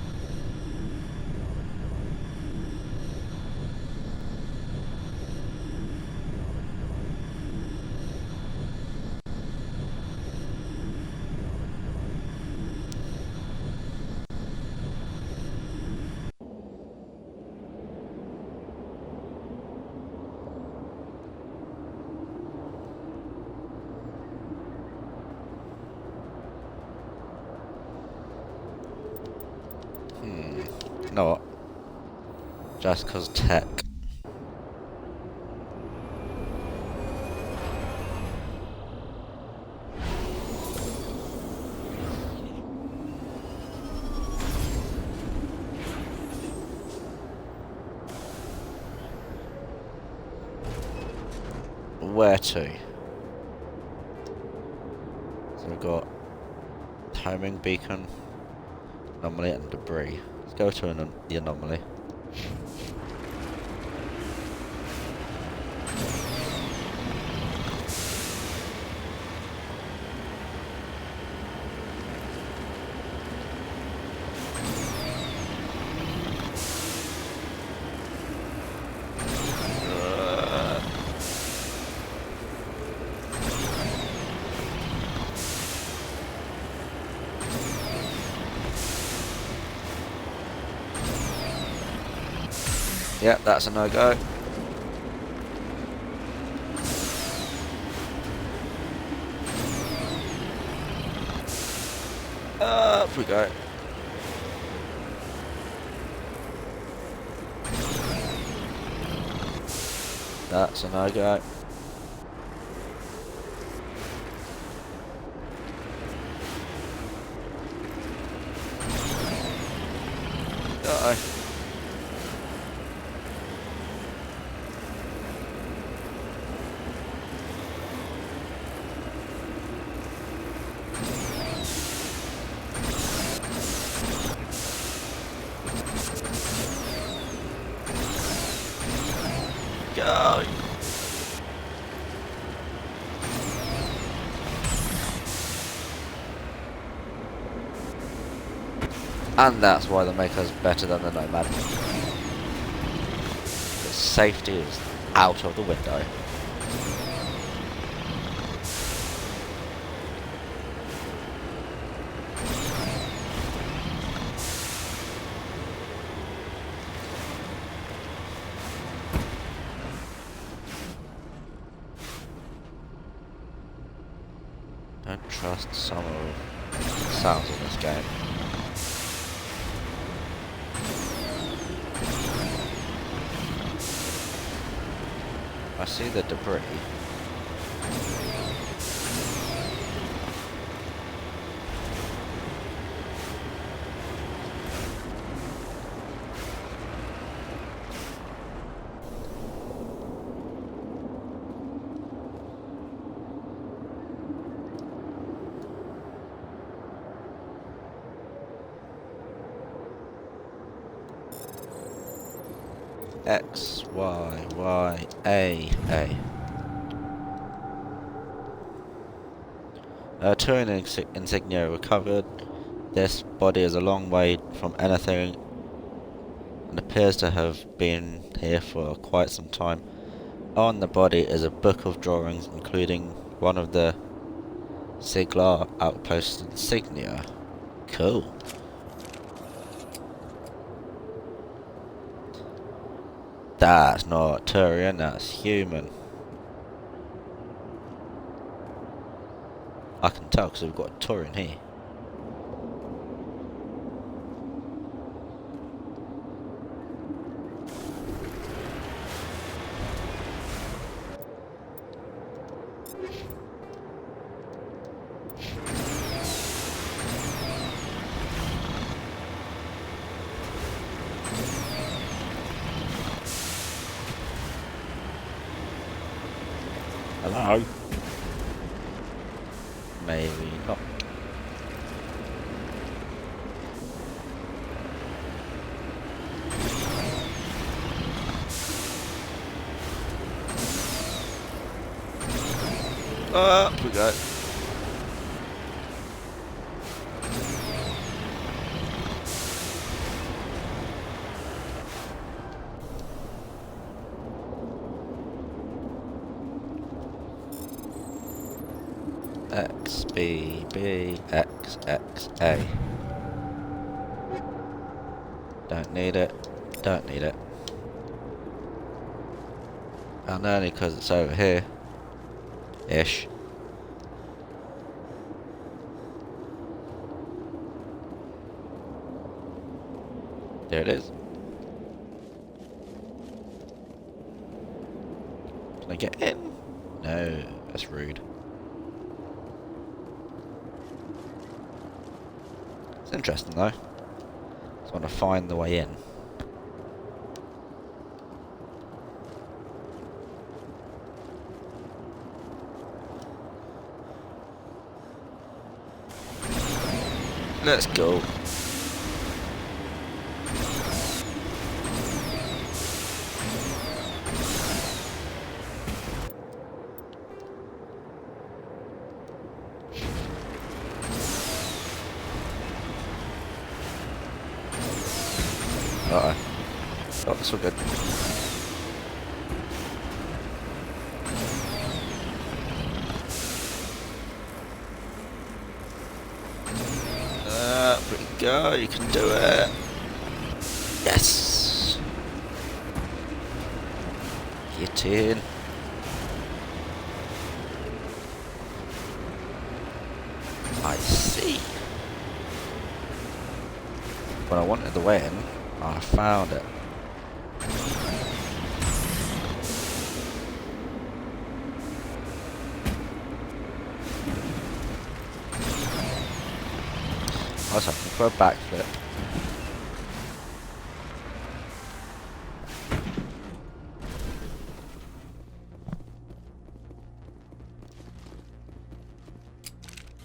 You know what? Just cause tech. Where to? So we've got homing beacon, anomaly and debris. Let's go to the anomaly. Yep, that's a no-go. Up we go. That's a no-go. Uh-oh. Go. And that's why the Maker's better than the Nomad. The safety is out of the window. Don't trust some of the sounds in this game. I see the debris. X, Y, Y, A, A. Touring insignia recovered. This body is a long way from anything and appears to have been here for quite some time. On the body is a book of drawings including one of the Siglar outpost insignia. Cool. That's not Turian, that's human. I can tell because we've got a Turian here. Hello? Maybe not. Up we go. X, B, B, X, X, A. Don't need it. Don't need it. And only because it's over here. Ish. There it is. Can I get in? No, that's rude. It's interesting though. Just want to find the way in. Let's go. Uh-oh. Oh, that's all good. There we go, you can do it. Yes! Get in. I see. When I wanted the way in, I found it. I was hoping for a backflip.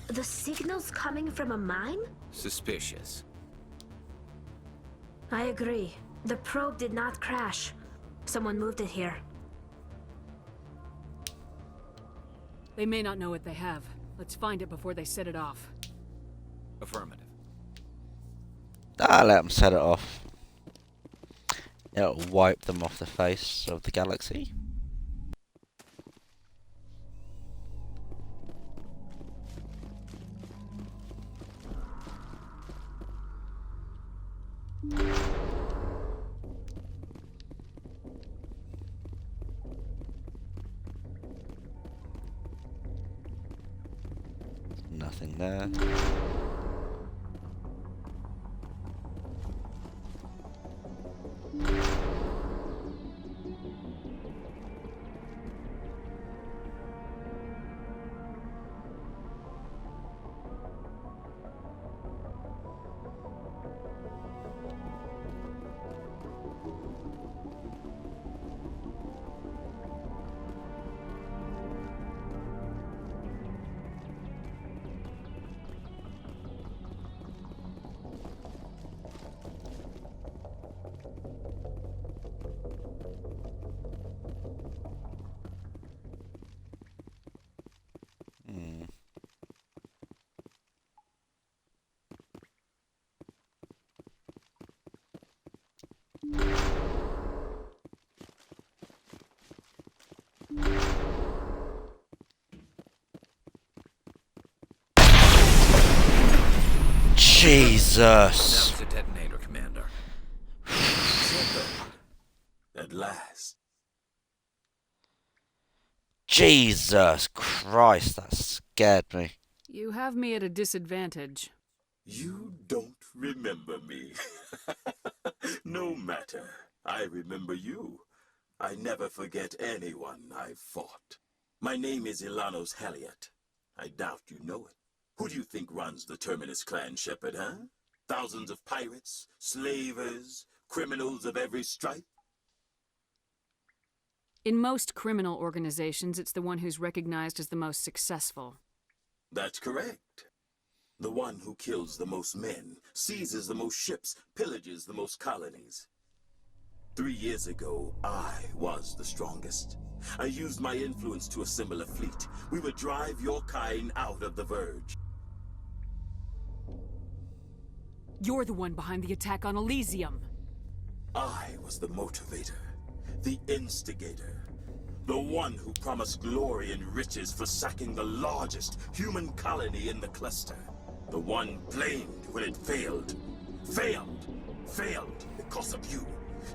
The signal's coming from a mine? Suspicious. I agree. The probe did not crash. Someone moved it here. They may not know what they have. Let's find it before they set it off. Affirmative. Let them set it off. It'll wipe them off the face of the galaxy. Nothing there. Jesus! That was a detonator, Commander. At last. Jesus Christ, that scared me. You have me at a disadvantage. You don't remember me. No matter. I remember you. I never forget anyone I've fought. My name is Ilanos Haliat. I doubt you know it. Who do you think runs the Terminus clan, Shepard, huh? Thousands of pirates, slavers, criminals of every stripe? In most criminal organizations, it's the one who's recognized as the most successful. That's correct. The one who kills the most men, seizes the most ships, pillages the most colonies. 3 years ago, I was the strongest. I used my influence to assemble a fleet. We would drive your kind out of the Verge. You're the one behind the attack on Elysium. I was the motivator, the instigator, the one who promised glory and riches for sacking the largest human colony in the cluster. The one blamed when it failed. Failed because of you.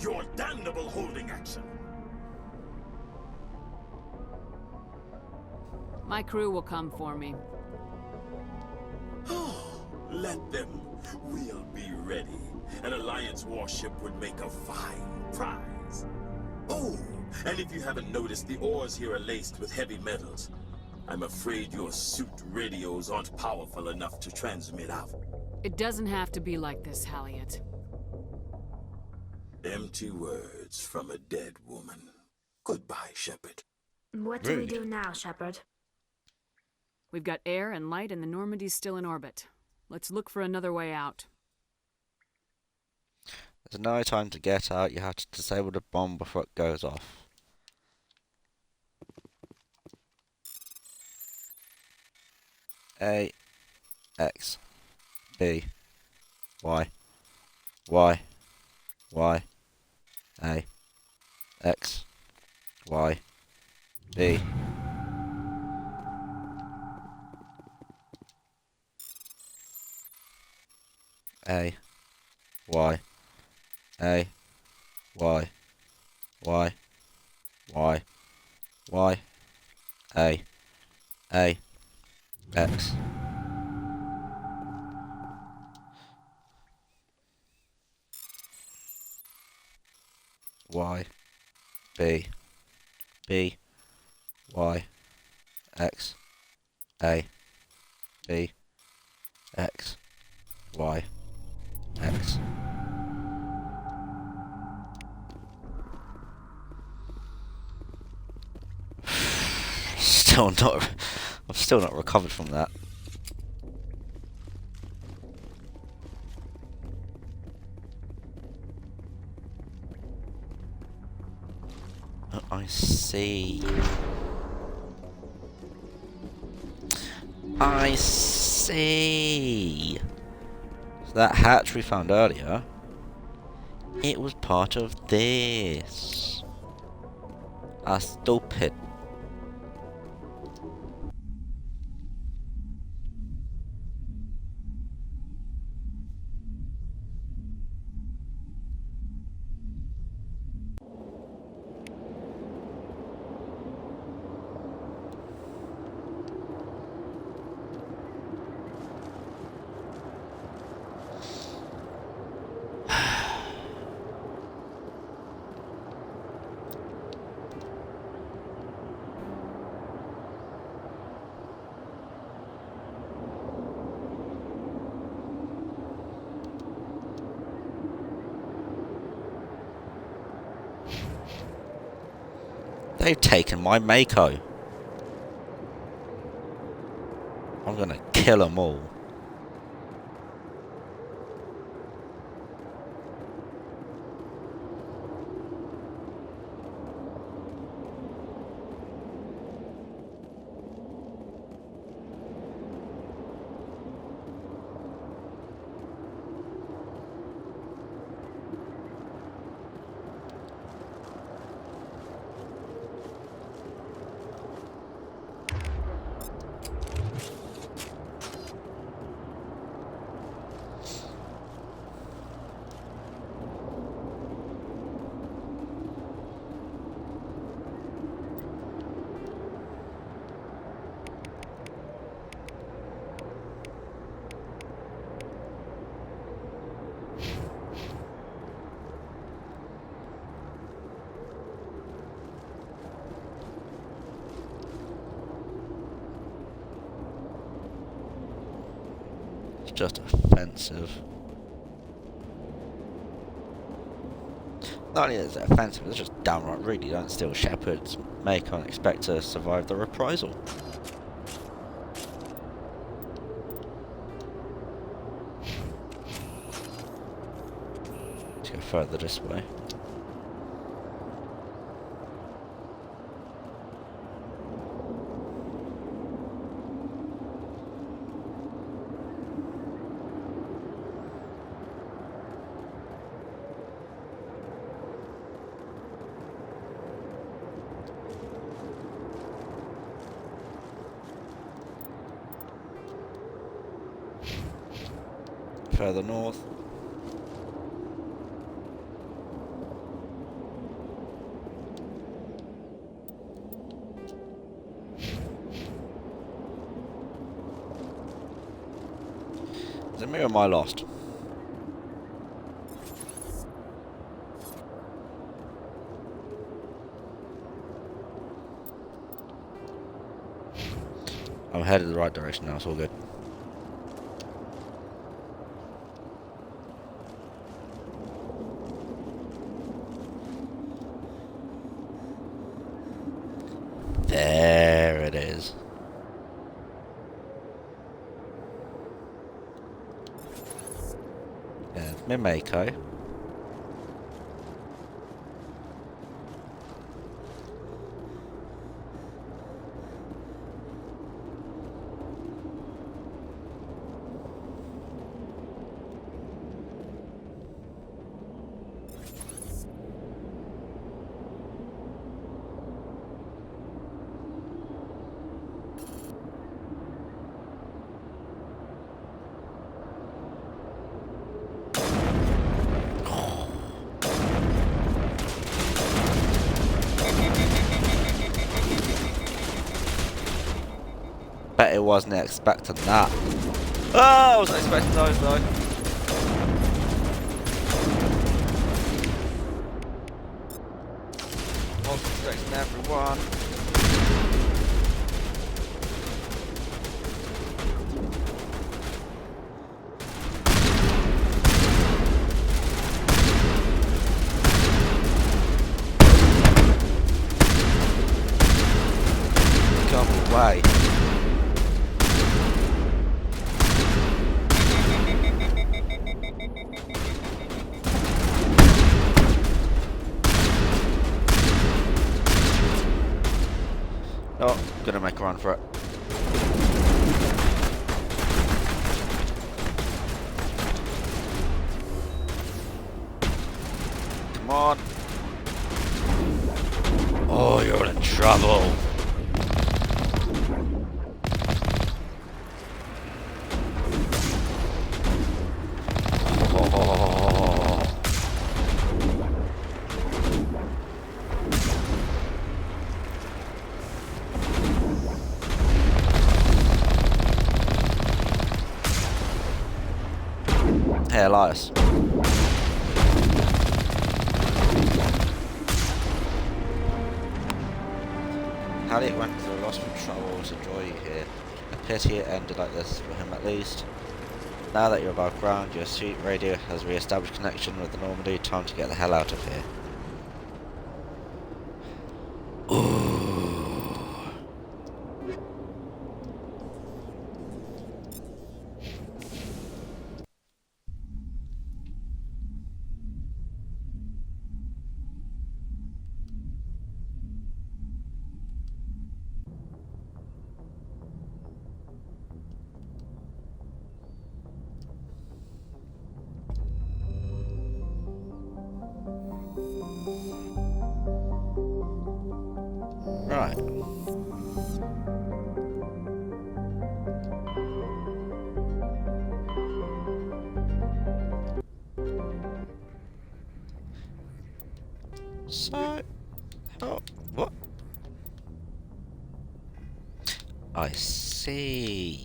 Your damnable holding action. My crew will come for me. Let them. We'll be ready. An Alliance warship would make a fine prize. Oh, and if you haven't noticed, the ores here are laced with heavy metals. I'm afraid your suit radios aren't powerful enough to transmit out. It doesn't have to be like this, Halliot. Empty words from a dead woman. Goodbye, Shepard. What do we do now, Shepard? We've got air and light and the Normandy's still in orbit. Let's look for another way out. There's no time to get out. You have to disable the bomb before it goes off. A, X, B, Y, Y, Y, A, X, Y, B. A, Y, A, Y, Y, Y, Y, A, X. Y, B, B, Y, X, A, B, X, Y, X. I'm still not recovered from that. Oh, I see. I see. So that hatch we found earlier, it was part of this. Stupid. They've taken my Mako. I'm gonna kill them all. Just offensive. Not only is it offensive, it's just downright rude. You don't steal Shepard's Mako and expect to survive the reprisal. Let's go further this way. Further north. Is it me or am I lost? I'm headed in the right direction now, it's all good. There it is. There's my Mako. Bet it wasn't expecting that. Oh, I wasn't expecting those though. Wasn't expecting everyone. Come away. Oh, gonna make a run for it. Come on. Oh, you're in trouble. Hey, Elias. Harriet went through a lot of trouble to draw you here. A pity it ended like this, for him at least. Now that you're above ground, your suit radio has re-established connection with the Normandy. Time to get the hell out of here. Right. So, oh, what? I see.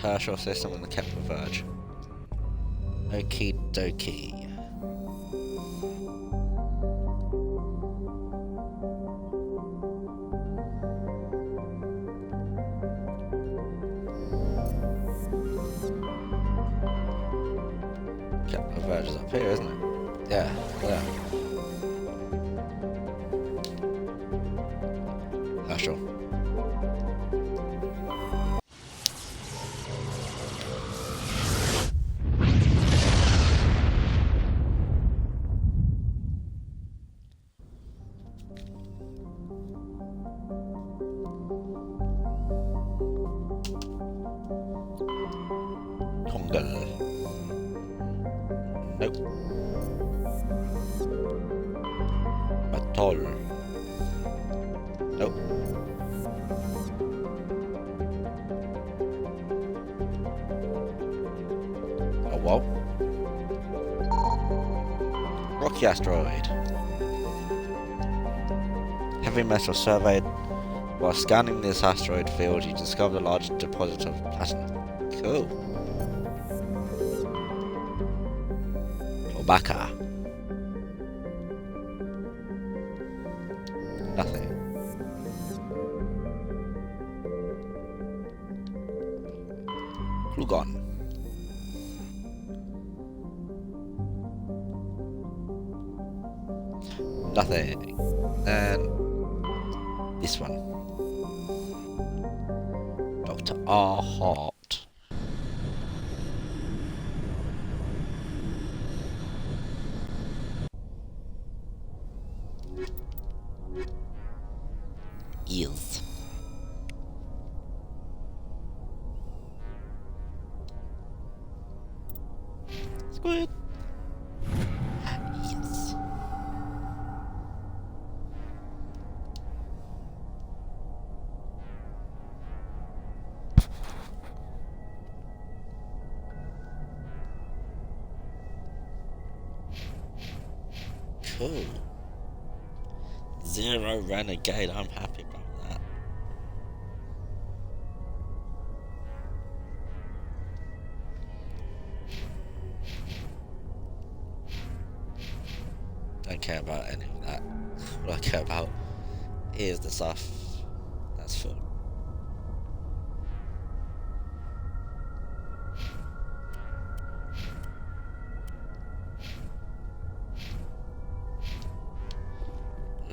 Herschel system and the Kepler Verge. Okie dokie. Kepler Verge is up here, isn't it? Yeah, there. Herschel. Nope. Atoll. Nope. Oh, whoa. Rocky asteroid. Heavy metal surveyed. While scanning this asteroid field, you discovered a large deposit of platinum. Cool. Obaka. Nothing. Glugon. Nothing. And this one. Dr. R. Hart. Eels. Squid. Yes. Cool. Zero Renegade, I'm happy about that. Don't care about any of that. What I care about is the stuff that's full.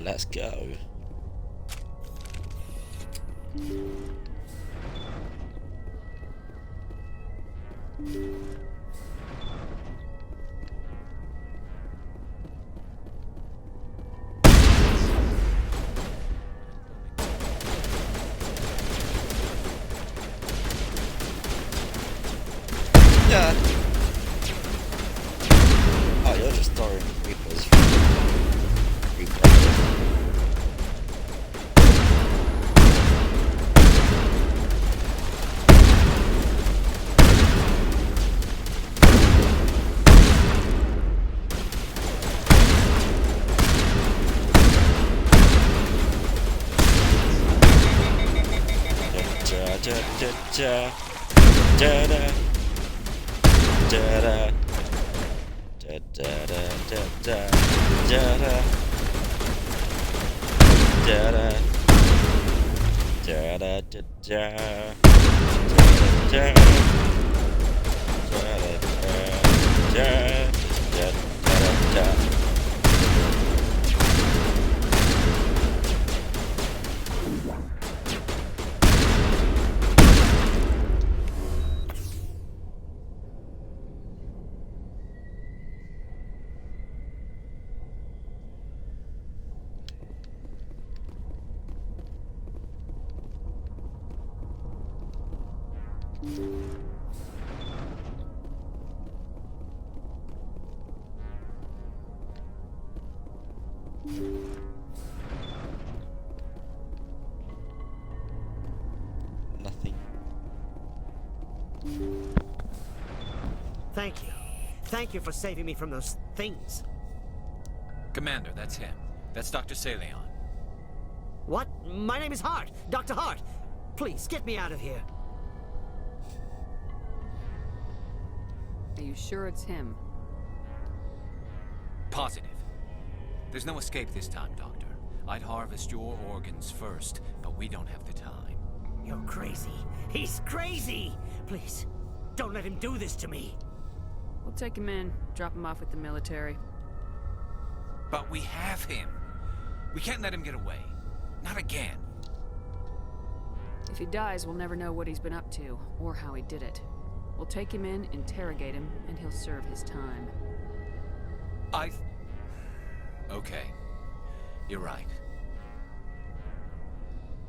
Let's go. Yeah. Oh, you're just throwing Reapers. Nothing. Thank you. Thank you for saving me from those things. Commander, that's him. That's Dr. Saleon. What? My name is Hart. Dr. Hart. Please, get me out of here. Are you sure it's him? Positive. There's no escape this time, Doctor. I'd harvest your organs first, but we don't have the time. You're crazy. He's crazy! Please, don't let him do this to me. We'll take him in, drop him off with the military. But we have him. We can't let him get away. Not again. If he dies, we'll never know what he's been up to, or how he did it. We'll take him in, interrogate him, and he'll serve his time. Okay. You're right.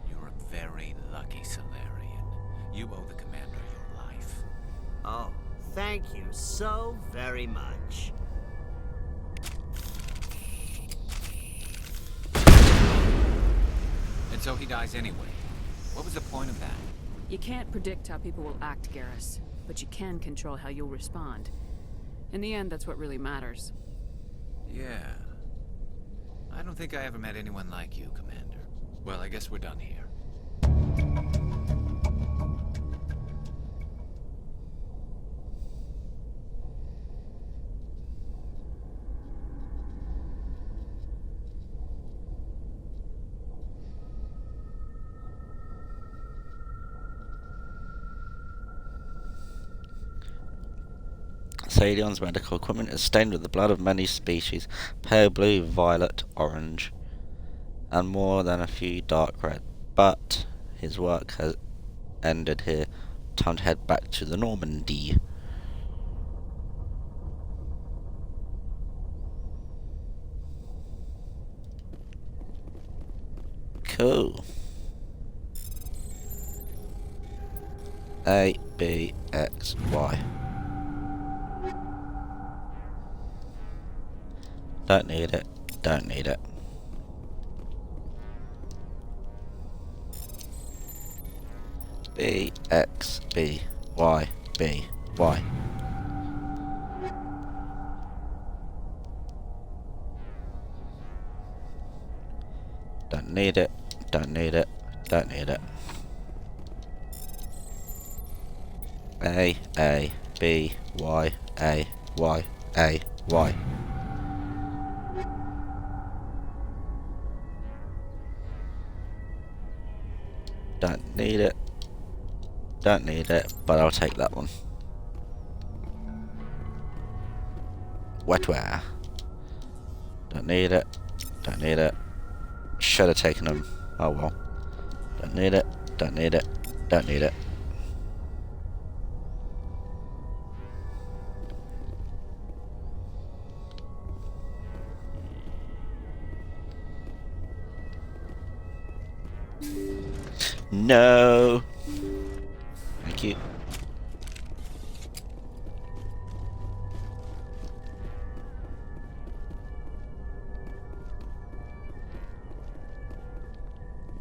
You're a very lucky Salarian. You owe the Commander your life. Oh, thank you so very much. And so he dies anyway. What was the point of that? You can't predict how people will act, Garrus, but you can control how you'll respond. In the end, that's what really matters. Yeah. I don't think I ever met anyone like you, Commander. Well, I guess we're done here. Salion's medical equipment is stained with the blood of many species, pale blue, violet, orange, and more than a few dark red. But his work has ended here. Time to head back to the Normandy. Cool. A, B, X, Y. Don't need it. Don't need it. B, X, B, Y, B, Y. Don't need it. Don't need it. Don't need it. A, B, Y, A, Y, A, Y. Don't need it. Don't need it, but I'll take that one. Wetware. Don't need it. Don't need it. Should have taken them. Oh well. Don't need it. Don't need it. Don't need it. No. Thank you.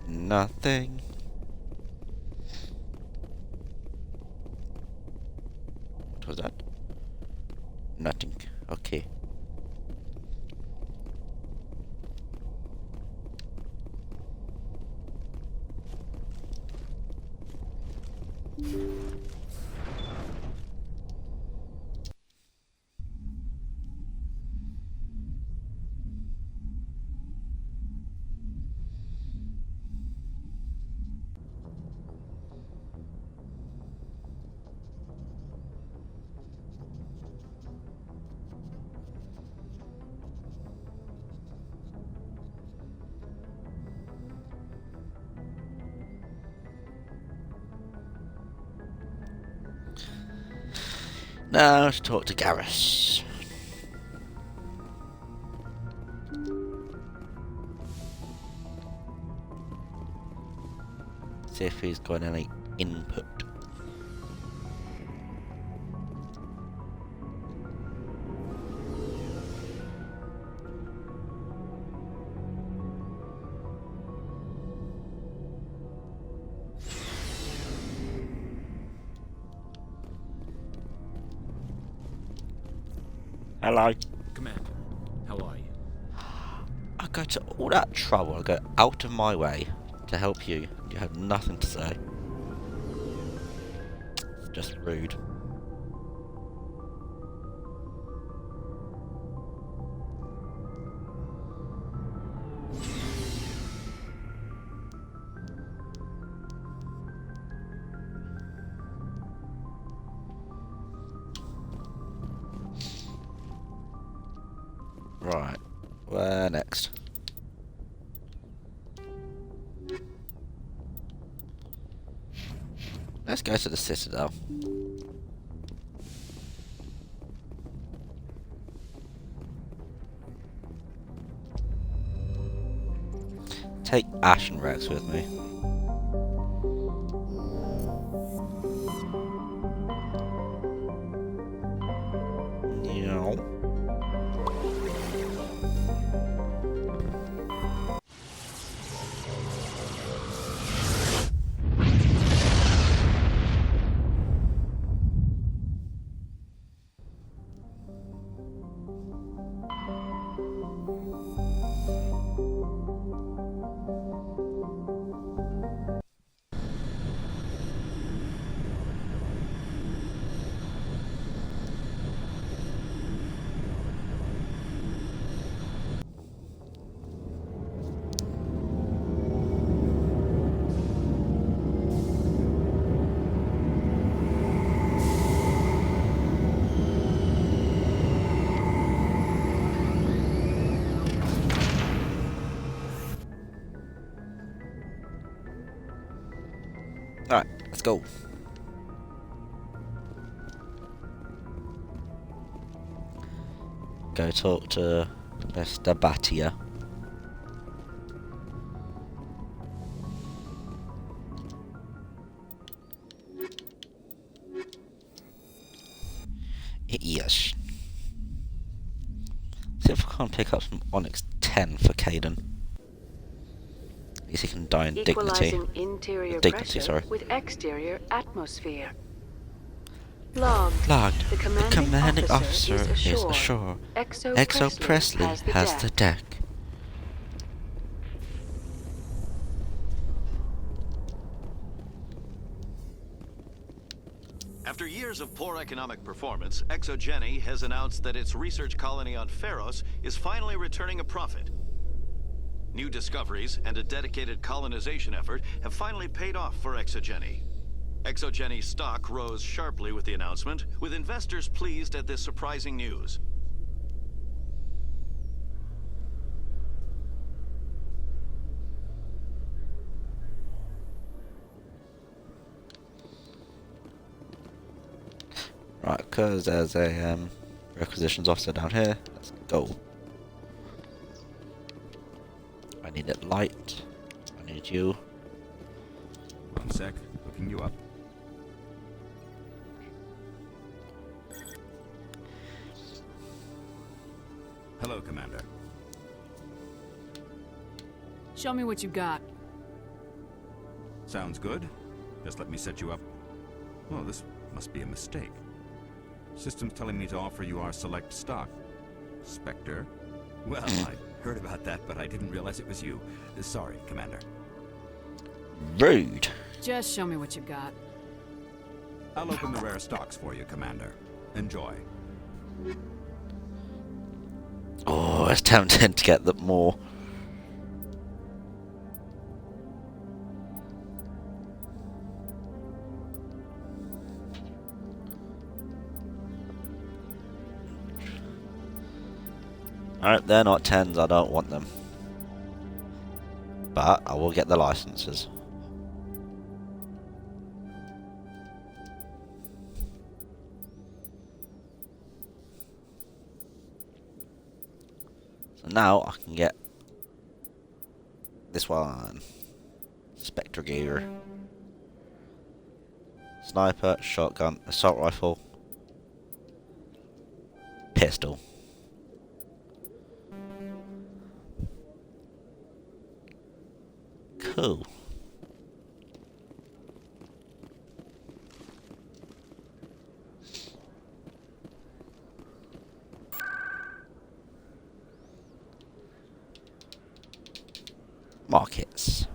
Nothing. What was that? Nothing. Okay. Now let's talk to Garrus. See if he's got any input. Hello. Commander, how are you? I go to all that trouble, I go out of my way to help you. You have nothing to say. It's just rude. Right. Where next? Let's go to the Citadel. Take Ash and Rex with me. Yeah. Alright, let's go. Go talk to Mr. Batia. Yes. See if I can't pick up some Onyx 10 for Caden. At least he can die in dignity. Equalizing interior Dignity, pressure sorry. with exterior atmosphere. Logged. Logged. The commanding officer is ashore. ashore. Exo Presley has the deck. After years of poor economic performance, ExoGeni has announced that its research colony on Pharos is finally returning a profit. New discoveries and a dedicated colonization effort have finally paid off for ExoGeni. ExoGeni's stock rose sharply with the announcement, with investors pleased at this surprising news. Right, because there's a requisitions officer down here. Let's go. I need it light. I need you. One sec, looking you up. Hello, Commander. Show me what you got. Sounds good. Just let me set you up. Oh, this must be a mistake. System's telling me to offer you our select stock. Spectre? Well, I heard about that, but I didn't realize it was you. Sorry, Commander. Rude. Just show me what you got. I'll open the rare stocks for you, Commander. Enjoy. Oh, it's tempting to get them more. Alright, they're not 10s, I don't want them. But I will get the licenses. So now I can get this one. Spectre gear. Sniper, shotgun, assault rifle, pistol. Cool. Markets.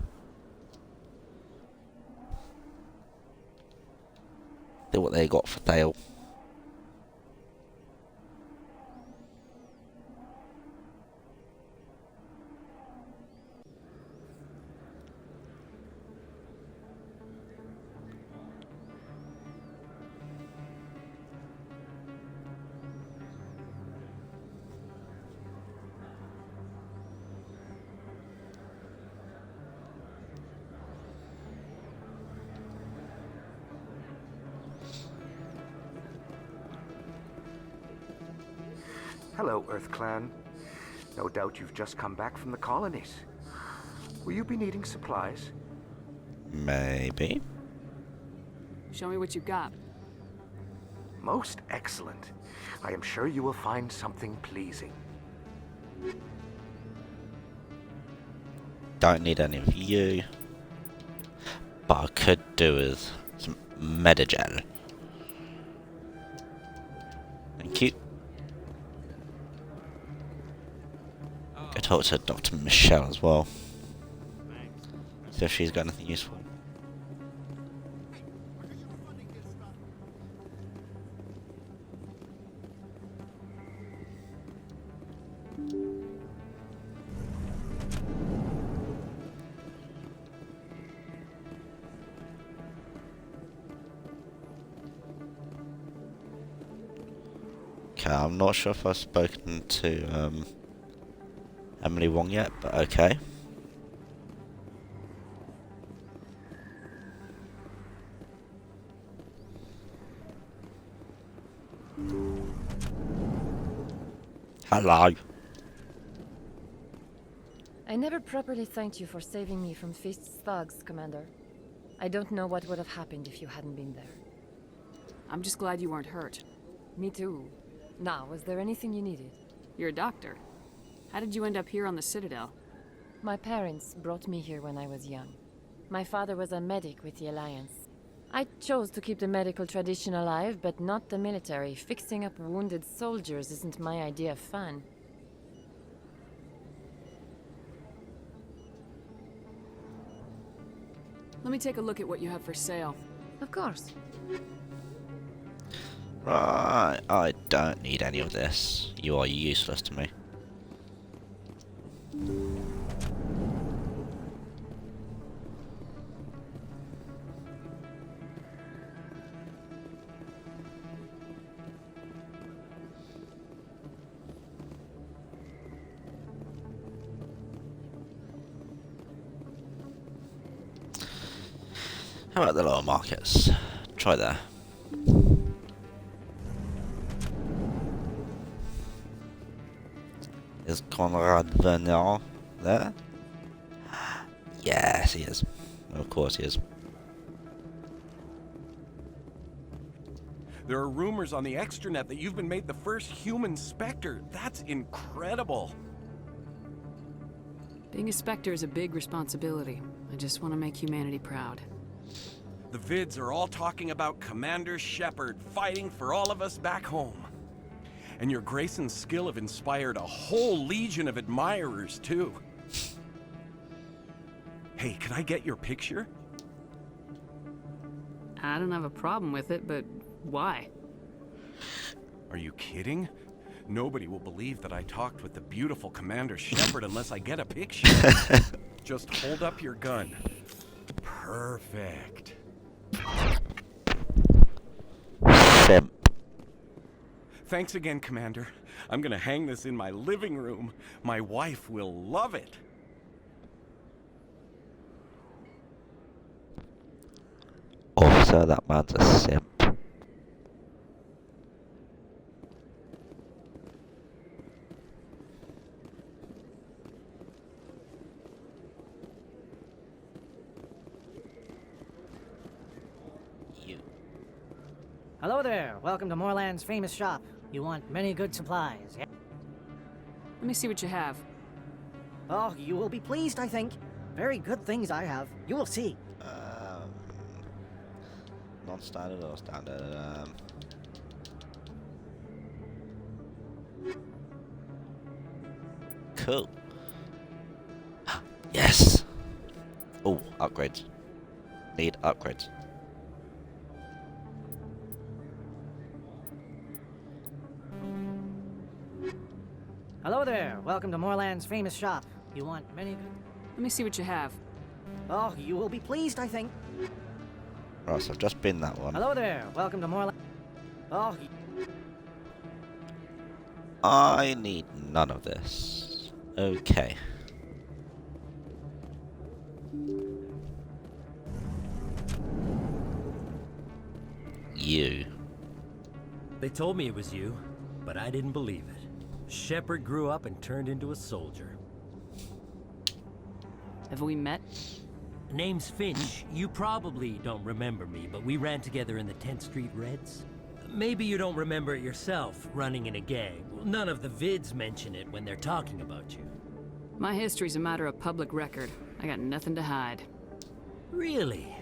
See what they got for sale. Hello, Earth Clan. No doubt you've just come back from the colonies. Will you be needing supplies? Maybe. Show me what you got. Most excellent. I am sure you will find something pleasing. Don't need any of you. But I could do with some Medigel. Thank you. Go talk to Dr. Michelle as well. See if she's got anything useful. Okay, I'm not sure if I've spoken to Emily Wong yet, but okay. Hello. I never properly thanked you for saving me from Feast's thugs, Commander. I don't know what would have happened if you hadn't been there. I'm just glad you weren't hurt. Me too. Now, was there anything you needed? You're a doctor. How did you end up here on the Citadel? My parents brought me here when I was young. My father was a medic with the Alliance. I chose to keep the medical tradition alive, but not the military. Fixing up wounded soldiers isn't my idea of fun. Let me take a look at what you have for sale. Of course. Right, I don't need any of this. You are useless to me. How about the lower markets? Try there. Is Conrad Vernal there? Yes, he is. Of course he is. There are rumors on the extranet that you've been made the first human Spectre. That's incredible. Being a Spectre is a big responsibility. I just want to make humanity proud. The vids are all talking about Commander Shepard fighting for all of us back home. And your grace and skill have inspired a whole legion of admirers, too. Hey, can I get your picture? I don't have a problem with it, but why? Are you kidding? Nobody will believe that I talked with the beautiful Commander Shepard unless I get a picture. Just hold up your gun. Perfect. Simp. Thanks again, Commander. I'm gonna hang this in my living room. My wife will love it. Officer, that man's a simp. Hello there. Welcome to Moorland's famous shop. You want many good supplies, yeah? Let me see what you have. Oh, you will be pleased, I think. Very good things I have. You will see. Non-standard or standard? Cool. Yes! Oh, upgrades. Need upgrades. Hello there. Welcome to Moorland's famous shop. You want many good... Let me see what you have. Oh, you will be pleased, I think. Right, so I've just been that one. Hello there. Welcome to Moorland. Oh, I need none of this. Okay. You. They told me it was you, but I didn't believe it. Shepard grew up and turned into a soldier. Have we met? Name's Finch. You probably don't remember me, but we ran together in the 10th Street Reds. Maybe you don't remember it yourself, running in a gang. None of the vids mention it when they're talking about you. My history's a matter of public record. I got nothing to hide. Really?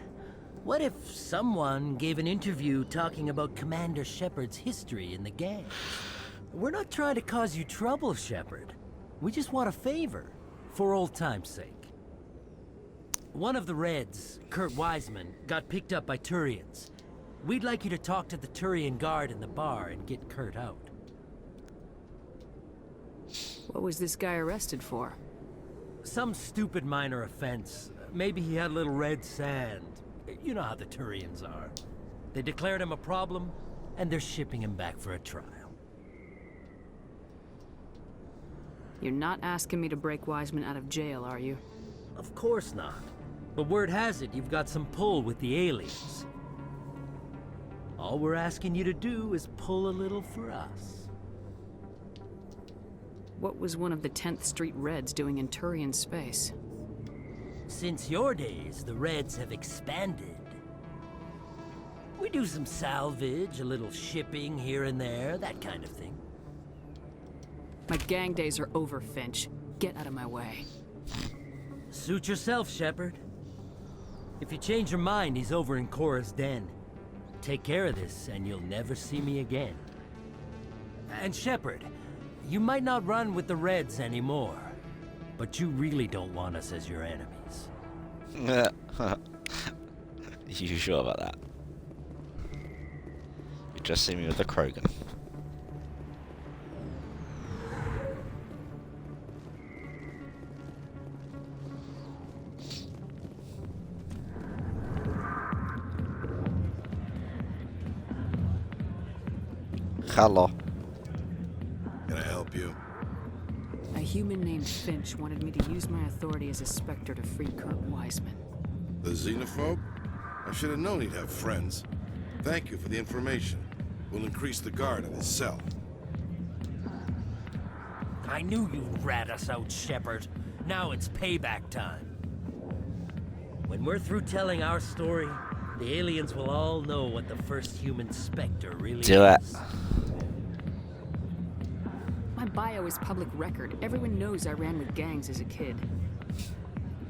What if someone gave an interview talking about Commander Shepard's history in the gang? We're not trying to cause you trouble, Shepard. We just want a favor, for old time's sake. One of the Reds, Kurt Wiseman, got picked up by Turians. We'd like you to talk to the Turian guard in the bar and get Kurt out. What was this guy arrested for? Some stupid minor offense. Maybe he had a little red sand. You know how the Turians are. They declared him a problem, and they're shipping him back for a trial. You're not asking me to break Wiseman out of jail, are you? Of course not. But word has it you've got some pull with the aliens. All we're asking you to do is pull a little for us. What was one of the 10th Street Reds doing in Turian space? Since your days, the Reds have expanded. We do some salvage, a little shipping here and there, that kind of thing. My gang days are over, Finch. Get out of my way. Suit yourself, Shepard. If you change your mind, he's over in Cora's den. Take care of this, and you'll never see me again. And Shepard, you might not run with the Reds anymore, but you really don't want us as your enemies. You sure about that? You just see me with the Krogan. Hello. Can I help you? A human named Finch wanted me to use my authority as a Spectre to free Kurt Wiseman. The xenophobe? I should have known he'd have friends. Thank you for the information. We'll increase the guard at his cell. I knew you'd rat us out, Shepard. Now it's payback time. When we're through telling our story, the aliens will all know what the first human Spectre really is. Do it. My bio is public record. Everyone knows I ran with gangs as a kid.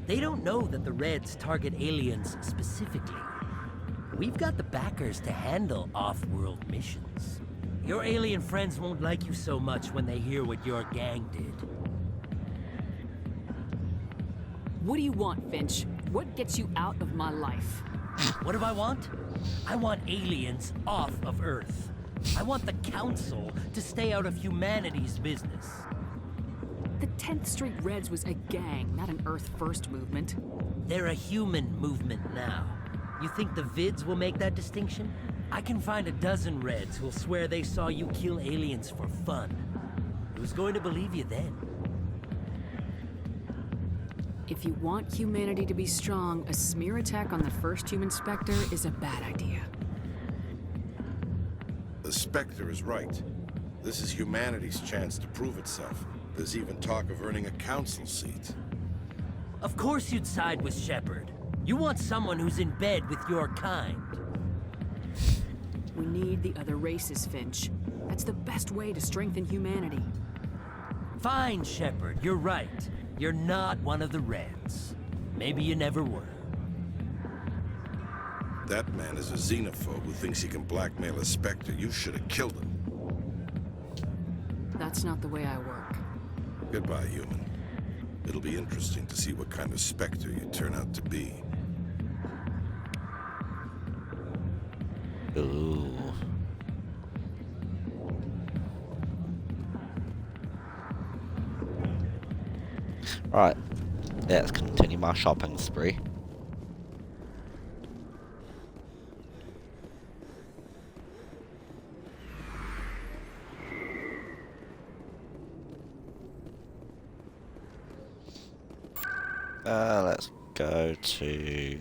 They don't know that the Reds target aliens specifically. We've got the backers to handle off-world missions. Your alien friends won't like you so much when they hear what your gang did. What do you want, Finch? What gets you out of my life? What do I want? I want aliens off of Earth. I want the Council to stay out of humanity's business. The 10th Street Reds was a gang, not an Earth First movement. They're a human movement now. You think the vids will make that distinction? I can find a dozen Reds who'll swear they saw you kill aliens for fun. Who's going to believe you then? If you want humanity to be strong, a smear attack on the first human Spectre is a bad idea. The Spectre is right. This is humanity's chance to prove itself. There's even talk of earning a council seat. Of course you'd side with Shepard. You want someone who's in bed with your kind. We need the other races, Finch. That's the best way to strengthen humanity. Fine, Shepard, you're right. You're not one of the Reds. Maybe you never were. That man is a xenophobe who thinks he can blackmail a Spectre. You should have killed him. That's not the way I work. Goodbye, human. It'll be interesting to see what kind of Spectre you turn out to be. Ooh. Right, let's continue my shopping spree. Let's go to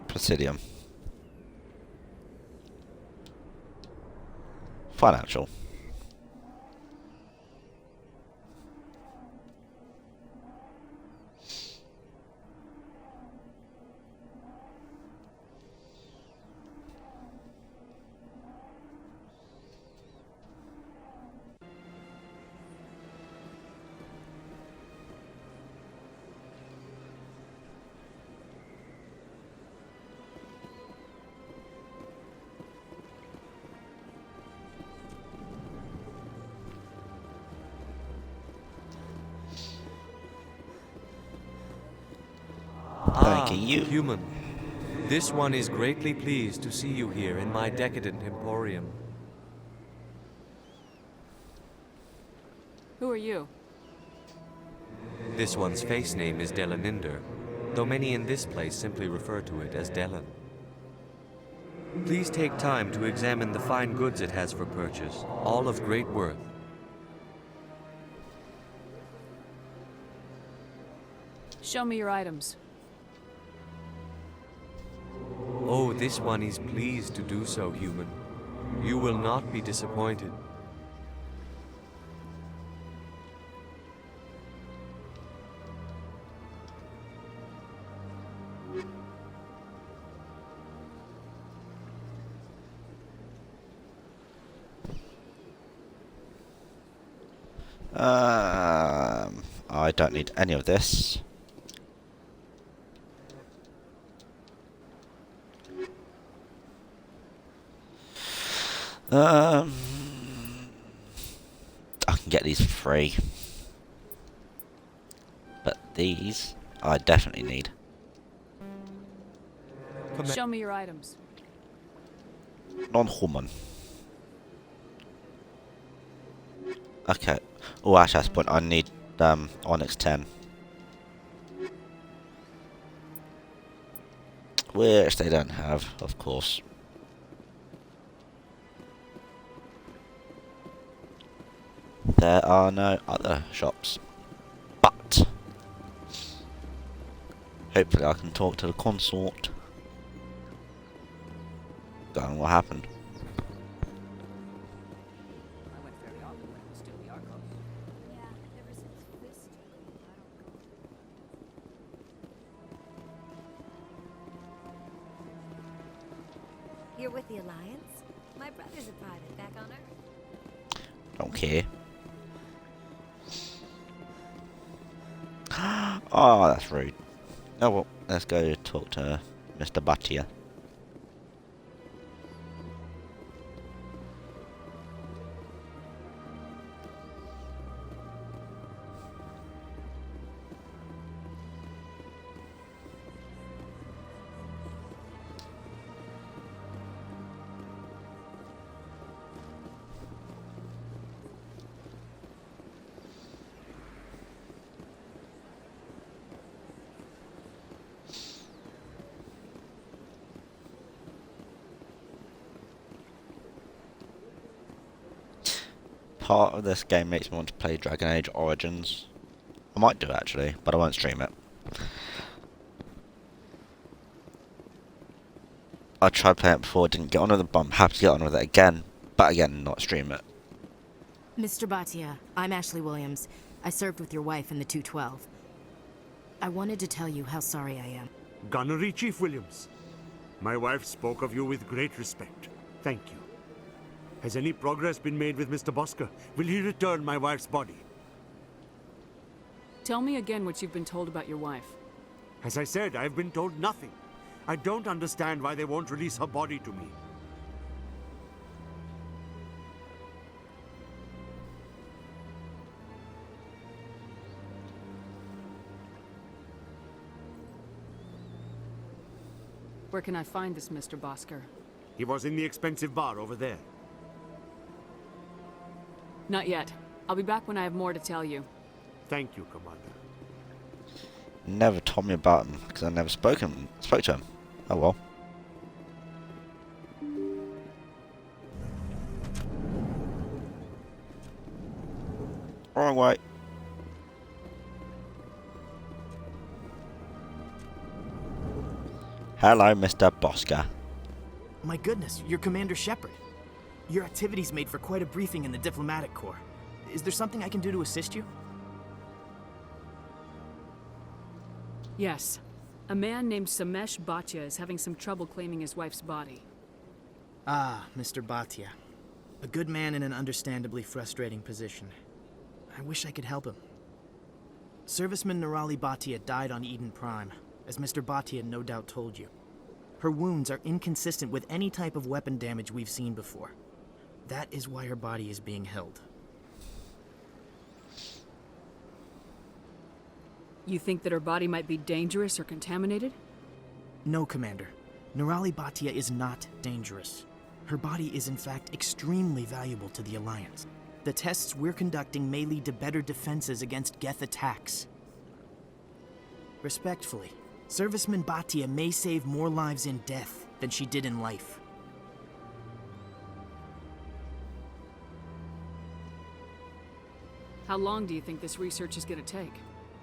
Presidium. financial. Thanking you. Human. This one is greatly pleased to see you here in my decadent emporium. Who are you? This one's face name is Delaninder, though many in this place simply refer to it as Delan. Please take time to examine the fine goods it has for purchase, all of great worth. Show me your items. Oh, this one is pleased to do so, human. You will not be disappointed. I don't need any of this. I can get these for free. But these, I definitely need. Show me your items. Non-human. Okay. Oh, actually, that's the point. I need Onyx 10. Which they don't have, of course. There are no other shops. But hopefully I can talk to the consort. Don't know what happened. You're with the Alliance? My brother's a private back on Earth. Don't care. Oh, that's rude. Oh well, let's go talk to Mr. Bhatia. Part of this game makes me want to play Dragon Age Origins. I might do actually, but I won't stream it. I tried playing it before, didn't get on with it, but I'm happy to get on with it again. But again, not stream it. Mr. Bhatia, I'm Ashley Williams. I served with your wife in the 212. I wanted to tell you how sorry I am. Gunnery Chief Williams. My wife spoke of you with great respect. Thank you. Has any progress been made with Mr. Bosker? Will he return my wife's body? Tell me again what you've been told about your wife. As I said, I've been told nothing. I don't understand why they won't release her body to me. Where can I find this Mr. Bosker? He was in the expensive bar over there. Not yet. I'll be back when I have more to tell you. Thank you, Commander. Never told me about him because I never spoke to him. Oh well. Wrong way. Hello, Mr. Bosker. My goodness, you're Commander Shepard. Your activities made for quite a briefing in the diplomatic corps. Is there something I can do to assist you? Yes. A man named Samesh Bhatia is having some trouble claiming his wife's body. Ah, Mr. Bhatia. A good man in an understandably frustrating position. I wish I could help him. Serviceman Nirali Bhatia died on Eden Prime, as Mr. Bhatia no doubt told you. Her wounds are inconsistent with any type of weapon damage we've seen before. That is why her body is being held. You think that her body might be dangerous or contaminated? No, Commander. Nirali Bhatia is not dangerous. Her body is in fact extremely valuable to the Alliance. The tests we're conducting may lead to better defenses against Geth attacks. Respectfully, Serviceman Bhatia may save more lives in death than she did in life. How long do you think this research is going to take?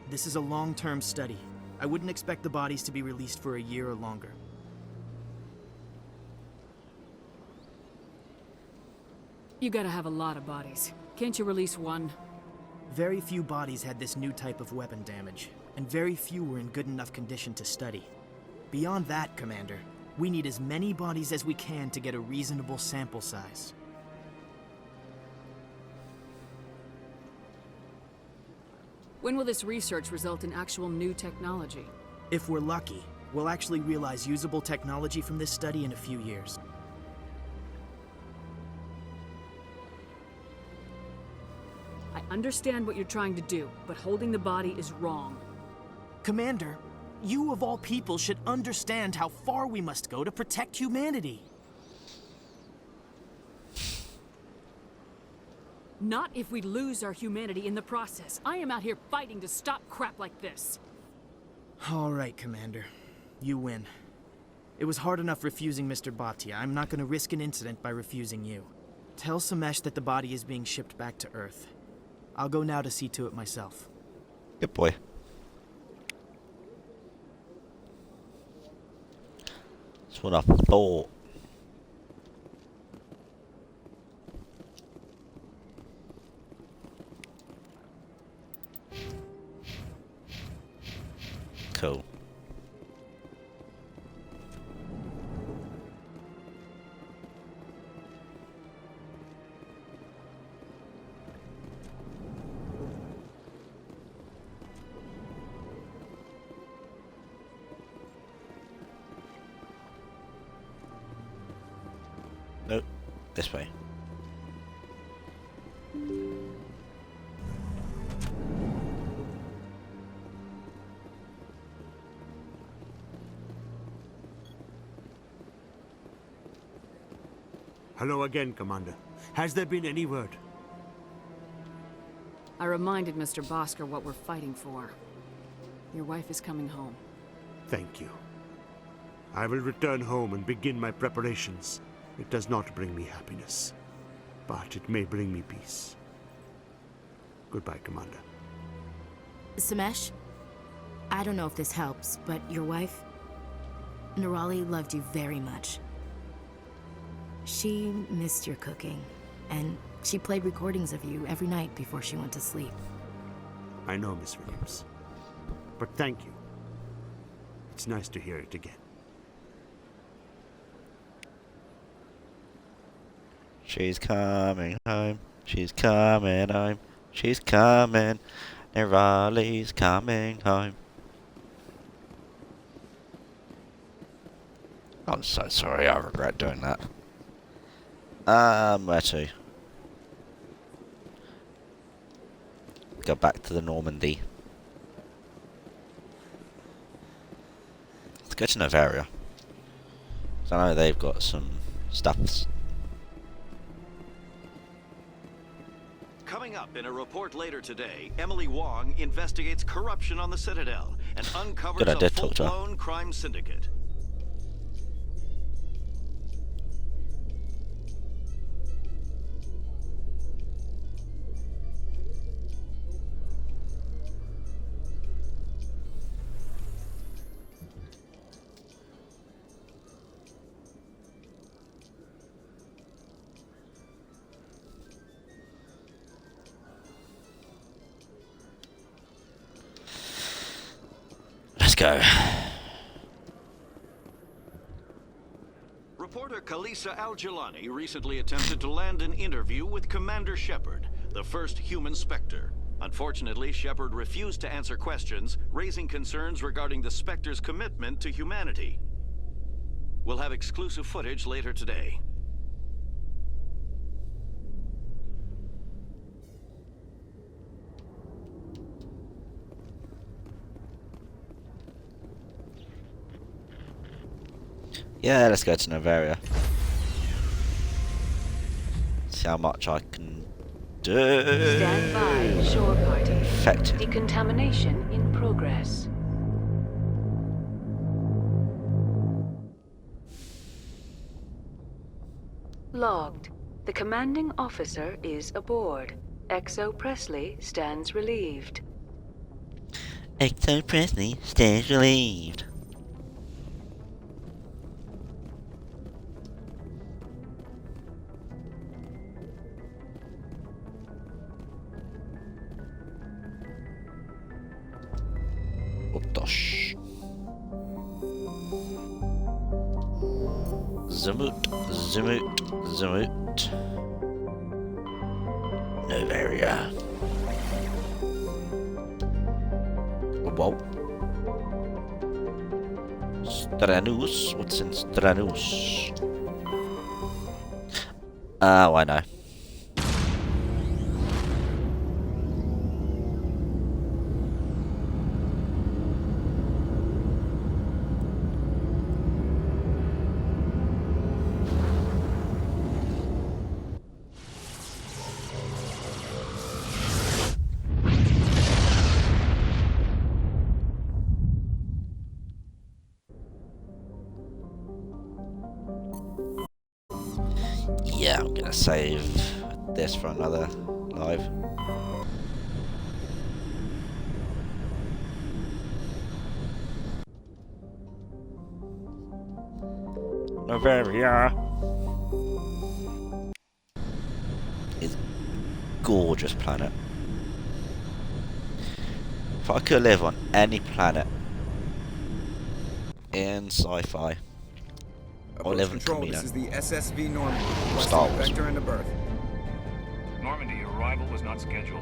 This is a long-term study. I wouldn't expect the bodies to be released for a year or longer. You gotta have a lot of bodies. Can't you release one? Very few bodies had this new type of weapon damage, and very few were in good enough condition to study. Beyond that, Commander, we need as many bodies as we can to get a reasonable sample size. When will this research result in actual new technology? If we're lucky, we'll actually realize usable technology from this study in a few years. I understand what you're trying to do, but holding the body is wrong. Commander, you of all people should understand how far we must go to protect humanity. Not if we lose our humanity in the process. I am out here fighting to stop crap like this. All right, Commander. You win. It was hard enough refusing Mr. Bhatia. I'm not going to risk an incident by refusing you. Tell Samesh that the body is being shipped back to Earth. I'll go now to see to it myself. Good boy. That's what I thought. Cool. Nope, this way. Hello again, Commander. Has there been any word? I reminded Mr. Bhaskar what we're fighting for. Your wife is coming home. Thank you. I will return home and begin my preparations. It does not bring me happiness, but it may bring me peace. Goodbye, Commander. Samesh, I don't know if this helps, but your wife, Nirali, loved you very much. She missed your cooking, and she played recordings of you every night before she went to sleep. I know, Miss Williams. But thank you. It's nice to hear it again. She's coming home. She's coming home. She's coming. Nirali's coming home. I'm so sorry. I regret doing that. Where to? Go back to the Normandy. Let's go to Novaria. So I know they've got some stuffs. Coming up in a report later today, Emily Wong investigates corruption on the Citadel and uncovers a full-blown crime syndicate. go. Reporter Kalisa Al-Jilani recently attempted to land an interview with Commander Shepard, the first human Spectre. Unfortunately, Shepard refused to answer questions, raising concerns regarding the Spectre's commitment to humanity. We'll have exclusive footage later today. Yeah, let's go to Novaria. See how much I can do. Stand by, shore party. Effective. Decontamination in progress. Logged. The commanding officer is aboard. XO Presley stands relieved. XO Presley stands relieved. Otosh. Zamut, Zamut, Zamut. Novaria. Whoa. Stranus? What's in Stranus? Oh, I know. Yeah, I'm gonna save this for another live. Novaria is a gorgeous planet. If I could live on any planet in sci-fi, or live in Control, Camino. this is the SSV Normandy. Star Western Wars. Vector into berth. Normandy, your arrival was not scheduled.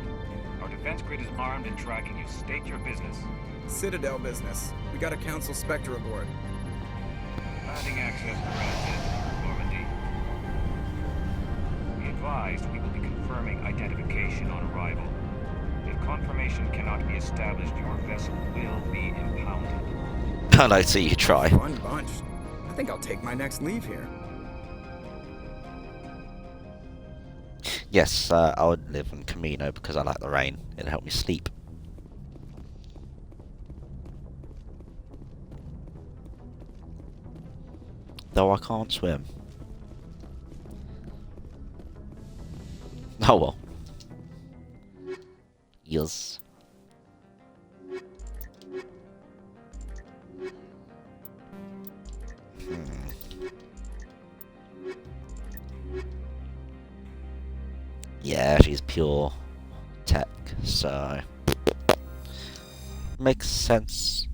Our defense grid is armed and tracking you. State your business. Citadel business. We got a Council Spectre aboard. Landing access granted, Normandy. Be advised, we will be confirming identification on arrival. If confirmation cannot be established, your vessel will be impounded. I like to see you try. Fun bunch. I think I'll take my next leave here. Yes, I would live in Camino because I like the rain. It'll help me sleep. Though I can't swim. Oh well. Yes. Yeah, she's pure tech, so makes sense.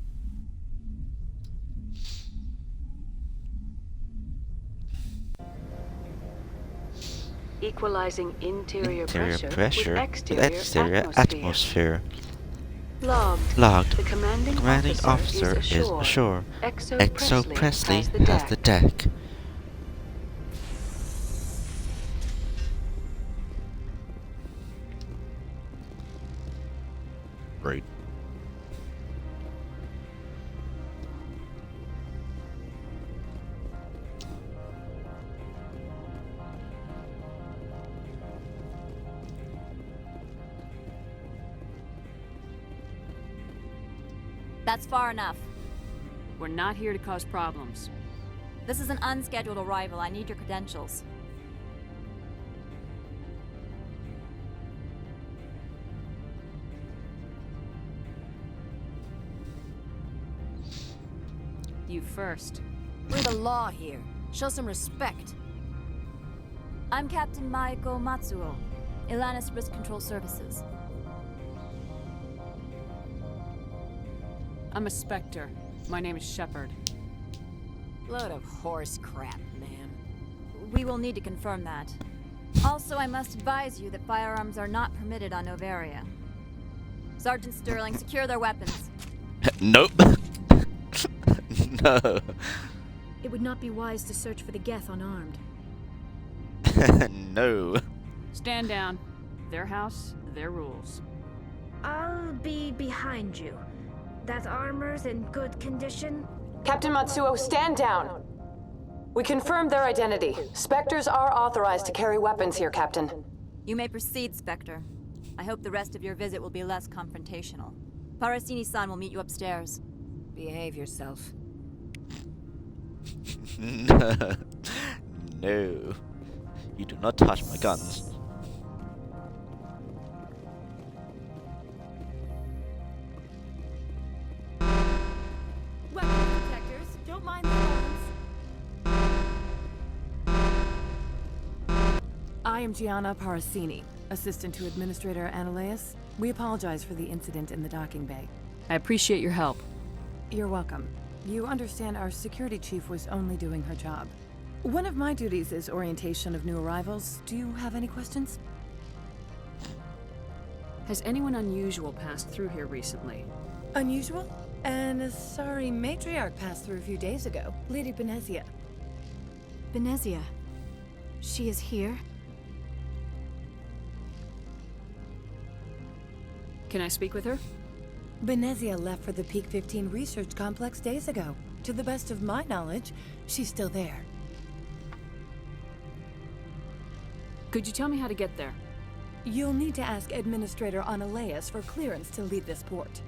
Equalizing interior Pressure with with exterior atmosphere. Logged. The commanding officer is ashore. XO Presley has the deck. Rude. That's far enough. We're not here to cause problems. This is an unscheduled arrival. I need your credentials. You first. We're the law here. Show some respect. I'm Captain Maiko Matsuo, Ilanis Risk Control Services. I'm a Spectre. My name is Shepard. Load of horse crap, man. We will need to confirm that. Also, I must advise you that firearms are not permitted on Novaria. Sergeant Sterling, secure their weapons. Nope. No. It would not be wise to search for the Geth unarmed. No. Stand down. Their house, their rules. I'll be behind you. That armor's in good condition? Captain Matsuo, stand down! We confirmed their identity. Spectres are authorized to carry weapons here, Captain. You may proceed, Spectre. I hope the rest of your visit will be less confrontational. Parasini-san will meet you upstairs. Behave yourself. No. No. You do not touch my guns. Weapon protectors, don't mind the bones. I am Gianna Parasini, assistant to Administrator Ananias. We apologize for the incident in the docking bay. I appreciate your help. You're welcome. You understand our security chief was only doing her job. One of my duties is orientation of new arrivals. Do you have any questions? Has anyone unusual passed through here recently? Unusual? And a sorry matriarch passed through a few days ago. Lady Benezia. Benezia? She is here? Can I speak with her? Benezia left for the Peak 15 research complex days ago. To the best of my knowledge, she's still there. Could you tell me how to get there? You'll need to ask Administrator Ananias for clearance to leave this port.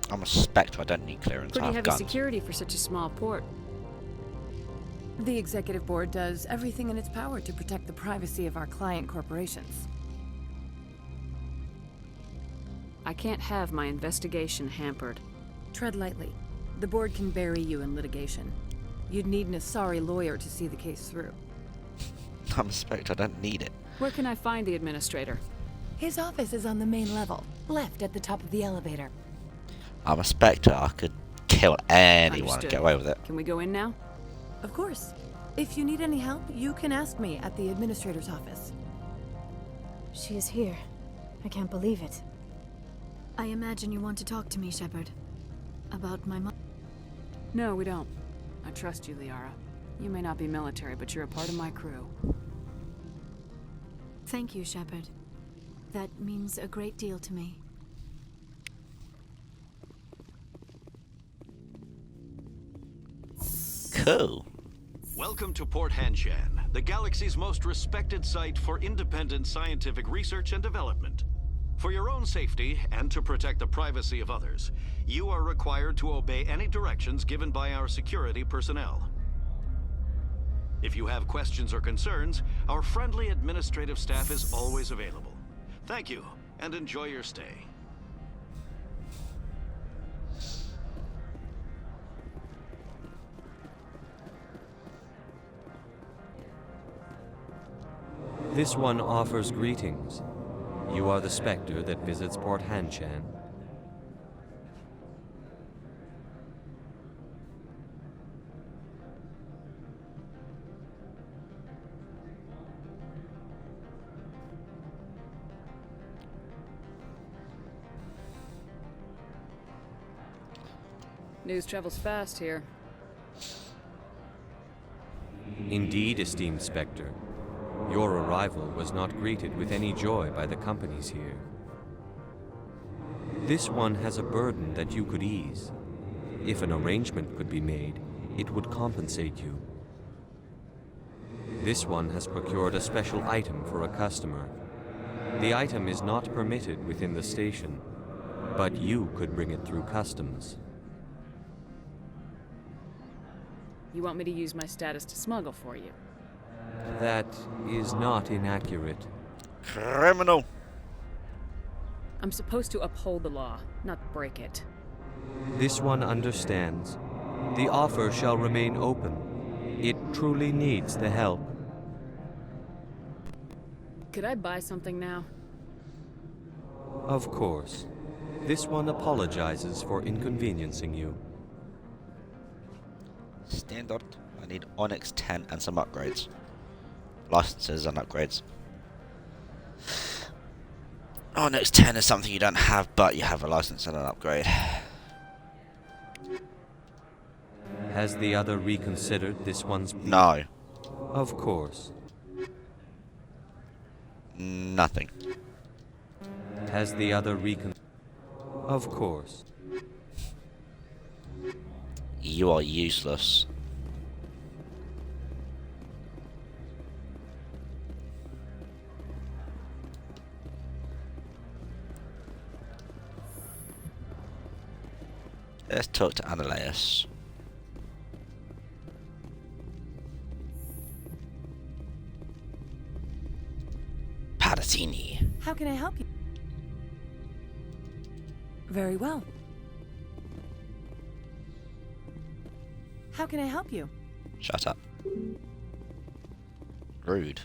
I'm a Spectre, I don't need clearance. I Pretty have heavy guns. security for such a small port. The Executive Board does everything in its power to protect the privacy of our client corporations. I can't have my investigation hampered. Tread lightly. The Board can bury you in litigation. You'd need an Asari lawyer to see the case through. I'm a Spectre, I don't need it. Where can I find the Administrator? His office is on the main level, left at the top of the elevator. I'm a Spectre, I could kill anyone and Understood. get away with it. Can we go in now? Of course. If you need any help, you can ask me at the Administrator's office. She is here. I can't believe it. I imagine you want to talk to me, Shepard. About my mom. No, we don't. I trust you, Liara. You may not be military, but you're a part of my crew. Thank you, Shepard. That means a great deal to me. Cool. Welcome to Port Hanshan, the galaxy's most respected site for independent scientific research and development. For your own safety and to protect the privacy of others, you are required to obey any directions given by our security personnel. If you have questions or concerns, our friendly administrative staff is always available. Thank you, and enjoy your stay. This one offers greetings. You are the Spectre that visits Port Hanshan. News travels fast here. Indeed, esteemed Spectre. Your arrival was not greeted with any joy by the companies here. This one has a burden that you could ease. If an arrangement could be made, it would compensate you. This one has procured a special item for a customer. The item is not permitted within the station, but you could bring it through customs. You want me to use my status to smuggle for you? That is not inaccurate. Criminal. I'm supposed to uphold the law, not break it. This one understands. The offer shall remain open. It truly needs the help. Could I buy something now? Of course. This one apologizes for inconveniencing you. Standard. I need Onyx 10 and some upgrades. Licenses and upgrades. Onyx 10 is something you don't have, but you have a license and an upgrade. Has the other reconsidered this one's... No. Of course. Nothing. Has the other Of course. You are useless. Let's talk to Annaleus. Patatini. How can I help you? Very well. How can I help you? Shut up. Rude.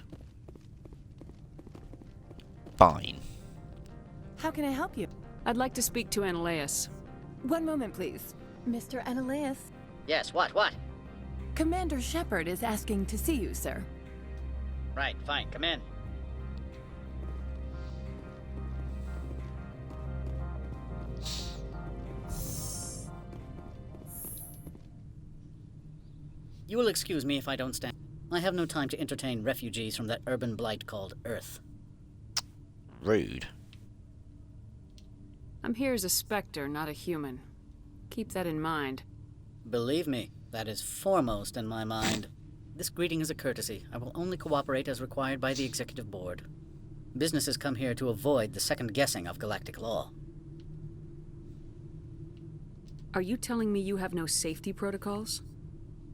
Fine. How can I help you? I'd like to speak to Annaleus. One moment, please. Mr. Annaleus. Yes, what? Commander Shepard is asking to see you, sir. Right, fine, come in. You will excuse me if I don't stand. I have no time to entertain refugees from that urban blight called Earth. Rude. I'm here as a Spectre, not a human. Keep that in mind. Believe me, that is foremost in my mind. This greeting is a courtesy. I will only cooperate as required by the Executive Board. Businesses come here to avoid the second guessing of galactic law. Are you telling me you have no safety protocols?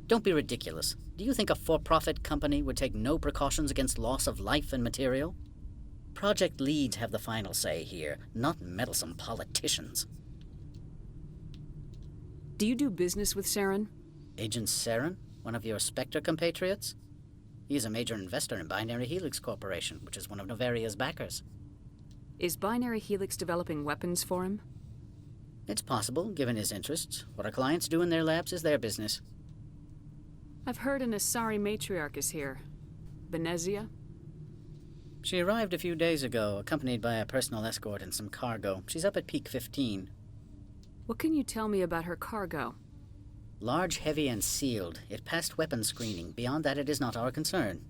Don't be ridiculous. Do you think a for-profit company would take no precautions against loss of life and material? Project leads have the final say here, not meddlesome politicians. Do you do business with Saren? Agent Saren? One of your Spectre compatriots? He is a major investor in Binary Helix Corporation, which is one of Novaria's backers. Is Binary Helix developing weapons for him? It's possible, given his interests. What our clients do in their labs is their business. I've heard an Asari matriarch is here. Benezia? She arrived a few days ago, accompanied by a personal escort and some cargo. She's up at Peak 15. What can you tell me about her cargo? Large, heavy, and sealed. It passed weapons screening. Beyond that, it is not our concern.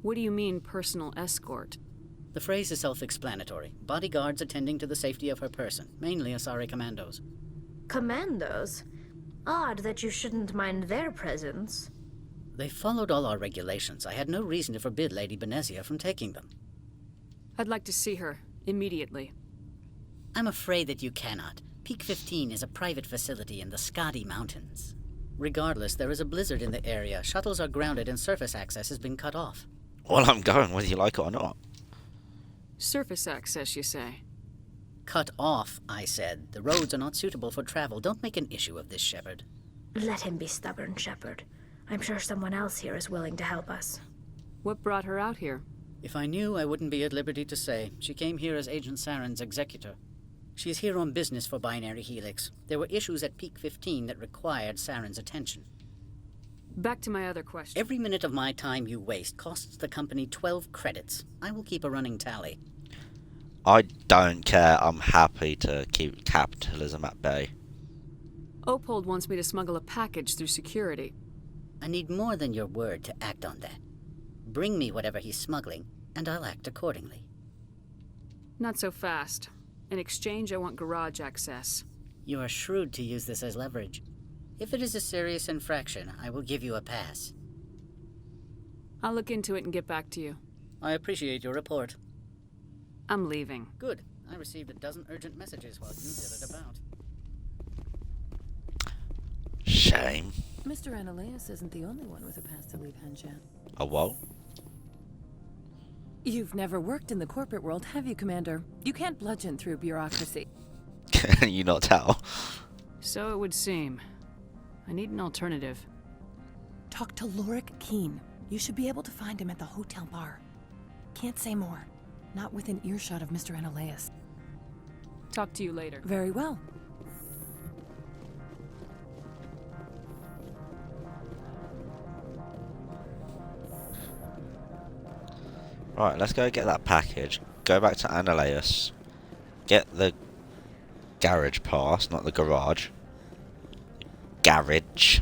What do you mean, personal escort? The phrase is self-explanatory. Bodyguards attending to the safety of her person, mainly Asari commandos. Commandos? Odd that you shouldn't mind their presence. They followed all our regulations. I had no reason to forbid Lady Benezia from taking them. I'd like to see her, immediately. I'm afraid that you cannot. Peak 15 is a private facility in the Skadi Mountains. Regardless, there is a blizzard in the area. Shuttles are grounded and surface access has been cut off. Well, I'm going whether you like it or not. Surface access, you say? Cut off, I said. The roads are not suitable for travel. Don't make an issue of this, Shepard. Let him be stubborn, Shepard. I'm sure someone else here is willing to help us. What brought her out here? If I knew, I wouldn't be at liberty to say. She came here as Agent Saren's executor. She is here on business for Binary Helix. There were issues at Peak 15 that required Saren's attention. Back to my other question. Every minute of my time you waste costs the company 12 credits. I will keep a running tally. I don't care. I'm happy to keep capitalism at bay. Opold wants me to smuggle a package through security. I need more than your word to act on that. Bring me whatever he's smuggling, and I'll act accordingly. Not so fast. In exchange, I want garage access. You are shrewd to use this as leverage. If it is a serious infraction, I will give you a pass. I'll look into it and get back to you. I appreciate your report. I'm leaving. Good. I received a dozen urgent messages while you did it about. Shame. Mr. Annaleus isn't the only one with a pass to leave Henshan. A what? You've never worked in the corporate world, have you, Commander? You can't bludgeon through bureaucracy. Can you not tell? So it would seem. I need an alternative. Talk to Lorik Keen. You should be able to find him at the hotel bar. Can't say more. Not within earshot of Mr. Annaleus. Talk to you later. Very well. Right, let's go get that package. Go back to Annihilus. Get the garage pass, not the garage. Garage.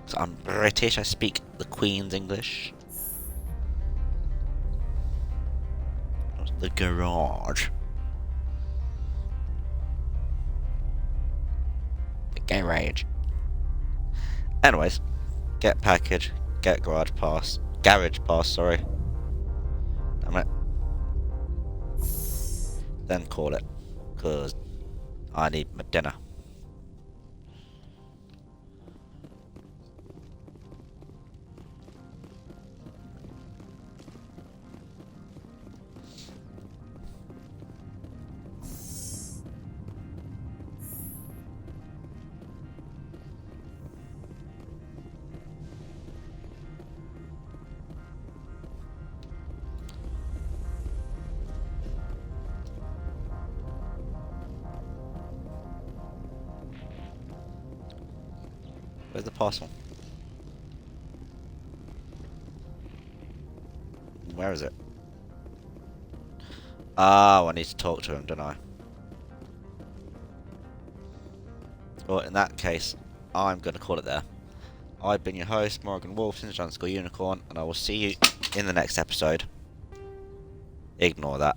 So I'm British, I speak the Queen's English. The garage. The garage. Anyways, get package, get garage pass. Garage pass, sorry. Damn it. Then call it. Because I need my dinner. Where's the parcel? Where is it? Oh, I need to talk to him, don't I? Well, in that case, I'm going to call it there. I've been your host, Morgan Wolf, _Unicorn, and I will see you in the next episode. Ignore that.